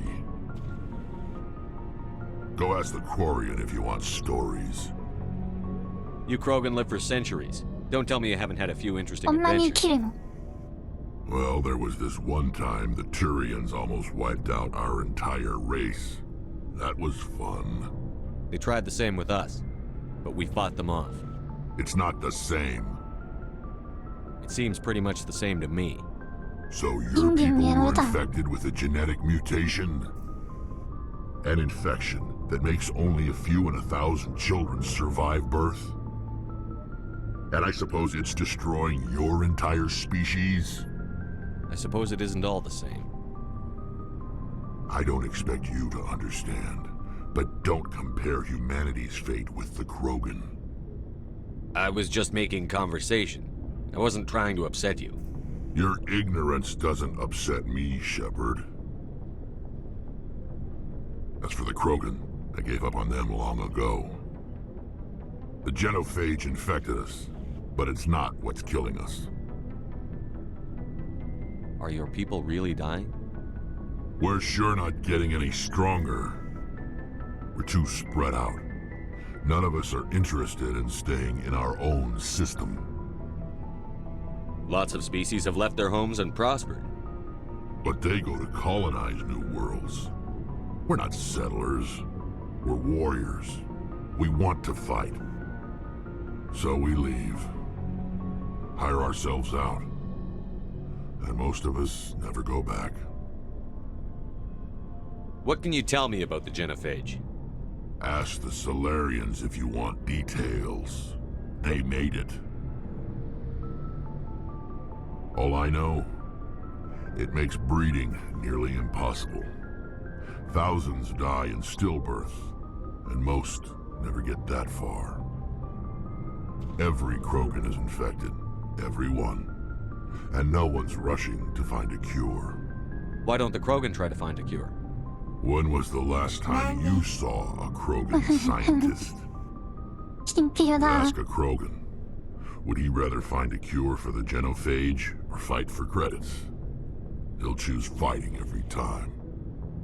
Go ask the Quarian if you want stories. You Krogan live for centuries. Don't tell me you haven't had a few interesting こんなに生 adventures. きるの？ Well, there was this one time the Turians almost wiped out our entire race. That was fun. They tried the same with us, but we fought them off. It's not the same. It seems pretty much the same to me. So your people were infected with a genetic mutation? An infection that makes only a few in 1,000 children survive birth? And I suppose it's destroying your entire species? I suppose it isn't all the same. I don't expect you to understand, but don't compare humanity's fate with the Krogan. I was just making conversation. I wasn't trying to upset you. Your ignorance doesn't upset me, Shepard. As for the Krogan, I gave up on them long ago. The genophage infected us, but it's not what's killing us. Are your people really dying? We're sure not getting any stronger. We're too spread out. None of us are interested in staying in our own system. Lots of species have left their homes and prospered. But they go to colonize new worlds. We're not settlers. We're warriors. We want to fight. So we leave. Hire ourselves out. And most of us never go back. What can you tell me about the genophage? Ask the Solarians if you want details. They made it. All I know, it makes breeding nearly impossible. Thousands die in stillbirth, and most never get that far. Every Krogan is infected, every one. And no one's rushing to find a cure. Why don't the Krogan try to find a cure? When was the last time you saw a Krogan scientist? Ask a Krogan. Would he rather find a cure for the genophage or fight for credits? He'll choose fighting every time.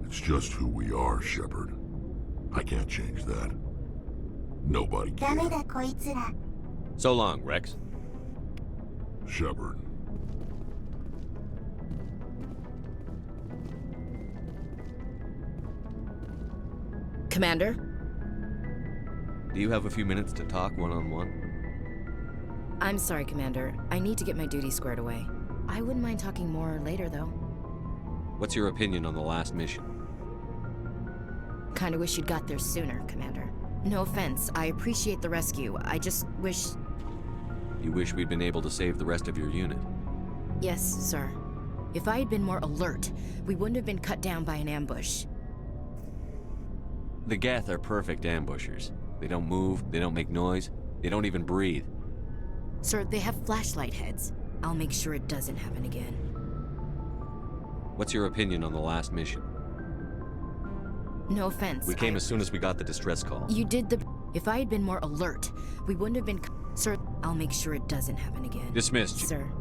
It's just who we are, Shepard. I can't change that. Nobody can. So long, Rex. Shepard. Commander? Do you have a few minutes to talk one-on-one? I'm sorry, Commander. I need to get my duties squared away. I wouldn't mind talking more later, though. What's your opinion on the last mission? Kinda wish you'd got there sooner, Commander. No offense, I appreciate the rescue. I just wish... You wish we'd been able to save the rest of your unit? Yes, sir. If I had been more alert, we wouldn't have been cut down by an ambush. The Geth are perfect ambushers. They don't move, they don't make noise, they don't even breathe. Sir, they have flashlight heads. I'll make sure it doesn't happen again. What's your opinion on the last mission? No offense. We came as soon as we got the distress call. You did the... If I had been more alert, we wouldn't have been... Sir, I'll make sure it doesn't happen again. Dismissed. Sir.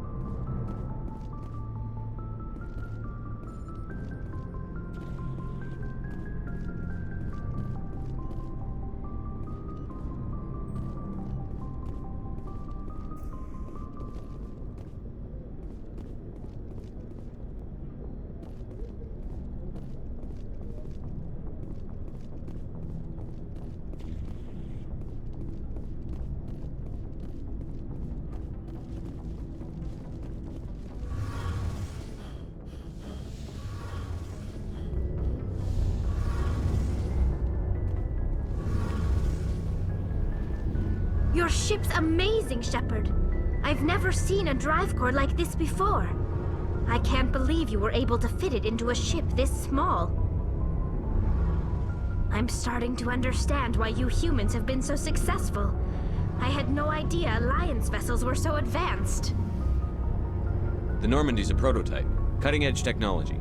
Your ship's amazing, Shepard. I've never seen a drive core like this before. I can't believe you were able to fit it into a ship this small. I'm starting to understand why you humans have been so successful. I had no idea Alliance vessels were so advanced. The Normandy's a prototype. Cutting-edge technology.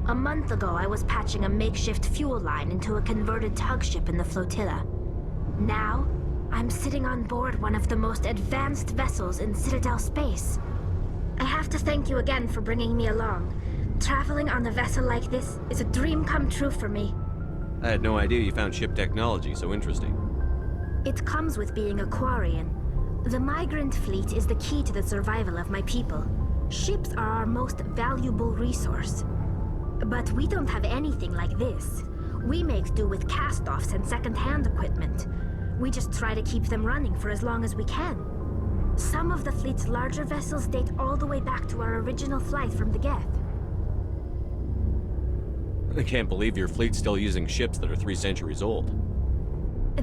A month ago, I was patching a makeshift fuel line into a converted tug ship in the flotilla. Now, I'm sitting on board one of the most advanced vessels in Citadel space. I have to thank you again for bringing me along. Traveling on a vessel like this is a dream come true for me. I had no idea you found ship technology so interesting. It comes with being a Quarian. The migrant fleet is the key to the survival of my people. Ships are our most valuable resource. But we don't have anything like this. We make do with cast-offs and second-hand equipment. We just try to keep them running for as long as we can. Some of the fleet's larger vessels date all the way back to our original flight from the Geth. I can't believe your fleet's still using ships that are 3 centuries old.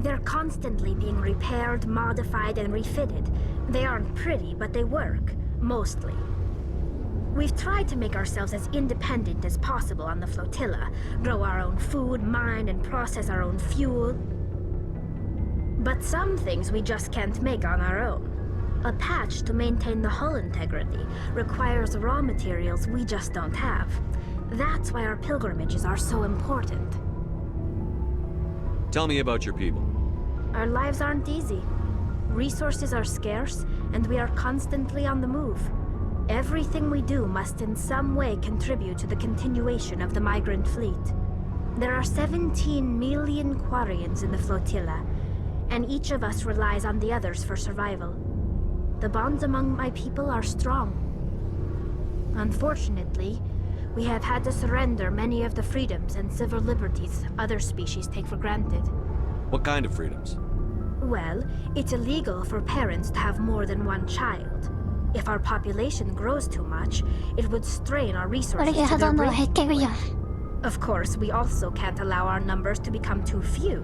They're constantly being repaired, modified, and refitted. They aren't pretty, but they work. Mostly. We've tried to make ourselves as independent as possible on the flotilla. Grow our own food, mine, and process our own fuel. But some things we just can't make on our own. A patch to maintain the hull integrity requires raw materials we just don't have. That's why our pilgrimages are so important. Tell me about your people. Our lives aren't easy. Resources are scarce, and we are constantly on the move. Everything we do must in some way contribute to the continuation of the migrant fleet. There are 17 million Quarians in the flotilla, and each of us relies on the others for survival. The bonds among my people are strong. Unfortunately, we have had to surrender many of the freedoms and civil liberties other species take for granted. What kind of freedoms? Well, it's illegal for parents to have more than one child. If our population grows too much, it would strain our resources to their breaking point. Of course, we also can't allow our numbers to become too few.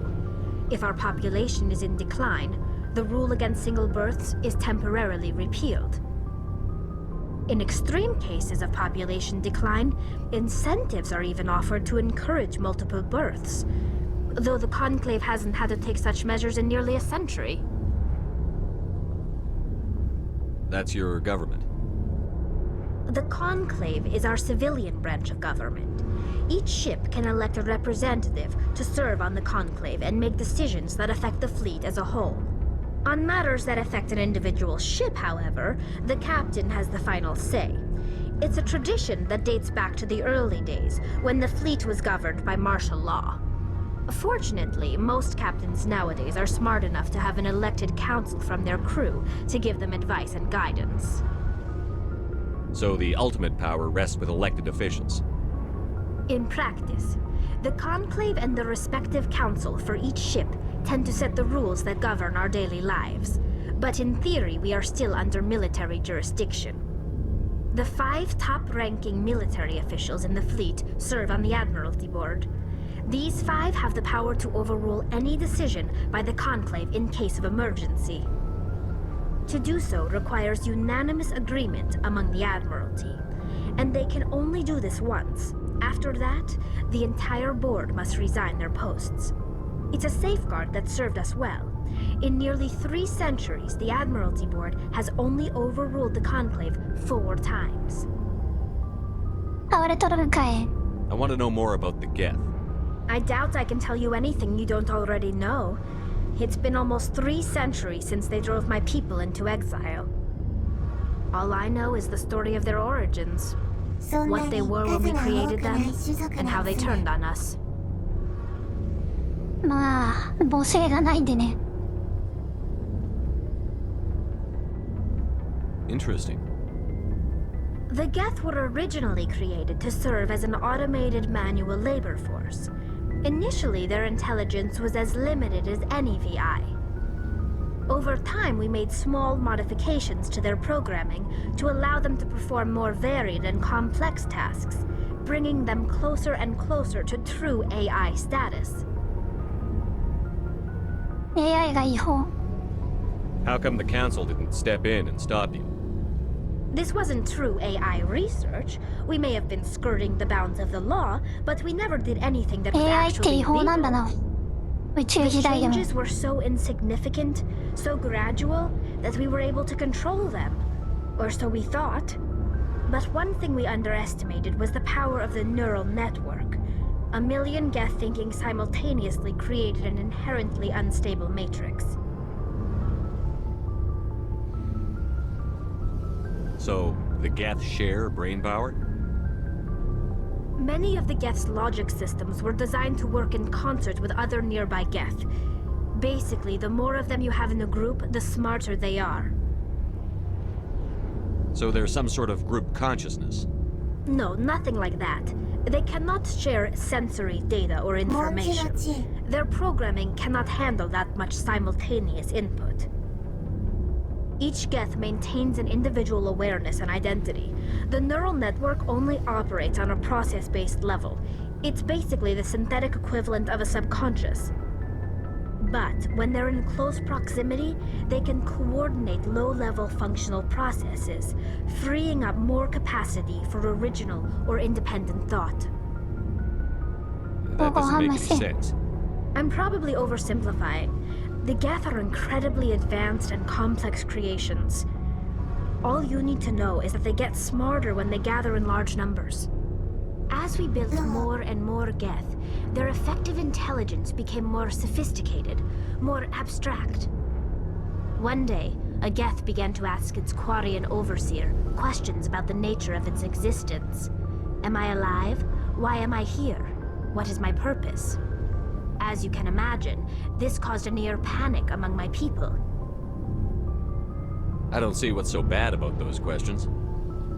If our population is in decline, the rule against single births is temporarily repealed. In extreme cases of population decline, incentives are even offered to encourage multiple births, though the Conclave hasn't had to take such measures in nearly a century. That's your government? The Conclave is our civilian branch of government. Each ship can elect a representative to serve on the Conclave and make decisions that affect the fleet as a whole. On matters that affect an individual ship, however, the captain has the final say. It's a tradition that dates back to the early days, when the fleet was governed by martial law. Fortunately, most captains nowadays are smart enough to have an elected council from their crew to give them advice and guidance. So the ultimate power rests with elected officials? In practice, the Conclave and the respective council for each ship tend to set the rules that govern our daily lives. But in theory, we are still under military jurisdiction. The 5 top-ranking military officials in the fleet serve on the Admiralty Board. These 5 have the power to overrule any decision by the Conclave in case of emergency. To do so requires unanimous agreement among the Admiralty, and they can only do this once. After that, the entire board must resign their posts. It's a safeguard that served us well. In nearly 3 centuries, the Admiralty Board has only overruled the Conclave 4 times. I want to know more about the Geth. I doubt I can tell you anything you don't already know. It's been almost 3 centuries since they drove my people into exile. All I know is the story of their origins, what they were when we created them, and how they turned on us. まあ、母性がないんでね。Interesting. The Geth were originally created to serve as an automated manual labor force. Initially, their intelligence was as limited as any VI. Over time, we made small modifications to their programming to allow them to perform more varied and complex tasks, bringing them closer and closer to true AI status. AI が違法。How come the council didn't step in and stop you? This wasn't true AI research. We may have been skirting the bounds of the law, but we never did anything that was AI って違 actually 法なんだ legal. な。宇宙 The 時代でも。 changes were so insignificant, so gradual, that we were able to control them. Or so we thought. But one thing we underestimated was the power of the neural network. A million Geth thinking simultaneously created an inherently unstable matrix. So, the Geth share brain power? Many of the Geth's logic systems were designed to work in concert with other nearby Geth. Basically, the more of them you have in a group, the smarter they are. So there's some sort of group consciousness? No, nothing like that. They cannot share sensory data or information. Their programming cannot handle that much simultaneous input. Each Geth maintains an individual awareness and identity. The neural network only operates on a process-based level. It's basically the synthetic equivalent of a subconscious. But when they're in close proximity, they can coordinate low-level functional processes, freeing up more capacity for original or independent thought. That doesn't make any sense. I'm probably oversimplifying. The Geth are incredibly advanced and complex creations. All you need to know is that they get smarter when they gather in large numbers. As we built more and more Geth, their effective intelligence became more sophisticated, more abstract. One day, a Geth began to ask its Quarian overseer questions about the nature of its existence. Am I alive? Why am I here? What is my purpose? As you can imagine, this caused a near panic among my people. I don't see what's so bad about those questions.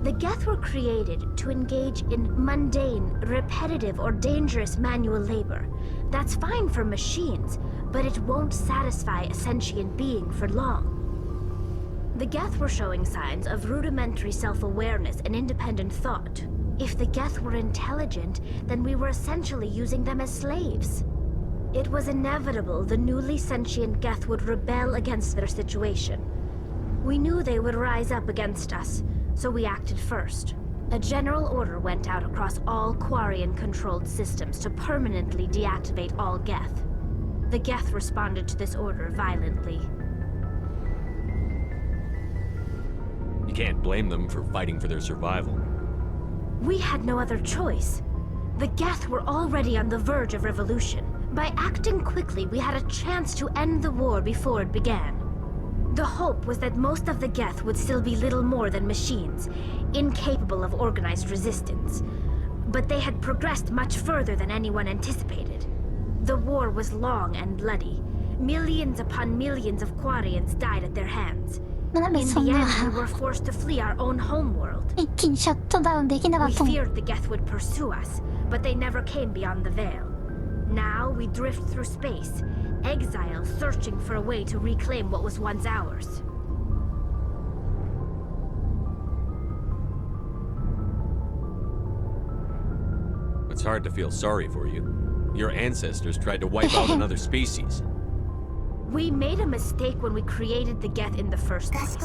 The Geth were created to engage in mundane, repetitive, or dangerous manual labor. That's fine for machines, but it won't satisfy a sentient being for long. The Geth were showing signs of rudimentary self-awareness and independent thought. If the Geth were intelligent, then we were essentially using them as slaves. It was inevitable the newly sentient Geth would rebel against their situation. We knew they would rise up against us, so we acted first. A general order went out across all Quarian-controlled systems to permanently deactivate all Geth. The Geth responded to this order violently. You can't blame them for fighting for their survival. We had no other choice. The Geth were already on the verge of revolution. By acting quickly, we had a chance to end the war before it began. The hope was that most of the Geth would still be little more than machines, incapable of organized resistance. But they had progressed much further than anyone anticipated. The war was long and bloody. Millions upon millions of Quarians died at their hands. In the end, we were forced to flee our own homeworld. We feared the Geth would pursue us, but they never came beyond the Veil. Now we drift through space, exiles searching for a way to reclaim what was once ours. It's hard to feel sorry for you. Your ancestors tried to wipe out another species. We made a mistake when we created the Geth in the first place,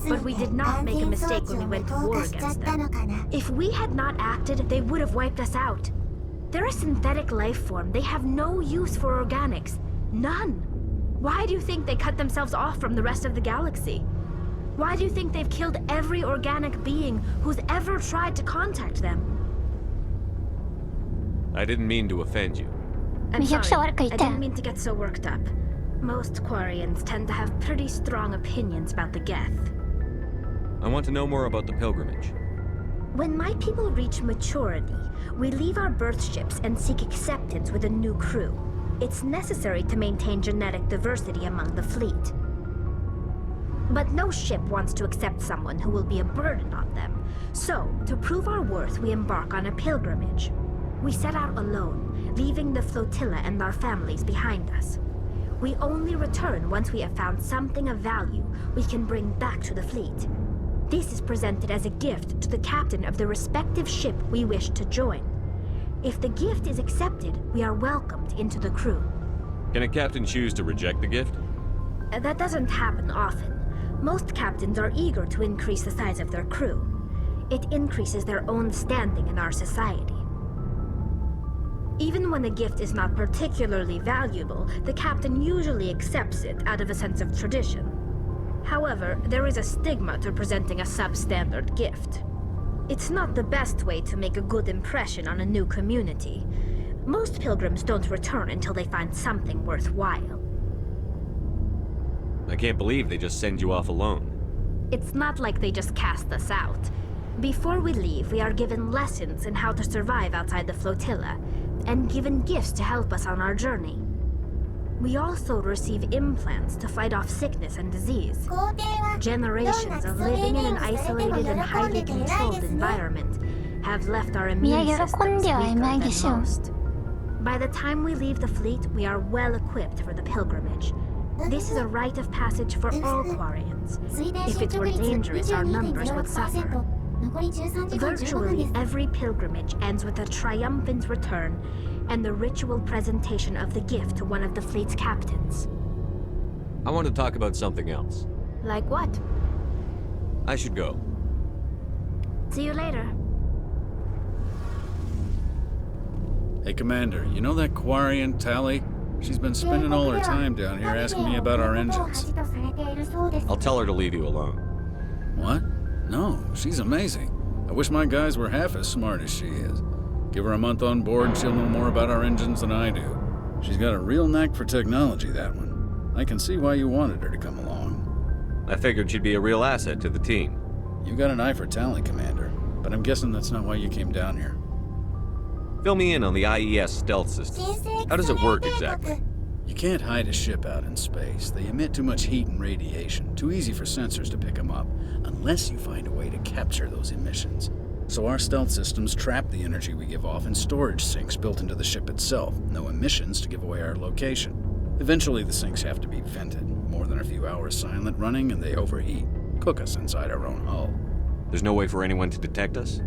but we did not make a mistake when we went to war against them. If we had not acted, they would have wiped us out. They're a synthetic life form. They have no use for organics. None. Why do you think they cut themselves off from the rest of the galaxy? Why do you think they've killed every organic being who's ever tried to contact them? I didn't mean to offend you. I'm sorry. I didn't mean to get so worked up. Most Quarians tend to have pretty strong opinions about the Geth. I want to know more about the pilgrimage. When my people reach maturity, we leave our birth ships and seek acceptance with a new crew. It's necessary to maintain genetic diversity among the fleet. But no ship wants to accept someone who will be a burden on them. So, to prove our worth, we embark on a pilgrimage. We set out alone, leaving the flotilla and our families behind us. We only return once we have found something of value we can bring back to the fleet. This is presented as a gift to the captain of the respective ship we wish to join. If the gift is accepted, we are welcomed into the crew. Can a captain choose to reject the gift? That doesn't happen often. Most captains are eager to increase the size of their crew. It increases their own standing in our society. Even when the gift is not particularly valuable, the captain usually accepts it out of a sense of tradition. However, there is a stigma to presenting a substandard gift. It's not the best way to make a good impression on a new community. Most pilgrims don't return until they find something worthwhile. I can't believe they just send you off alone. It's not like they just cast us out. Before we leave, we are given lessons in how to survive outside the flotilla, and given gifts to help us on our journey. We also receive implants to fight off sickness and disease. Generations of living in an isolated and highly controlled environment have left our immune systems weaker than most. By the time we leave the fleet, we are well equipped for the pilgrimage. This is a rite of passage for all Quarians. If it were dangerous, our numbers would suffer. Virtually every pilgrimage ends with a triumphant return and the ritual presentation of the gift to one of the fleet's captains. I want to talk about something else. Like what? I should go. See you later. Hey, Commander, you know that Quarian, Tally? She's been spending all her time down here asking me about our engines. I'll tell her to leave you alone. What? No, she's amazing. I wish my guys were half as smart as she is. Give her a month on board and she'll know more about our engines than I do. She's got a real knack for technology, that one. I can see why you wanted her to come along. I figured she'd be a real asset to the team. You got an eye for talent, Commander, but I'm guessing that's not why you came down here. Fill me in on the IES stealth system. How does it work exactly? You can't hide a ship out in space. They emit too much heat and radiation, too easy for sensors to pick them up, unless you find a way to capture those emissions. So our stealth systems trap the energy we give off in storage sinks built into the ship itself. No emissions to give away our location. Eventually the sinks have to be vented. More than a few hours silent running and they overheat. Cook us inside our own hull. There's no way for anyone to detect us?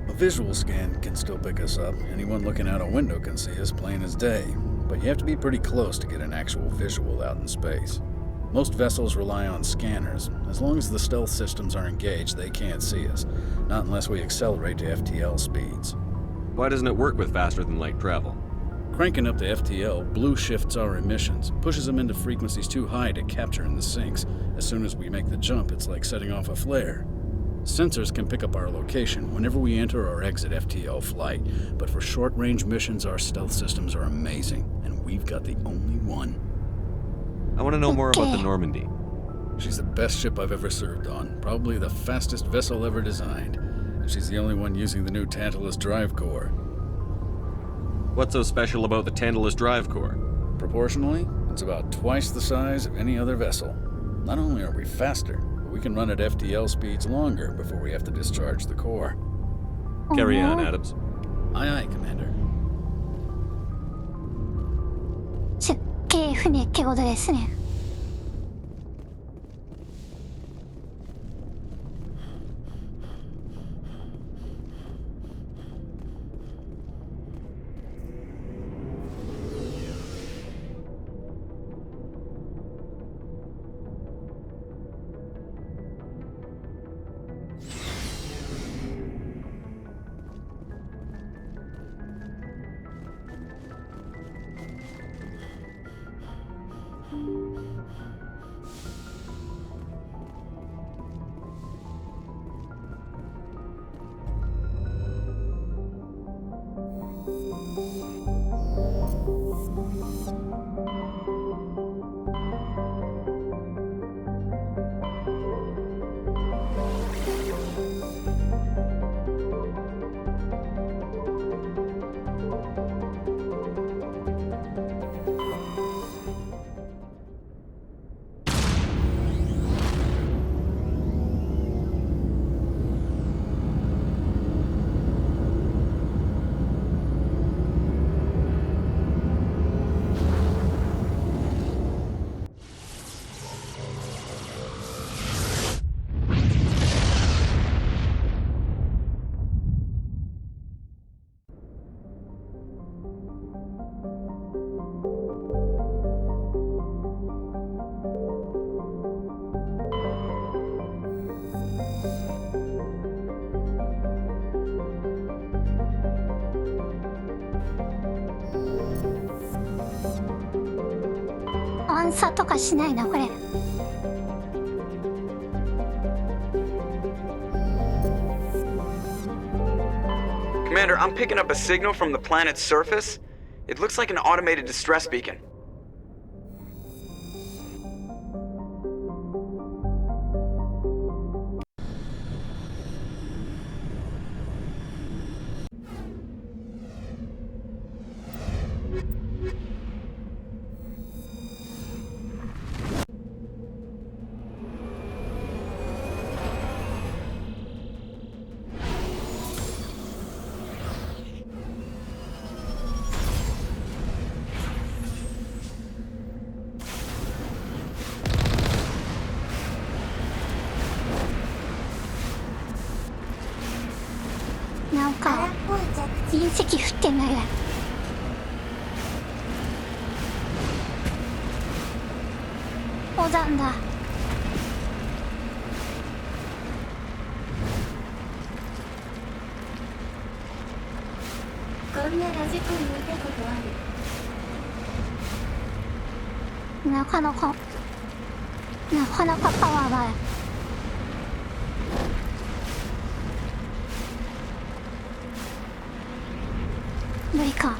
A visual scan can still pick us up. Anyone looking out a window can see us plain as day. But you have to be pretty close to get an actual visual out in space. Most vessels rely on scanners. As long as the stealth systems are engaged, they can't see us. Not unless we accelerate to FTL speeds. Why doesn't it work with faster-than-light travel? Cranking up to FTL blue shifts our emissions, pushes them into frequencies too high to capture in the sinks. As soon as we make the jump, it's like setting off a flare. Sensors can pick up our location whenever we enter or exit FTL flight, but for short-range missions, our stealth systems are amazing, and we've got the only one. I want to know more about the Normandy. She's the best ship I've ever served on, probably the fastest vessel ever designed, and she's the only one using the new Tantalus drive core. What's so special about the Tantalus drive core? Proportionally, it's about twice the size of any other vessel. Not only are we faster, but we can run at FTL speeds longer before we have to discharge the core. Carry on, Adams. Aye, aye, Commander. すっげえ船ってことですね。暗殺とかしないなこれ。Commander, I'm picking up a signal from the planet's surface. It looks like an automated distress beacon.なんか隕石降ってんだけど。火山だ。こんなラジコン見たことある？なかなかパワーがある。無理か。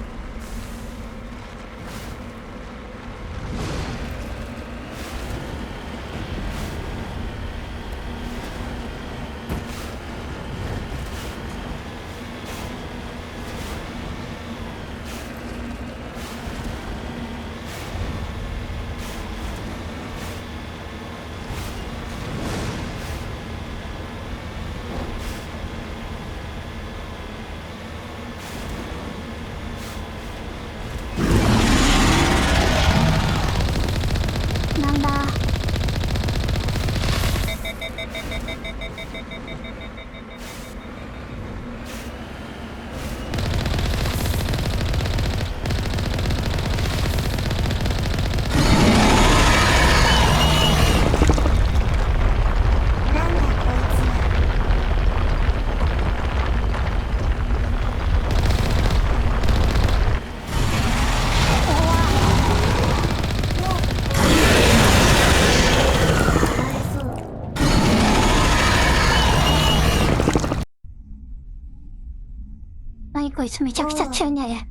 何こいつめちゃくちゃ強いんだね。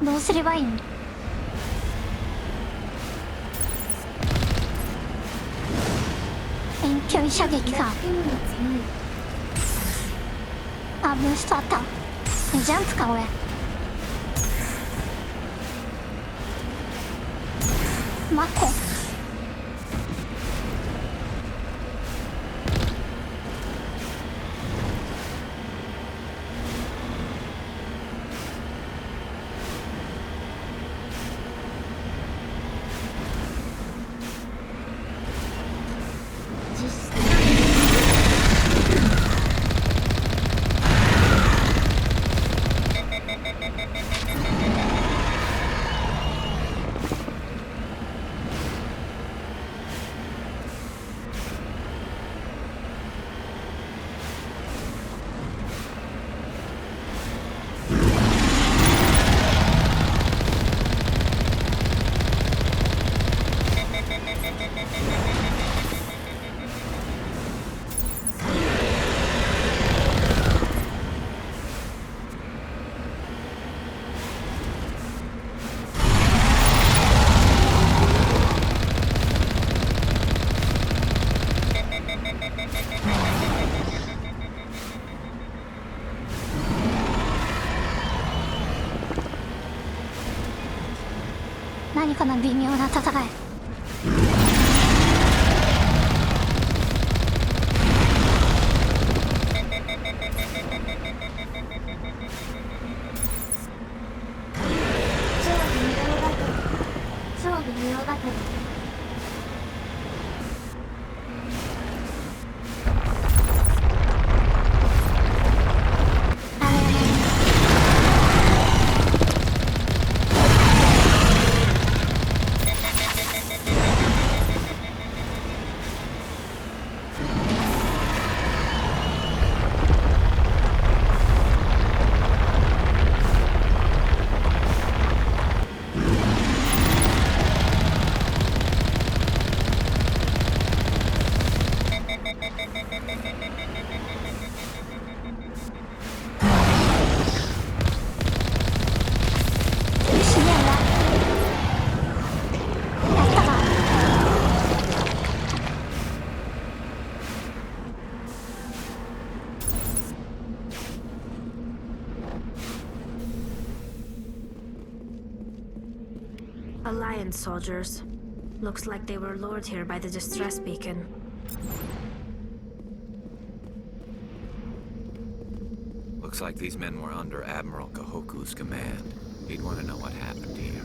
どうすればいいの？遠距離射撃か。あ、ブーストあった。ジャンプか俺。待って。何かな微妙な戦い。超微妙バトル。Alliance soldiers. Looks like they were lured here by the distress beacon. Looks like these men were under Admiral Kahoku's command. He'd want to know what happened here.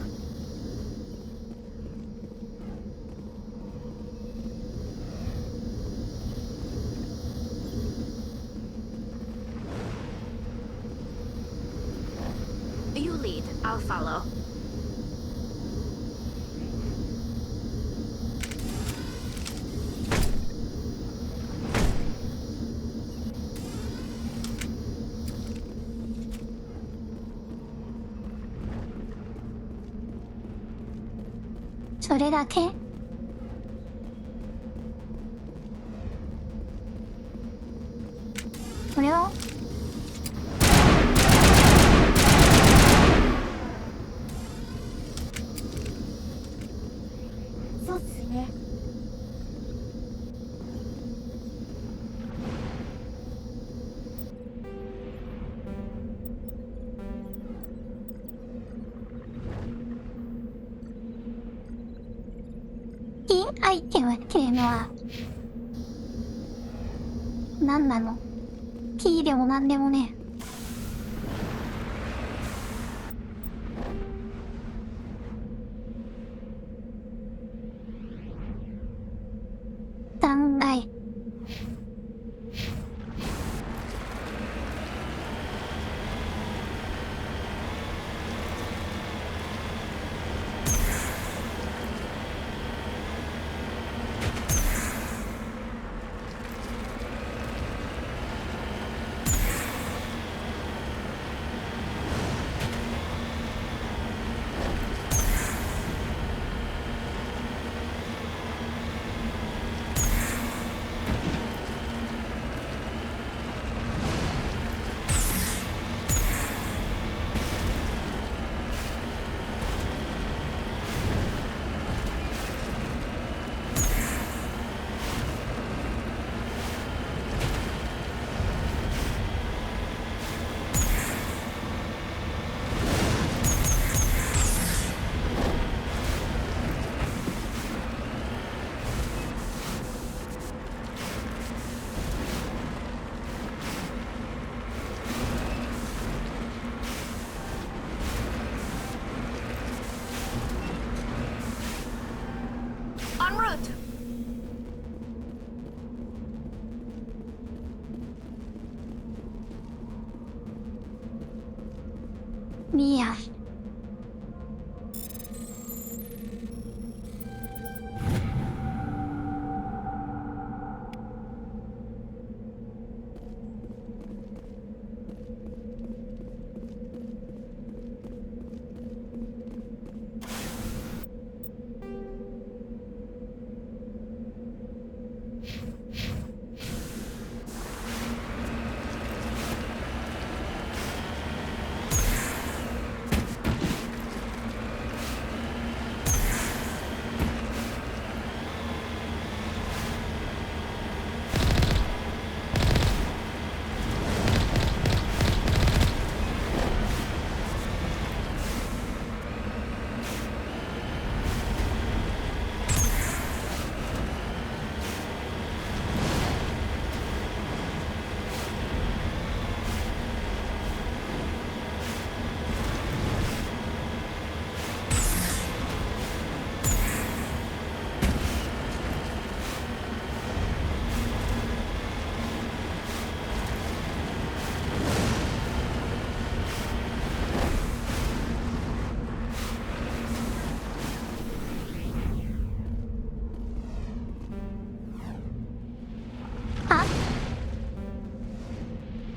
You lead. I'll follow. So それだけ？これをそうっすね。キーアイテムっていうのは何なの？キーでも何でもね。断崖。いいや。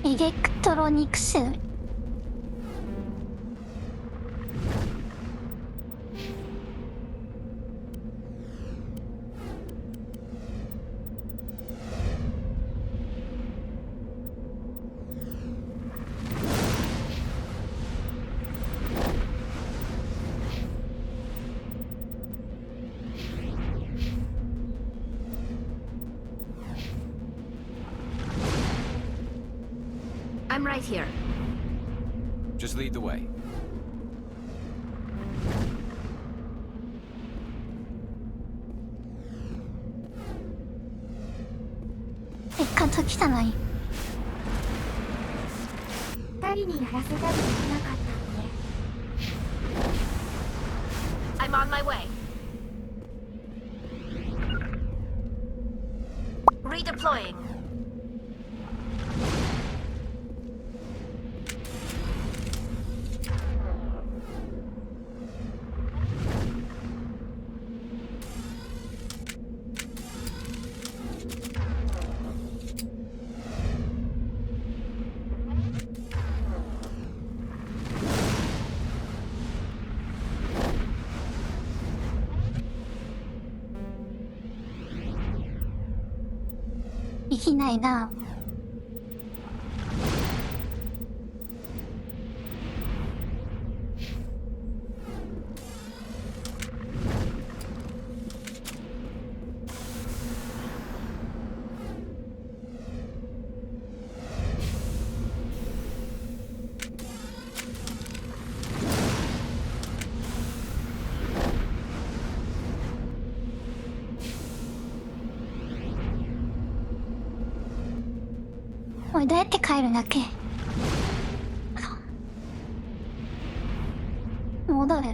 エレクトロニクス。I'm right here. Just lead the way. せっかく来たのに。二人にやらせたりできなかったんで。 I'm on my way. Redeploying.できないな。おい、どうやって帰るんだっけ。戻る。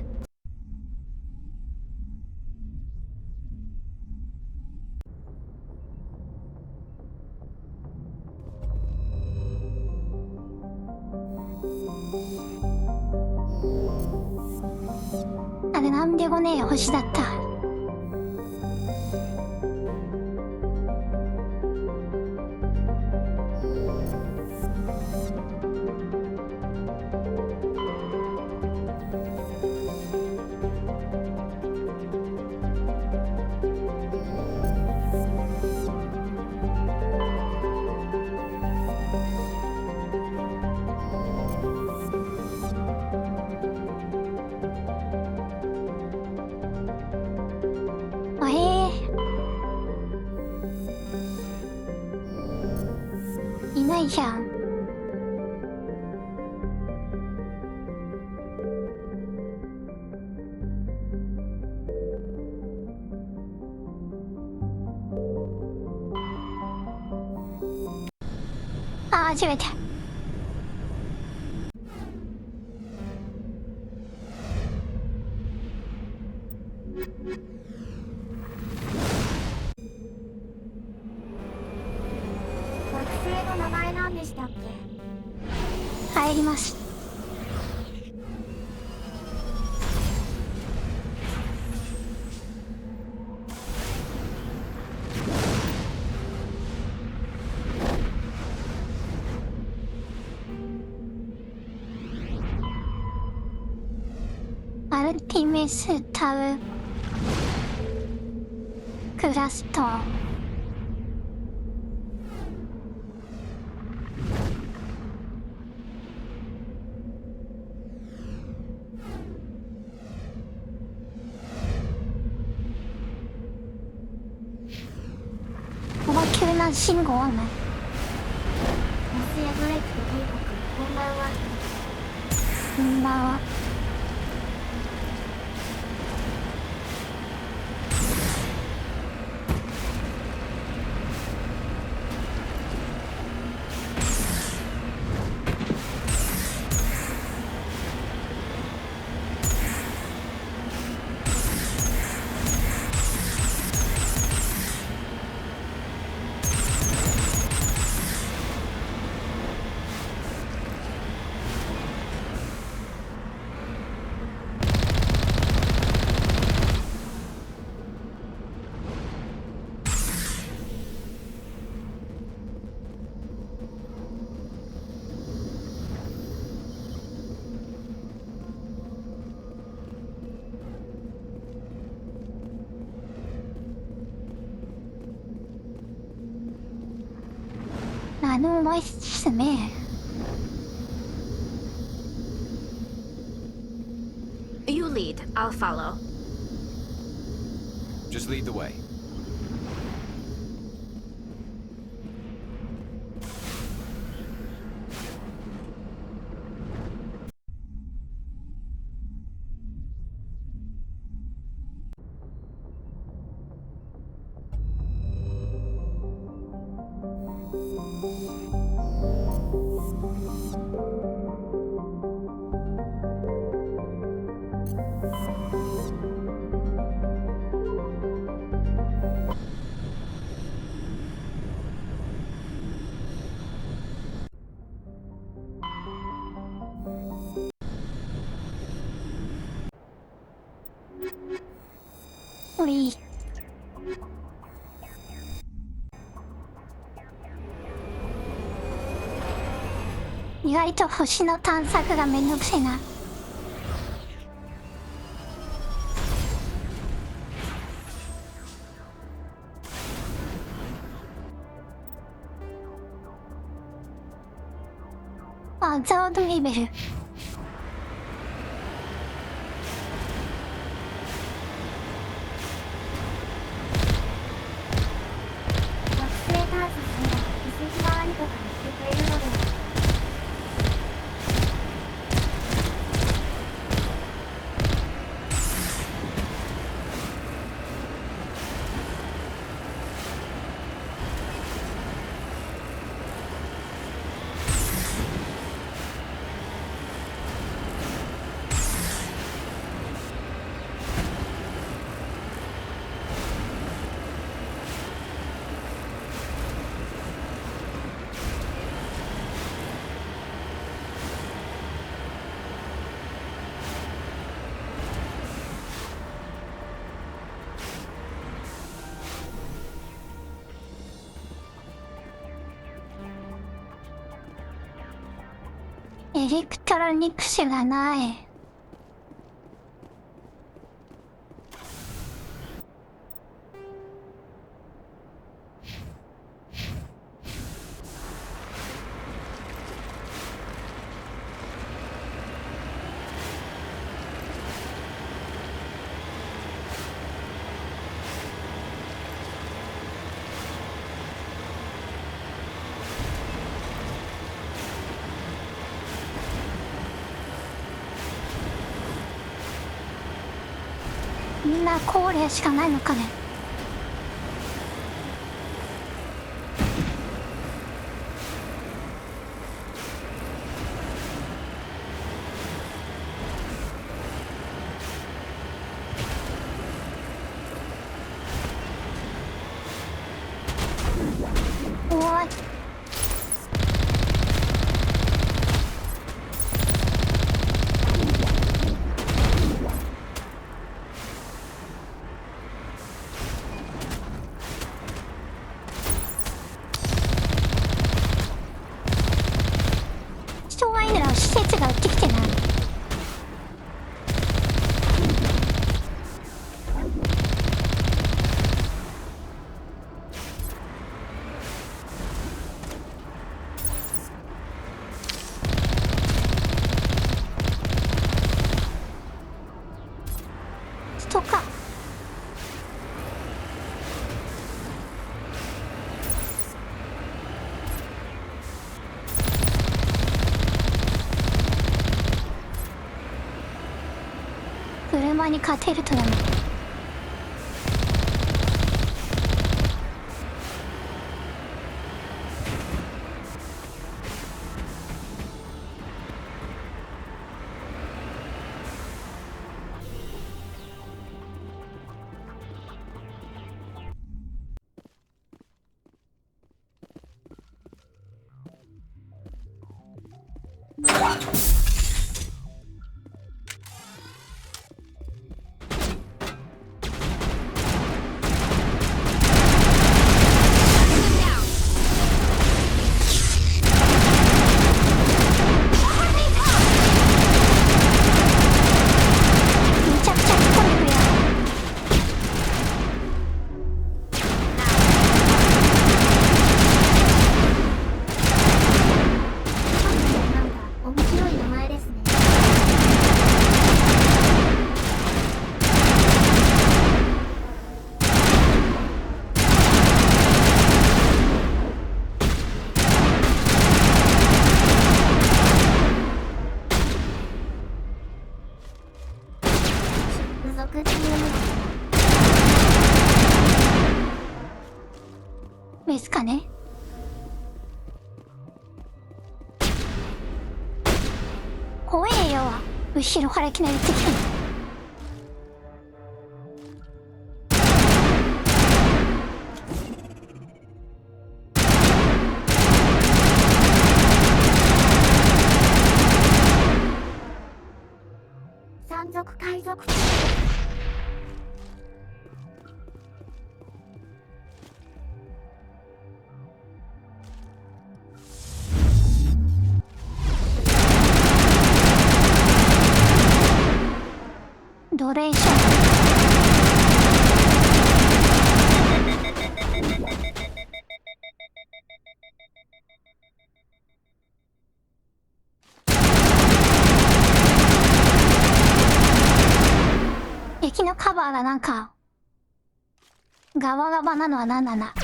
あれなんでもねえ星だった。いないじゃん。あ、初めて。惑星の名前なんでしたっけ？入ります。アルティメスタウクラスト。急な信号はない。マスヤブレイクと帝国、こんばんは。こんばんは。もうですね。You lead, I'll follow. Just lead the way.意外と星の探索がめんどくせえな。あ、ザードレベル。エレクトロニクスがない。みんな高齢しかないのかね。おい。人がいるの施設が売ってきてない。馬に勝てるとでも。ですかね。怖えよ、後ろからいきなり出てきたの。山賊海賊奴隷商敵のカバーがなんかガバガバなのは何なんだ。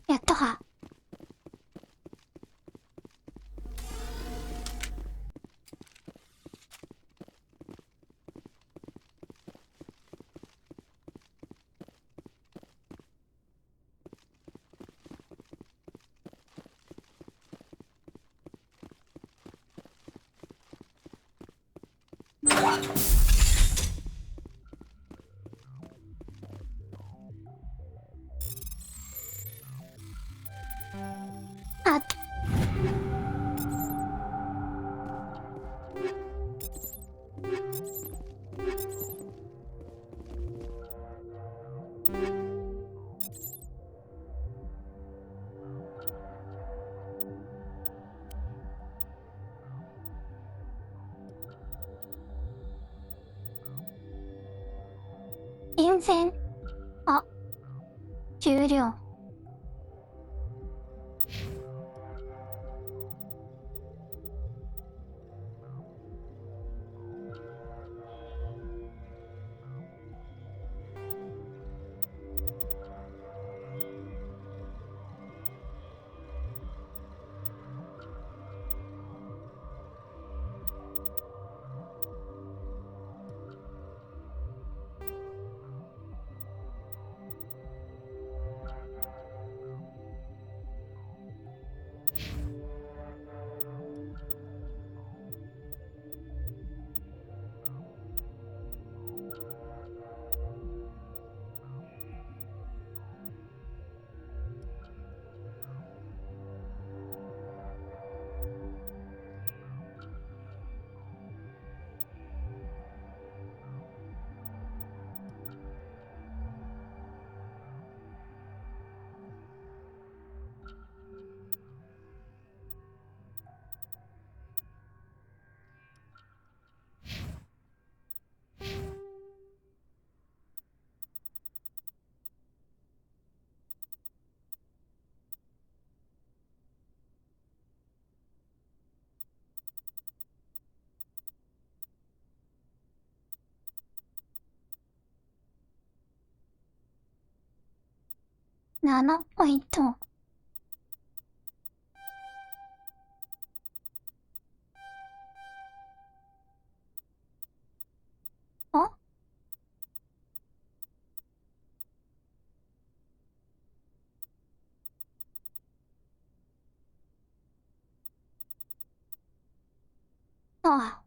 やっとか。あ印銭。あ、重量。7ポイント。お？ああ。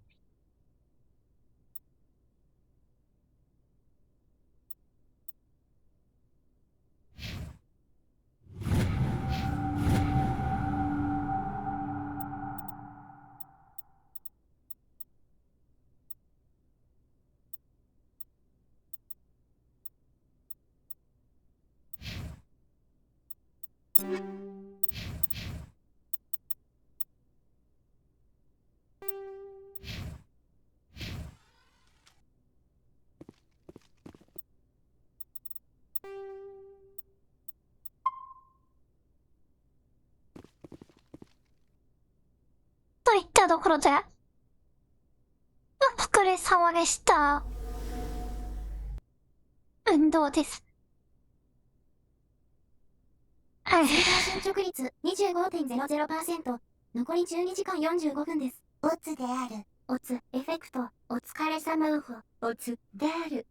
といったところで、お疲れ様でした。運動です。センター進捗率 25.00%。残り12時間45分です。オツである。オツ、エフェクト。お疲れ様ウホ。オツである。